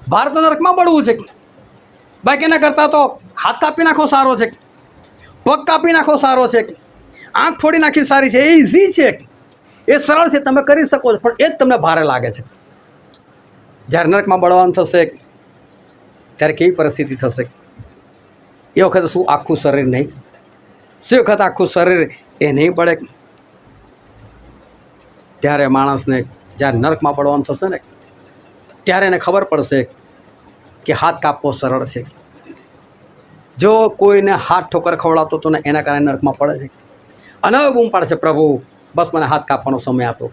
A: ભારત નરકમાં બળવું છે, બાકી એના કરતાં તો હાથ કાપી નાખો સારો છે, પગ કાપી નાખો સારો છે, આંખ ફોડી નાખી સારી છે. એ ઇઝી છે, એ સરળ છે, તમે કરી શકો છો, પણ એ જ તમને ભારે લાગે છે. જ્યારે નરકમાં બળવાનું થશે ત્યારે કેવી પરિસ્થિતિ થશે? એ વખતે શું આખું શરીર નહીં? શું વખત આખું શરીર એ નહીં બળે? ત્યારે માણસને જ્યારે નરકમાં પડવાનું થશે ને ત્યારે એને ખબર પડશે કે હાથ કાપવો સરળ છે. જો કોઈને હાથ ઠોકર ખવડાવતો હતો ને એના કારણે નરકમાં પડે છે, અને હવે બૂમ પાડે છે, પ્રભુ બસ મને હાથ કાપવાનો સમય આપો.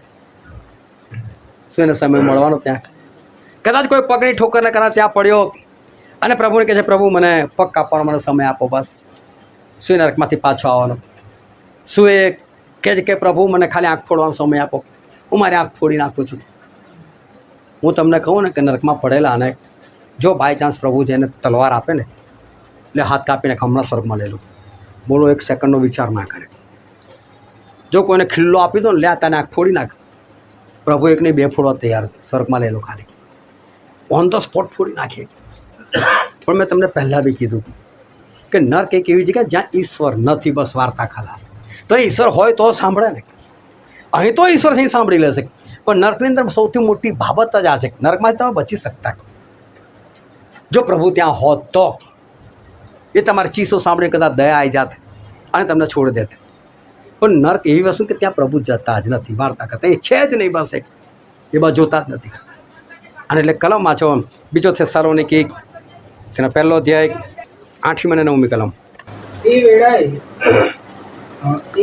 A: શું એને સમય મળવાનો? ત્યાં કદાચ કોઈ પગની ઠોકરને કારણે ત્યાં પડ્યો અને પ્રભુને કહે છે પ્રભુ મને પગ કાપવાનો મને સમય આપો, બસ શું નરકમાંથી પાછો આવવાનો? શું એ કહે છે કે પ્રભુ મને ખાલી આંખ ફોડવાનો સમય આપો, હું મારી આંખ ફોડી નાખું છું? હું તમને કહું ને કે નરકમાં પડેલા અને જો બાય ચાન્સ પ્રભુ જેને તલવાર આપે ને એટલે હાથ કાપીને હમણાં સ્વર્ગમાં લેલું. બોલો, એક સેકન્ડનો વિચાર ના કરે. જો કોઈને ખિલ્લો આપી દો ને, લે તને આંખ ફોડી નાખ, પ્રભુ એક નહીં બે ફોડવા તૈયાર, સ્વર્ગમાં લેલો ખાલી ઓન ધ સ્પોટ ફોડી નાખીએ. પણ મેં તમને પહેલાં બી કીધું કે નર્ક એક એવી જગ્યા જ્યાં ઈશ્વર નથી, બસ વાર્તા ખલાસ. તો ઈશ્વર હોય તો સાંભળે ને, અહીં તો ઈશ્વર અહીં સાંભળી લેશે. પણ નર્કની અંદર સૌથી મોટી બાબત જ આ છે, નર્કમાંથી તમે બચી શકતા. જો પ્રભુ ત્યાં હોત તો એ તમારી ચીસો સાંભળીને કદાચ દયા આવી જાત અને તમને છોડી દેત. પણ નર્ક એવી વસ્તુ કે ત્યાં પ્રભુ જતા જ નથી, વાર્તા કરતા એ છે જ નહીં, બસ એ બસ જોતા જ નથી. અને એટલે કલમમાં છો બીજો થેસાલોનિકી તેનો પહેલો અધ્યાય 8મી અને 9મી કલમ.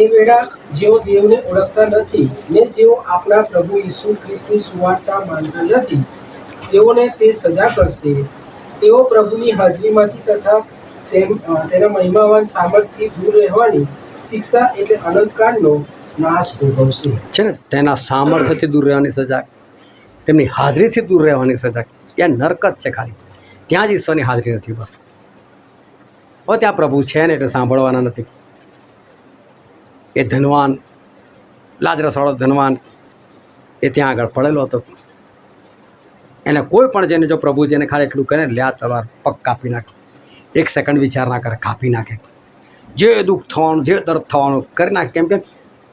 B: એ વેળા જેઓ દેવને ઓળખતા નથી ને જેઓ આપણા પ્રભુ ઈસુ ખ્રિસ્તની સુવાર્તા માનતા નથી, તેઓને તે સજા કરશે. તેઓ પ્રભુની હાજરીમાંથી તથા તેના મહિમાવાન સામર્થ્યથી દૂર રહેવાની શિક્ષા એટલે અનંતકાળનો નાશ ભોગવશે.
A: છે ને, તેના સામર્થ્યથી દૂર રહેવાની સજા, તેમની હાજરીથી દૂર રહેવાની સજા. ત્યાં નર્ક જ છે ખાલી, ત્યાં જ ઈશ્વરની હાજરી નથી. બસ હવે ત્યાં પ્રભુ છે ને એટલે સાંભળવાના નથી. એ ધનવાન લાજરસવાળો ધનવાન એ ત્યાં આગળ પડેલો હતો. એને કોઈ પણ જેને જો પ્રભુ જેને ખાલી એટલું કરે ને, લે આ તલવાર પગ કાપી નાખે, એક સેકન્ડ વિચાર ના કરે, કાપી નાખે. જે દુઃખ થવાનું, જે દર્દ થવાનું કરી નાખે. કેમ કે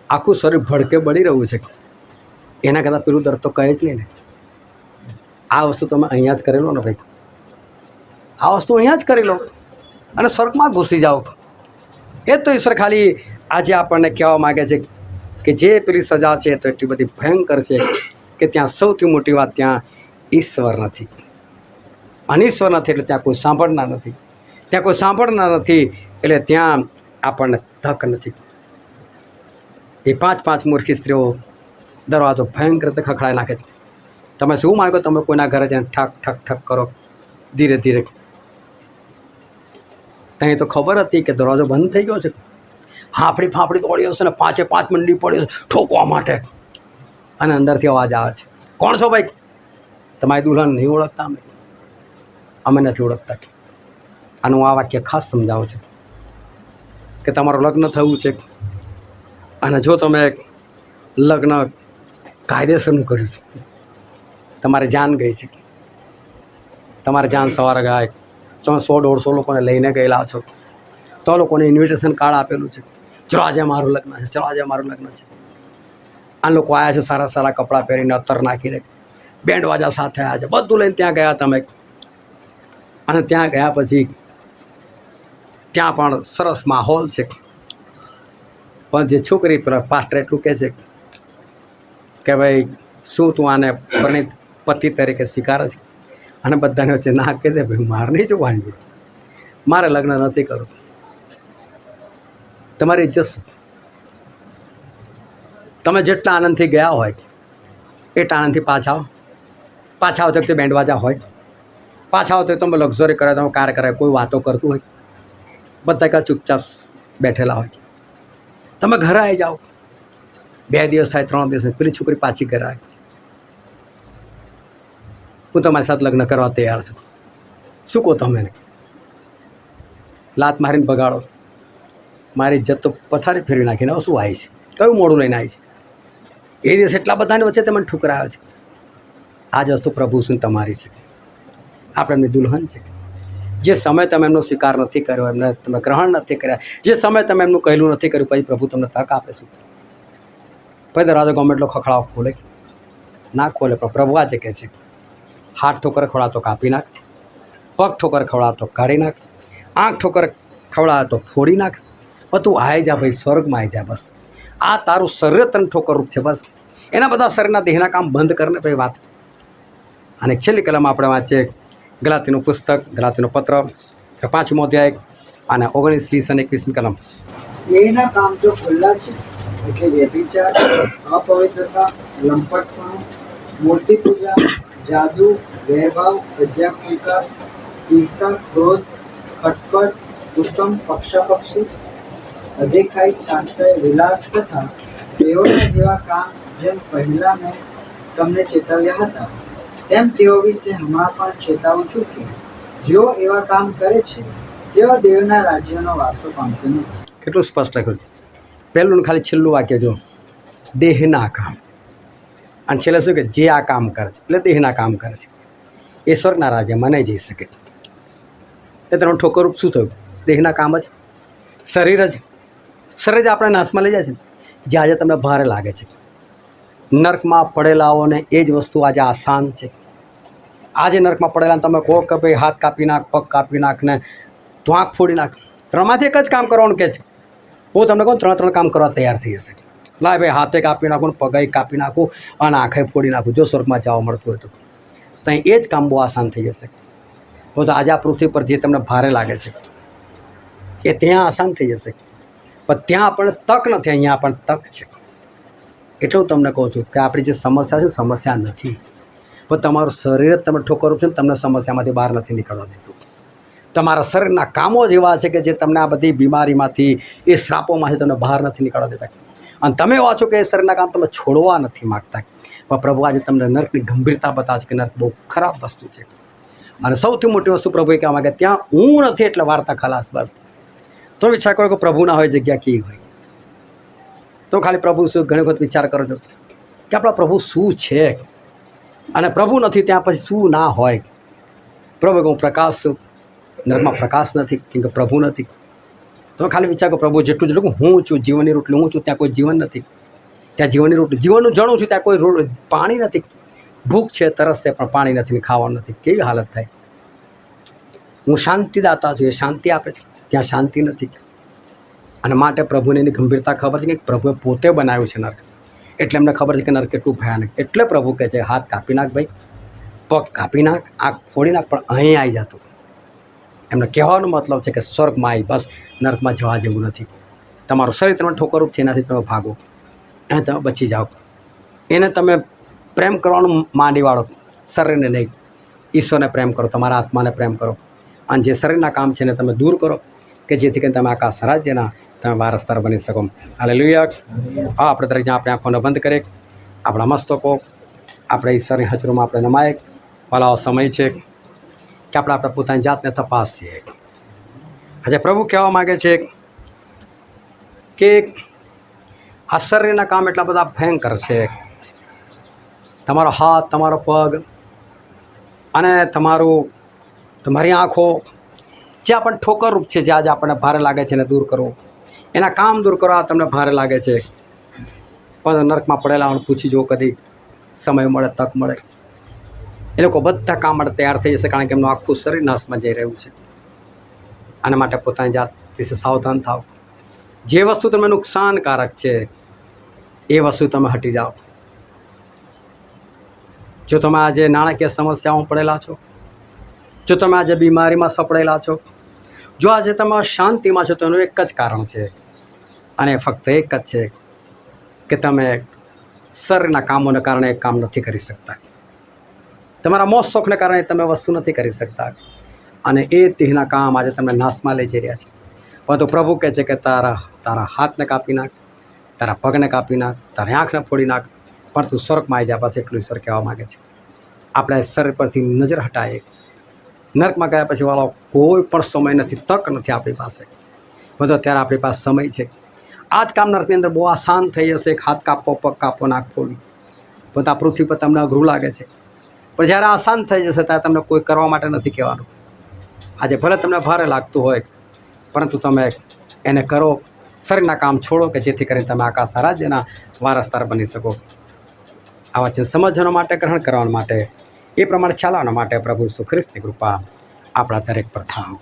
A: આખું શરીર ભડકે બળી રહ્યું છે, એના કરતાં પેલું દર્દ તો કહે જ નહીં ને. આ વસ્તુ તમે અહીંયા જ કરી લો ને ભાઈ, આ વસ્તુ અહીંયા જ કરી લો અને સ્વર્ગમાં ઘૂસી જાઓ. એ તો ઈશ્વર ખાલી આજે આપણને કહેવા માગે છે કે જે પેલી સજા છે તો એટલી બધી ભયંકર છે કે ત્યાં સૌથી મોટી વાત, ત્યાં ઈશ્વર નથી. અનીશ્વર નથી એટલે ત્યાં કોઈ સાંભળનાર નથી. ત્યાં કોઈ સાંભળનાર નથી એટલે ત્યાં આપણને તક નથી. એ 5 મૂર્ખી સ્ત્રીઓ દરવાજો ભયંકર રીતે ખખડાઈ નાખે છે. તમે શું માનો, તમે કોઈના ઘરે જઈને ઠક ઠક ઠક કરો ધીરે ધીરે, ત્યાં તો ખબર હતી કે દરવાજો બંધ થઈ ગયો છે. હાંફળી ફાંફળી દોડી હશે ને 5 મંડી પડી ઠોકવા માટે, અને અંદરથી અવાજ આવે છે, કોણ છો ભાઈ? તમારી દુલ્હન નહીં ઓળખતા, અમે નથી ઓળખતા. અને હું આ વાક્ય ખાસ સમજાવું છું કે તમારું લગ્ન થયું છે અને જો તમે લગ્ન કાયદેસરનું કર્યું છે, તમારી જાન ગઈ છે, તમારી જાન સવારે ગાય, તમે 100-150 લોકોને લઈને ગયેલા છો, તો લોકોને ઇન્વિટેશન કાર્ડ આપેલું છે, ચલો આજે મારું લગ્ન છે, ચલો આજે મારું લગ્ન છે. આ લોકો આવ્યા છે સારા સારા કપડાં પહેરીને, અત્તર નાખીને, બેન્ડ વાજા સાથે આવ્યા છે, બધું લઈને ત્યાં ગયા તમે. અને ત્યાં ગયા પછી ત્યાં પણ સરસ માહોલ છે. પણ જે છોકરી પાસ્ટર એટલું કહે છે કે ભાઈ શું તું આને પરિણીત પતિ તરીકે સ્વીકારે છે? અને બધાને વચ્ચે ના કહી દે, ભાઈ મારે નહીં જોવાની, મારે લગ્ન નથી કરવું. તમારી ઇજ્જત, તમે જેટલા આનંદથી ગયા હોય એટલા આનંદથી પાછા આવો. પાછા આવતો તે બેન્ડ વાજા હોય, પાછા આવતો તમે લક્ઝરી કરે, તમે કાર કરે, કોઈ વાતો કરતું હોય, બધા કાં ચૂપચાપ બેઠેલા હોય. તમે ઘરે આવી જાઓ, 2 દિવસ થાય, 3 દિવસ થાય, પેલી છોકરી પાછી ઘરે આવે, હું તમારી સાથે લગ્ન કરવા તૈયાર છું. શું કહો તમે? લાત મારીને બગાડો, મારી ઇજ્જત તો પથારી ફેરવી નાખીને શું આવી છે? કયું મોડું લઈને આવી છે? એ દિવસ એટલા બધાની વચ્ચે તે મને ઠુકરાયો છે. આ જ વસ્તુ પ્રભુ શું તમારી છે, આપણે એમની દુલ્હન છે. જે સમય તમે એમનો સ્વીકાર નથી કર્યો, એમને તમે ગ્રહણ નથી કર્યા, જે સમય તમે એમનું કહેલું નથી કર્યું, પછી પ્રભુ તમને તક આપે છે. પછી દરવાજો ગમે એટલો ખખડાવ ખોલે ના ખોલે, પણ પ્રભુ આજે કહે છે, હાથ ઠોકર ખવડાતો કાપી નાખ, પગ ઠોકર ખવડાતો કાઢી નાખ, આંખ ઠોકર ખવડાવે તો ફોડી નાખ, પણ તું આવી જા ભાઈ, સ્વર્ગમાં આવી જા. બસ આ તારું શરીર તને ઠોકરરૂપ છે. બસ એના બધા શરીરના દેહના કામ બંધ કરીને પછી વાત. અને છેલ્લી કલમ આપણે વાંચીએ ગલાતીનું પુસ્તક, ગલાતીનો પત્ર, 5મો અધ્યાય અને 19, 20 અને 21મી કલમ.
D: એના કામ તો ખુલ્લા છે, એટલે વ્યભિચાર, અપવિત્રતા, લંપટપણું, મૂર્તિ પૂજા, જાદુ, વૈરભાવ, પ્રજ્ઞાવિકાસ, ઈર્ષા, ક્રોધ, ખટપટ, દુષ્કર્મ, પક્ષાપક્ષી, અદેખાઈ છાંટકાઈ વિલાસ તથા તેઓના જેવા કામ જેમ પહેલા મેં તમને ચેતવ્યા હતા તેમ તેઓ વિશે હમણાં પણ ચેતાવું છું કે જેઓ એવા કામ કરે છે તેઓ દેવના રાજ્યનો વારસો પામશે નહીં.
A: કેટલું સ્પષ્ટ લખ્યું છે. પહેલું ને ખાલી છેલ્લું વાક્ય જો, દેહના કામ, અને છેલ્લે શું કે જે આ કામ કરે છે એટલે દેહના કામ કરે છે એ સ્વર્ગના રાજ્યમાં નહીં જઈ શકે. એ તેનું ઠોકરરૂપ શું થયું? દેહના કામ જ, શરીર જ આપણે નાશમાં લઈ જાય છે. જે આજે તમને ભારે લાગે છે, નર્કમાં પડેલાઓને એ જ વસ્તુ આજે આસાન છે. આજે નર્કમાં પડેલા તમે કહો કે ભાઈ હાથ કાપી નાખ, પગ કાપી નાખ ને તું આંખ ફોડી નાખ, ત્રણમાંથી એક જ કામ કરવાનું કે છે. હું તમને કહું 3 કામ કરવા તૈયાર થઈ જશે. લાય ભાઈ હાથે કાપી નાખું, પગે કાપી નાખું અને આંખે ફોડી નાખું, જો સ્વર્ગમાં જવા મળતું હોય તો ત્યાં એ જ કામ બહુ આસાન થઈ જશે. તો આજે આ પૃથ્વી પર જે તમને ભારે લાગે છે એ ત્યાં આસાન થઈ જશે, પણ ત્યાં આપણને તક નથી, અહીંયા પણ તક છે. એટલે હું તમને કહું છું કે આપણી જે સમસ્યા છે સમસ્યા નથી, પણ તમારું શરીર જ તમે ઠોકર છે ને તમને સમસ્યામાંથી બહાર નથી નીકળવા દેતું. તમારા શરીરના કામો જ એવા છે કે જે તમને આ બધી બીમારીમાંથી, એ શ્રાપોમાંથી તમને બહાર નથી નીકળવા દેતા. અને તમે એવા છો કે એ શરીરના કામ તમે છોડવા નથી માગતા. પણ પ્રભુ આજે તમને નર્કની ગંભીરતા બતાવે છે કે નર્ક બહુ ખરાબ વસ્તુ છે. અને સૌથી મોટી વસ્તુ પ્રભુએ કહેવા માગે ત્યાં હું નથી એટલે વાર્તા ખલાસ. બસ તો વિચાર કરો કે પ્રભુ ના હોય જગ્યા કેવી હોય? તો ખાલી પ્રભુ શું ઘણી વખત વિચાર કરો છો કે આપણા પ્રભુ શું છે, અને પ્રભુ નથી ત્યાં પછી શું ના હોય. પ્રભુ હું પ્રકાશ છું, નર્કમાં પ્રકાશ નથી કેમ કે પ્રભુ નથી. તમે ખાલી વિચાર કરો પ્રભુ જેટલું જેટલું હું છું, જીવનની રોટલી હું છું, ત્યાં કોઈ જીવન નથી. ત્યાં જીવનની રોટલી, જીવનનું જણું છું, ત્યાં કોઈ પાણી નથી. ભૂખ છે, તરસ છે, પણ પાણી નથી, ખાવાનું નથી. કેવી હાલત થાય? હું શાંતિદાતા છું, એ શાંતિ આપે છે, ત્યાં શાંતિ નથી. અને માટે પ્રભુને એની ગંભીરતા ખબર છે કે પ્રભુએ પોતે બનાવ્યું છે નર્ક, એટલે એમને ખબર છે કે નર્ક કેટલું ભયાનક. એટલે પ્રભુ કહે છે હાથ કાપી નાખ ભાઈ, પગ કાપી નાખ, આંખ ફોડી નાખ, પણ અહીં આવી જતું. એમને કહેવાનો મતલબ છે કે સ્વર્ગમાં આવી, બસ નર્કમાં જવા જેવું નથી. તમારું શરીર તમે ઠોકરરૂપ છે, એનાથી તમે ભાગો, એને તમે બચી જાઓ. એને તમે પ્રેમ કરવાનું માંડી વાળો, શરીરને નહીં. ઈશ્વરને પ્રેમ કરો, તમારા આત્માને પ્રેમ કરો, અને જે શરીરના કામ છે એને તમે દૂર કરો કે જેથી કરીને તમે આકાશ રાજ્યના તમે વારસદાર બની શકો. હાલેલુયા. હા, આપણે દરેક જ્યાં આપણે આંખોને બંધ કરીએ, આપણા મસ્તકો આપણે ઈશ્વરની હજુરમાં આપણે નમાય. ભલાવો સમય છે કે આપણે પોતાની જાતને તપાસીએ. આજે પ્રભુ કહેવા માગે છે કે આ શરીરના કામ એટલા બધા ભયંકર છે. તમારો હાથ, તમારો પગ અને તમારી આંખો જે આપણને ઠોકરરૂપ છે, જે આજે આપણને ભારે લાગે છે એને દૂર કરવો, એના કામ દૂર કરવા તમને ભારે લાગે છે. પણ નર્કમાં પડેલાઓને પૂછી જો, કદી સમય મળે, તક મળે, એ લોકો બધા કામ માટે તૈયાર થઈ જશે, કારણ કે એમનું આખું શરીર નાશમાં જઈ રહ્યું છે. આના માટે પોતાની જાત વિશે સાવધાન થાવ. જે વસ્તુ તમને નુકસાનકારક છે એ વસ્તુ તમે હટી જાઓ. જો તમે આજે નાણાકીય સમસ્યાઓમાં પડેલા છો, જો તમે આજે બીમારીમાં સપડેલા છો, જો આજે તમે શાંતિમાં છો, તો એનું એક જ કારણ છે, અને ફક્ત એક જ છે કે તમે શરીરના કામોને કારણે કામ નથી કરી શકતા. તમારા મોજ શોખને કારણે તમે વસ્તુ નથી કરી શકતા, અને એ દેહના કામ આજે તમને નાશમાં લઈ જઈ રહ્યા છે. પરંતુ પ્રભુ કહે છે કે તારા હાથને કાપી નાખ, તારા પગને કાપી નાખ, તારી આંખને ફોડી નાખ, પણ તું સ્વર્ગમાં આવી જા. બસ એટલું ઈશ્વર કહેવા માગે છે. આપણે શરીર પરથી નજર હટાવીએ. નર્કમાં ગયા પછી વાળો કોઈ પણ સમય નથી, તક નથી આપણી પાસે. બધો અત્યારે આપણી પાસે સમય છે. આ જ કામ નર્કની અંદર બહુ આસાન થઈ જશે. હાથ કાપો, પગ કાપો, નાક ફોડવી, બધા પૃથ્વી પર તમને અઘરું લાગે છે. પણ જ્યારે આસાન થઈ જશે ત્યારે તમને કોઈ કરવા માટે નથી કહેવાનું. આજે ભલે તમને ભારે લાગતું હોય, પરંતુ તમે એને કરો, શરીરના કામ છોડો કે જેથી કરીને તમે આકાશ રાજ્યના વારસદાર બની શકો. આ વચન સમજવા માટે, ગ્રહણ કરવા માટે, એ પ્રમાણે ચાલવા માટે પ્રભુ ઈસુ ખ્રિસ્તની કૃપા આપણા દરેક પર થાવ.